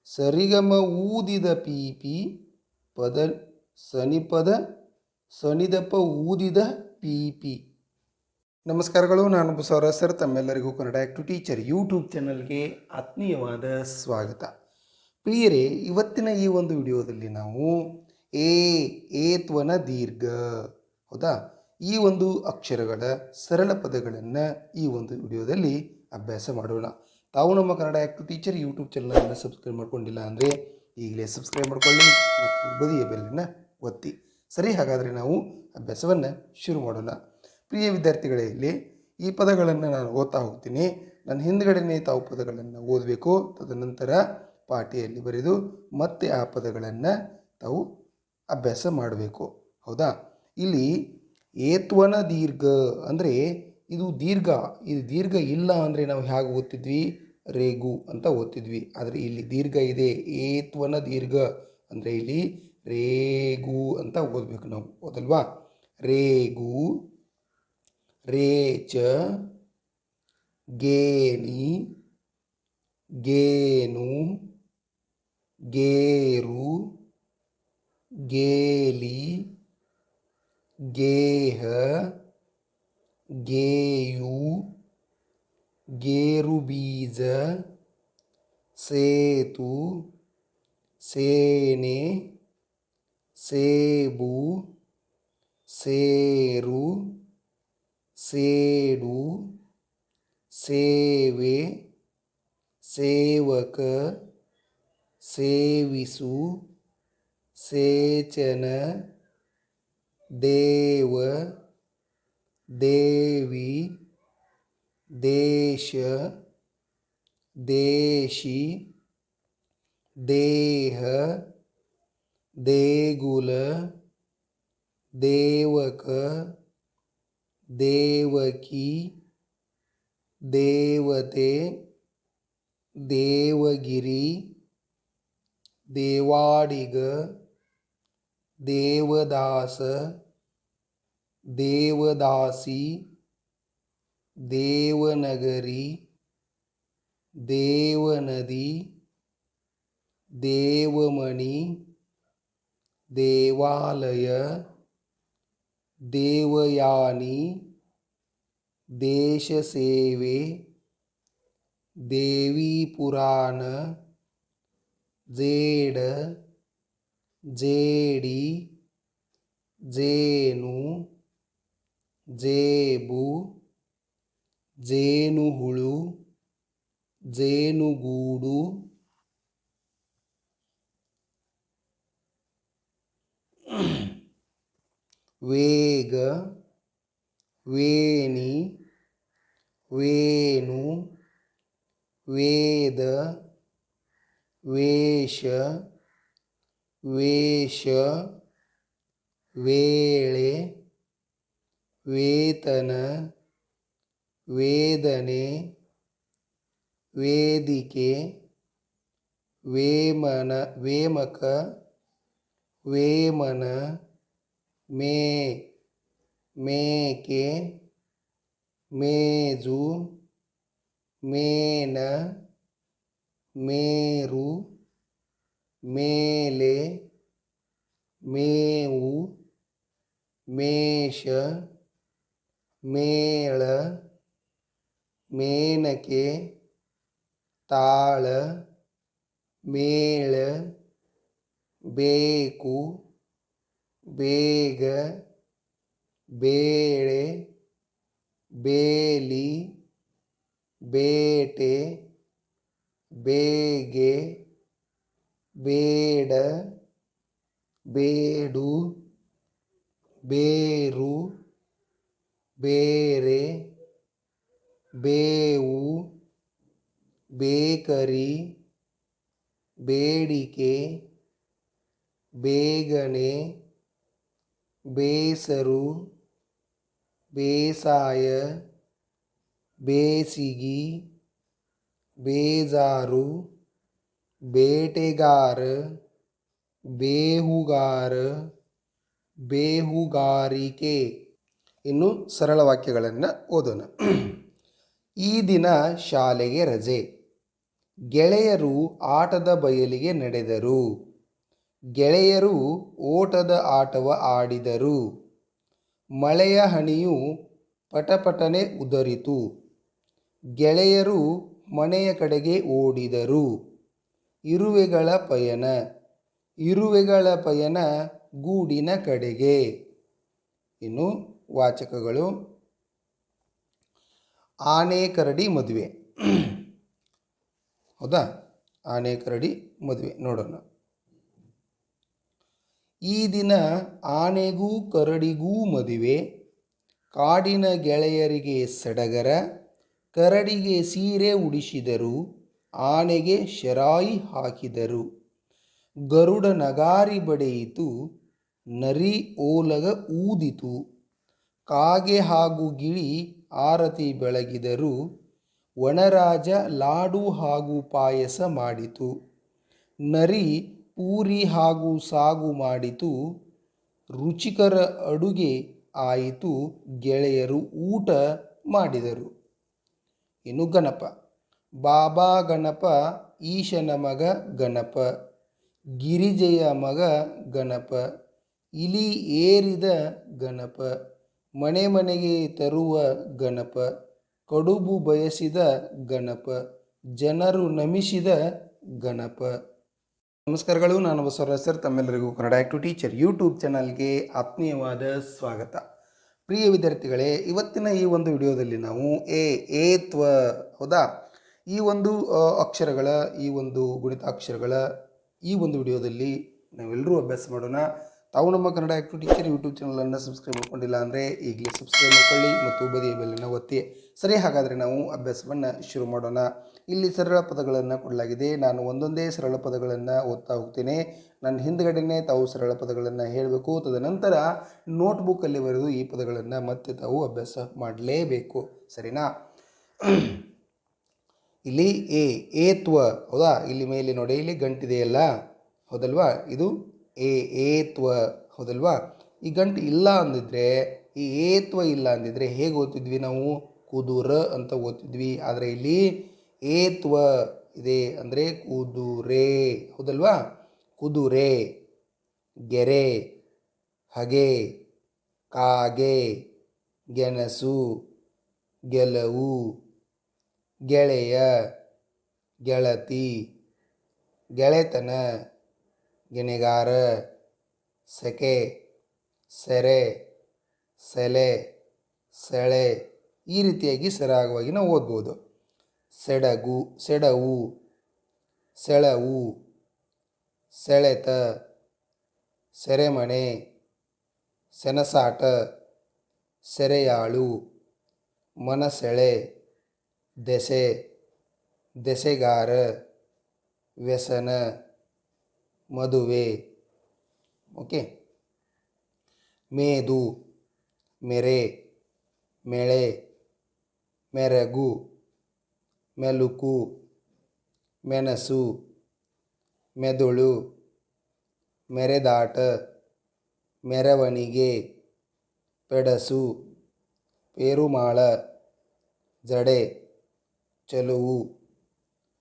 ಸರಿಗಮ ಊದಿದ ಪೀಪಿ, ಪದ ಸನಿಪದ ಸನಿದಪ ಊದಿದ ಪೀಪಿ. ನಮಸ್ಕಾರಗಳು, ನಾನು ಬಸವರಾಜ್ ಸರ್. ತಮ್ಮೆಲ್ಲರಿಗೂ Kannada act to teacher YouTube ಚಾನಲ್ಗೆ ಆತ್ಮೀಯವಾದ ಸ್ವಾಗತ. ಪ್ರಿಯರೇ, ಇವತ್ತಿನ ಈ ಒಂದು ವಿಡಿಯೋದಲ್ಲಿ ನಾವು ಏತ್ವನ ದೀರ್ಘ, ಹೌದಾ, ಈ ಒಂದು ಅಕ್ಷರಗಳ ಸರಳ ಪದಗಳನ್ನು ಈ ಒಂದು ವಿಡಿಯೋದಲ್ಲಿ ಅಭ್ಯಾಸ ಮಾಡೋಣ. ತಾವು ನಮ್ಮ Kannada act to teacher YouTube ಚಾನಲನ್ನು ಸಬ್ಸ್ಕ್ರೈಬ್ ಮಾಡ್ಕೊಂಡಿಲ್ಲ ಅಂದರೆ ಈಗಲೇ ಸಬ್ಸ್ಕ್ರೈಬ್ ಮಾಡ್ಕೊಳ್ಳಿ ಮತ್ತು ಬದಿಯ ಬೆಲ್ಲನ್ನು ಒತ್ತಿ. ಸರಿ, ಹಾಗಾದರೆ ನಾವು ಅಭ್ಯಾಸವನ್ನು ಶುರು ಮಾಡೋಣ. ಪ್ರಿಯ ವಿದ್ಯಾರ್ಥಿಗಳೇ, ಇಲ್ಲಿ ಈ ಪದಗಳನ್ನು ನಾನು ಓದ್ತಾ ಹೋಗ್ತೀನಿ. ನನ್ನ ಹಿಂದ್ಗಡೆನೇ ತಾವು ಪದಗಳನ್ನು ಓದಬೇಕು. ತದನಂತರ ಪಾಟಿಯಲ್ಲಿ ಬರೆದು ಮತ್ತೆ ಆ ಪದಗಳನ್ನು ತಾವು ಅಭ್ಯಾಸ ಮಾಡಬೇಕು, ಹೌದಾ? ಇಲ್ಲಿ ಏತ್ವನ ದೀರ್ಘ ಅಂದರೆ ಇದು ದೀರ್ಘ. ಇದು ದೀರ್ಘ ಇಲ್ಲ ಅಂದರೆ ನಾವು ಹೇಗೆ ಓದ್ತಿದ್ವಿ? ರೇಗು ಅಂತ ಓದ್ತಿದ್ವಿ. ಆದರೆ ಇಲ್ಲಿ ದೀರ್ಘ ಇದೆ. ಏತ್ವನ ದೀರ್ಘ ಅಂದರೆ ಇಲ್ಲಿ ರೇಗು ಅಂತ ಓದಬೇಕು ನಾವು, ಹೌದಲ್ವಾ? ರೇಗು, ರೇಚ, ಗೇನಿ, ಗೇನು, ಗೇರು, ಗೇಲಿ, ಗೇಹ, ಗೇಯು, ಗೇರುಬೀಜ, ಸೇತು, ಸೇನೆ, ಸೇಬು, ಸೇರು, ಸೇಡು, ಸೇವೆ, ಸೇವಕ, ಸೇವಿಸು, ಸೇಚನ, ದೇವ, ದೇವಿ, ದೇಶ, ದೇಶಿ, ದೇಹ, ದೇಗುಲ, ದೇವಕ, ದೇವಕಿ, ದೇವತೆ, ದೇವಗಿರಿ, ದೇವಾಡಿಗ, ದೇವದಾಸ, ದೇವದಾಸಿ, ದೇವನಗರಿ, ದೇವನದಿ, ದೇವಮಣಿ, ದೇವಾಲಯ, ದೇವಯಾನಿ, ದೇಶಸೇವೆ, ದೇವಿ ಪುರಾಣ, ಜೇಡ, ಜೇಡಿ, ಜೇನು, ಜೇಬು, ಜೇನುಹುಳು, ಜೇನುಗೂಡು, ವೇಗ, ವೇಣಿ, ವೇಣು, ವೇದ, ವೇಷ, ವೇಷ, ವೇಳೆ, ವೇತನ, ವೇದನೆ, ವೇದಿಕೆ, ವೇಮನ, ವೇಮಕ, ವೇಮನ, ಮೇ, ಮೇಕೆ, ಮೇಜು, ಮೇನ, ಮೇರು, ಮೇಲೆ, ಮೇವು, ಮೇಷ, ಮೇಳ, ಮೇನಕೆ, ತಾಳ, ಮೇಳ, ಬೇಕು, ಬೇಗ, ಬೇಳೆ, ಬೇಲಿ, ಬೇಟೆ, ಬೇಗೆ, ಬೇಡ, ಬೇಡು, ಬೇರು, ಬೇರೆ, ಬೇವು, ಬೇಕರಿ, ಬೇಡಿಕೆ, ಬೇಗನೆ, ಬೇಸರು, ಬೇಸಾಯ, ಬೇಸಿಗೆ, ಬೇಜಾರು, ಬೇಟೆಗಾರ, ಬೇಹುಗಾರ, ಬೇಹುಗಾರಿಕೆ. ಇನ್ನು ಸರಳ ವಾಕ್ಯಗಳನ್ನು ಓದೋಣ. ಈ ದಿನ ಶಾಲೆಗೆ ರಜೆ. ಗೆಳೆಯರು ಆಟದ ಬಯಲಿಗೆ ನಡೆದರು. ಗೆಳೆಯರು ಓಟದ ಆಟವ ಆಡಿದರು. ಮಳೆಯ ಹನಿಯು ಪಟಪಟನೆ ಉದರಿತು. ಗೆಳೆಯರು ಮನೆಯ ಕಡೆಗೆ ಓಡಿದರು. ಇರುವೆಗಳ ಪಯಣ. ಇರುವೆಗಳ ಪಯಣ ಗೂಡಿನ ಕಡೆಗೆ. ಇನ್ನು ವಾಚಕಗಳು: ಆನೆ ಕರಡಿ ಮದುವೆ. ಹೌದಾ? ಆನೆ ಕರಡಿ ಮದುವೆ ನೋಡೋಣ. ಈ ದಿನ ಆನೆಗೂ ಕರಡಿಗೂ ಮದುವೆ. ಕಾಡಿನ ಗೆಳೆಯರಿಗೆ ಸಡಗರ. ಕರಡಿಗೆ ಸೀರೆ ಉಡಿಸಿದರು. ಆನೆಗೆ ಶರಾಯಿ ಹಾಕಿದರು. ಗರುಡ ನಗಾರಿ ಬಡಿಯಿತು. ನರಿ ಓಲಗ ಊದಿತು. ಕಾಗೆ ಹಾಗೂ ಗಿಳಿ ಆರತಿ ಬೆಳಗಿದರು. ವನರಾಜ ಲಾಡು ಹಾಗೂ ಪಾಯಸ ಮಾಡಿತು. ನರಿ ಪೂರಿ ಹಾಗೂ ಸಾಗು ಮಾಡಿತು. ರುಚಿಕರ ಅಡುಗೆ ಆಯಿತು. ಗೆಳೆಯರು ಊಟ ಮಾಡಿದರು. ಇನ್ನು ಗಣಪ. ಬಾಬಾ ಗಣಪ ಈಶನ ಮಗ ಗಣಪ. ಗಿರಿಜೆಯ ಮಗ ಗಣಪ, ಇಲಿ ಏರಿದ ಗಣಪ, ಮನೆ ಮನೆಗೆ ತರುವ ಗಣಪ, ಕಡುಬು ಬಯಸಿದ ಗಣಪ, ಜನರು ನಮಿಸಿದ ಗಣಪ. ನಮಸ್ಕಾರಗಳು, ನಾನು ಬಸವರಾಜ್ ಸರ್. ತಮ್ಮೆಲ್ಲರಿಗೂ ಕನ್ನಡ ಆ್ಯಕ್ಟಿವ್ ಟೀಚರ್ ಯೂಟ್ಯೂಬ್ ಚಾನಲ್ಗೆ ಆತ್ಮೀಯವಾದ ಸ್ವಾಗತ. ಪ್ರಿಯ ವಿದ್ಯಾರ್ಥಿಗಳೇ, ಇವತ್ತಿನ ಈ ಒಂದು ವಿಡಿಯೋದಲ್ಲಿ ನಾವು ಏತ್ವ ಹೌದಾ, ಈ ಒಂದು ಅಕ್ಷರಗಳ, ಈ ಒಂದು ಗುಣಿತಾಕ್ಷರಗಳ ಈ ಒಂದು ವಿಡಿಯೋದಲ್ಲಿ ನಾವೆಲ್ಲರೂ ಅಭ್ಯಾಸ ಮಾಡೋಣ. ತಾವು ನಮ್ಮ ಕನ್ನಡ ಆ್ಯಕ್ಟಿವ್ ಟೀಚರ್ ಯೂಟ್ಯೂಬ್ ಚಾನಲನ್ನು ಸಬ್ಸ್ಕ್ರೈಬ್ ಮಾಡ್ಕೊಂಡಿಲ್ಲ ಅಂದರೆ ಈಗಲೇ ಸಬ್ಸ್ಕ್ರೈಬ್ ಮಾಡ್ಕೊಳ್ಳಿ ಮತ್ತು ಬದಿಯ ಬೆಲ್ಲನ್ನು ಒತ್ತಿ. ಸರಿ, ಹಾಗಾದರೆ ನಾವು ಅಭ್ಯಾಸವನ್ನು ಶುರು ಮಾಡೋಣ. ಇಲ್ಲಿ ಸರಳ ಪದಗಳನ್ನು ಕೊಡಲಾಗಿದೆ. ನಾನು ಒಂದೊಂದೇ ಸರಳ ಪದಗಳನ್ನು ಓದ್ತಾ ಹೋಗ್ತೇನೆ. ನನ್ನ ಹಿಂದ್ಗಡೆನೇ ತಾವು ಸರಳ ಪದಗಳನ್ನು ಹೇಳಬೇಕು. ತದನಂತರ ನೋಟ್ಬುಕ್ಕಲ್ಲಿ ಬರೆದು ಈ ಪದಗಳನ್ನು ಮತ್ತೆ ತಾವು ಅಭ್ಯಾಸ ಮಾಡಲೇಬೇಕು. ಸರಿನಾ? ಇಲ್ಲಿ ಏತ್ವ ಹೌದಾ, ಇಲ್ಲಿ ಮೇಲೆ ನೋಡಿ, ಇಲ್ಲಿ ಗಂಟಿದೆಯಲ್ಲ ಹೌದಲ್ವಾ, ಇದು ಏತ್ವ ಹೌದಲ್ವಾ. ಈ ಗಂಟು ಇಲ್ಲ ಅಂದಿದ್ರೆ, ಈ ಏತ್ವ ಇಲ್ಲ ಅಂದಿದ್ರೆ ಹೇಗೆ ಓದ್ತಿದ್ವಿ ನಾವು? ಕುದುರ ಅಂತ ಓದ್ತಿದ್ವಿ. ಆದರೆ ಇಲ್ಲಿ ಏತ್ವ ಇದೆ ಅಂದರೆ ಕುದುರೆ ಹೌದಲ್ವಾ. ಕುದುರೆ, ಗೆರೆ, ಹಗೆ, ಕಾಗೆ, ಗೆಣಸು, ಗೆಲುವು, ಗೆಳೆಯ, ಗೆಳತಿ, ಗೆಳೆತನ, ಗೆಣೆಗಾರ, ಸೆಕೆ, ಸೆರೆ, ಸೆಲೆ, ಸೆಳೆ, ಈ ರೀತಿಯಾಗಿ ಸರಾಗವಾಗಿ ನಾವು ಓದ್ಬೋದು. ಸೆಡಗು, ಸೆಡವು, ಸೆಳವು, ಸೆಳೆತ, ಸೆರೆಮಣೆ, ಸೆನಸಾಟ, ಸೆರೆಯಾಳು, ಮನಸೆಳೆ, ದೆಸೆ, ದೆಸೆಗಾರ, ವ್ಯಸನ, ಮದುವೆ. ಓಕೆ. ಮೇದು, ಮೆರೆ, ಮೆಳೆ, ಮೆರಗು, ಮೆಲುಕು, ಮೆಣಸು, ಮೆದುಳು, ಮೆರೆದಾಟ, ಮೆರವಣಿಗೆ, ಪೆಡಸು, ಪೇರುಮಾಳ, ಜಡೆ, ಚಲುವು,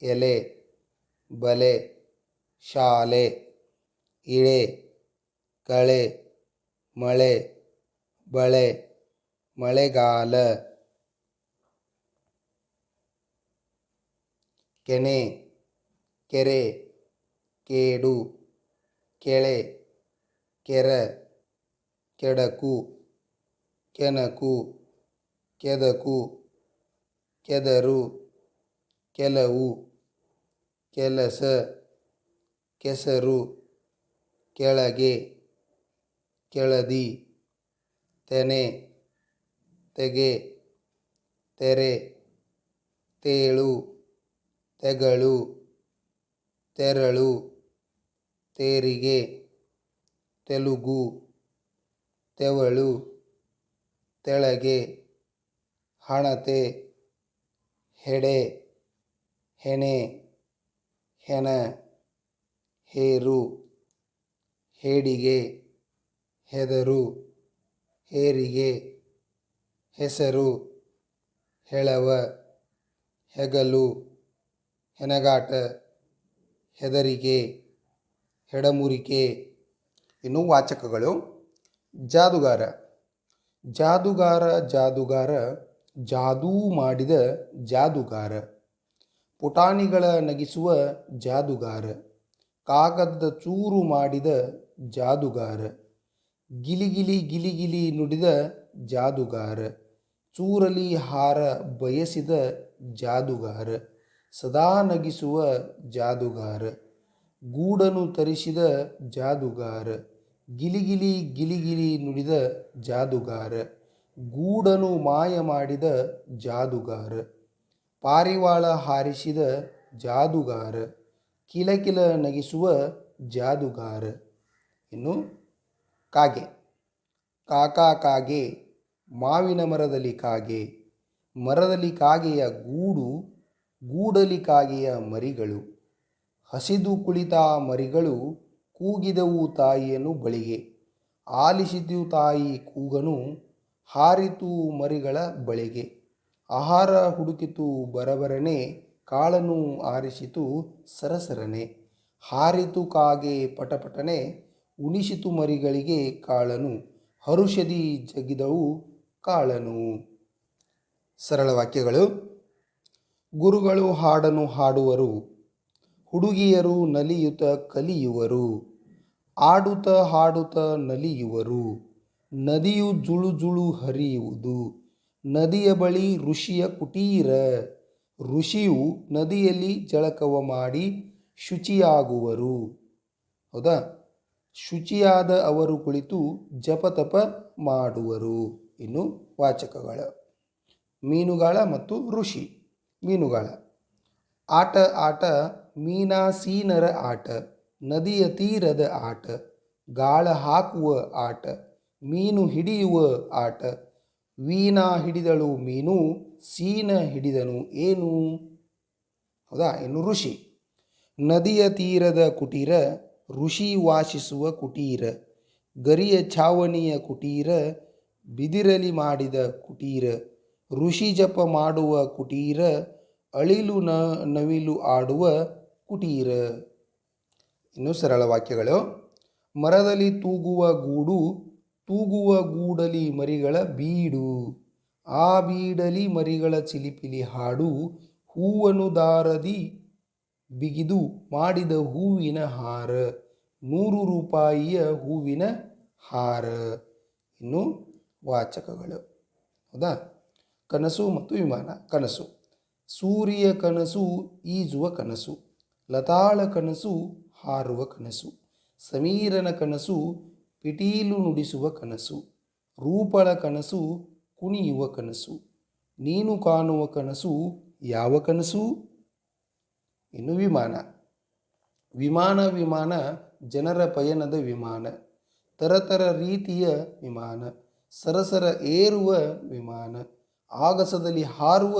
ಎಲೆ, ಬಲೆ, ಶಾಲೆ, ಇಳೆ, ಕಳೆ, ಮಳೆ, ಬಳೆ, ಮಳೆಗಾಲ. ಕೆನೆ, ಕೆರೆ, ಕೇಡು, ಕೆಳೆ, ಕೆರ, ಕೆಡಕು, ಕೆನಕು, ಕೆದಕು, ಕೆದರು, ಕೆಲವು, ಕೆಲಸ, ಕೆಸರು, ಕೆಳಗೆ, ಕೆಳದಿ, ತೆನೆ, ತೆಗೆ, ತೆರೆ, ತೇಳು, ತೆಗಳು, ತೆರಳು, ತೇರಿಗೆ, ತೆಲುಗು, ತೆವಳು, ತೆಳಗೆ, ಹಣತೆ, ಹೆಡೆ, ಹೆಣೆ, ಹೆಣ, ಹೇರು, ಹೇಡಿಗೆ, ಹೆದರು, ಹೇರಿಗೆ, ಹೆಸರು, ಹೆಳವ, ಹೆಗಲು, ಹೆಣಗಾಟ, ಹೆದರಿಕೆ, ಹೆಡಮುರಿಕೆ. ಇನ್ನು ವಾಚಕಗಳು: ಜಾದುಗಾರ, ಜಾದುಗಾರ, ಜಾದುಗಾರ, ಜಾದೂ ಮಾಡಿದ ಜಾದುಗಾರ, ಪುಟಾಣಿಗಳ ನಗಿಸುವ ಜಾದುಗಾರ, ಕಾಗದದ ಚೂರು ಮಾಡಿದ ಜಾದುಗಾರ, ಗಿಲಿಗಿಲಿ ಗಿಲಿಗಿಲಿ ನುಡಿದ ಜಾದುಗಾರ, ಚೂರಲಿ ಹಾರ ಬಯಸಿದ ಜಾದುಗಾರ, ಸದಾ ನಗಿಸುವ ಜಾದುಗಾರ, ಗೂಡನು ತರಿಸಿದ ಜಾದುಗಾರ, ಗಿಲಿಗಿಲಿ ಗಿಲಿಗಿಲಿ ನುಡಿದ ಜಾದುಗಾರ, ಗೂಡನು ಮಾಯ ಮಾಡಿದ ಜಾದುಗಾರ, ಪಾರಿವಾಳ ಹಾರಿಸಿದ ಜಾದುಗಾರ, ಕಿಲಕಿಲ ನಗಿಸುವ ಜಾದುಗಾರ. ಇನ್ನು ಕಾಗೆ, ಕಾಕಾ ಕಾಗೆ, ಮಾವಿನ ಮರದಲ್ಲಿ ಕಾಗೆ, ಮರದಲ್ಲಿ ಕಾಗೆಯ ಗೂಡು, ಗೂಡಲಿ ಕಾಗೆಯ ಮರಿಗಳು, ಹಸಿದು ಕುಳಿತ ಮರಿಗಳು ಕೂಗಿದವು ತಾಯಿಯನ್ನು ಬಳಿಗೆ, ಆಲಿಸಿತು ತಾಯಿ ಕೂಗನು, ಹಾರಿತು ಮರಿಗಳ ಬಳಿಗೆ, ಆಹಾರ ಹುಡುಕಿತು ಬರಬರನೆ, ಕಾಳನು ಆರಿಸಿತು ಸರಸರನೆ, ಹಾರಿತು ಕಾಗೆ ಪಟಪಟನೆ ಉಣಿಸಿತು ಮರಿಗಳಿಗೆ ಕಾಳನು ಹರುಷದಿ ಜಗಿದವು ಕಾಳನು. ಸರಳ ವಾಕ್ಯಗಳು. ಗುರುಗಳು ಹಾಡನ್ನು ಹಾಡುವರು, ಹುಡುಗಿಯರು ನಲಿಯುತ್ತ ಕಲಿಯುವರು, ಆಡುತ್ತ ಹಾಡುತ್ತ ನಲಿಯುವರು, ನದಿಯು ಜುಳು ಜುಳು ಹರಿಯುವುದು, ನದಿಯ ಬಳಿ ಋಷಿಯ ಕುಟೀರ, ಋಷಿಯು ನದಿಯಲ್ಲಿ ಜಳಕವ ಮಾಡಿ ಶುಚಿಯಾಗುವರು. ಹೌದಾ? ಶುಚಿಯಾದ ಅವರು ಕುಳಿತು ಜಪತಪ ಮಾಡುವರು. ಇನ್ನು ವಾಚಕಗಳ ಮೀನುಗಾಳ ಮತ್ತು ಋಷಿ. ಮೀನುಗಾಳ. ಆಟ ಆಟ ಮೀನಾಸೀನರ ಆಟ, ನದಿಯ ತೀರದ ಆಟ, ಗಾಳ ಹಾಕುವ ಆಟ, ಮೀನು ಹಿಡಿಯುವ ಆಟ, ವೀಣಾ ಹಿಡಿದಳು ಮೀನು, ಸೀನ ಹಿಡಿದನು ಏನು. ಹೌದಾ? ಇನ್ನು ಋಷಿ. ನದಿಯ ತೀರದ ಕುಟೀರ, ಋಷಿ ವಾಸಿಸುವ ಕುಟೀರ, ಗರಿಯ ಛಾವಣಿಯ ಕುಟೀರ, ಬಿದಿರಲಿ ಮಾಡಿದ ಕುಟೀರ, ಋಷಿ ಜಪ ಮಾಡುವ ಕುಟೀರ, ಅಳಿಲು ನವಿಲು ಆಡುವ ಕುಟೀರ. ಇನ್ನು ಸರಳ ವಾಕ್ಯಗಳು. ಮರದಲ್ಲಿ ತೂಗುವ ಗೂಡು, ತೂಗುವ ಗೂಡಲಿ ಮರಿಗಳ ಬೀಡು, ಆ ಬೀಡಲಿ ಮರಿಗಳ ಚಿಲಿಪಿಲಿ ಹಾಡು, ಹೂವನ್ನು ದಾರದಿ ಬಿಗಿದು ಮಾಡಿದ ಹೂವಿನ ಹಾರ, 100 ರೂಪಾಯಿಯ ಹೂವಿನ ಹಾರ. ಇನ್ನು ವಾಚಕಗಳು. ಹೌದಾ? ಕನಸು ಮತ್ತು ವಿಮಾನ. ಕನಸು. ಸೂರ್ಯ ಕನಸು ಈಜುವ ಕನಸು, ಲತಾಳ ಕನಸು ಹಾರುವ ಕನಸು, ಸಮೀರನ ಕನಸು ಪಿಟೀಲು ನುಡಿಸುವ ಕನಸು, ರೂಪಳ ಕನಸು ಕುಣಿಯುವ ಕನಸು, ನೀನು ಕಾಣುವ ಕನಸು ಯಾವ ಕನಸು. ಇನ್ನು ವಿಮಾನ. ವಿಮಾನ ಜನರ ಪಯಣದ ವಿಮಾನ, ತರತರ ರೀತಿಯ ವಿಮಾನ, ಸರಸರ ಏರುವ ವಿಮಾನ, ಆಗಸದಲ್ಲಿ ಹಾರುವ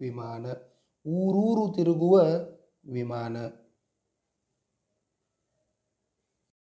ವಿಮಾನ, ಊರೂರು ತಿರುಗುವ ವಿಮಾನ.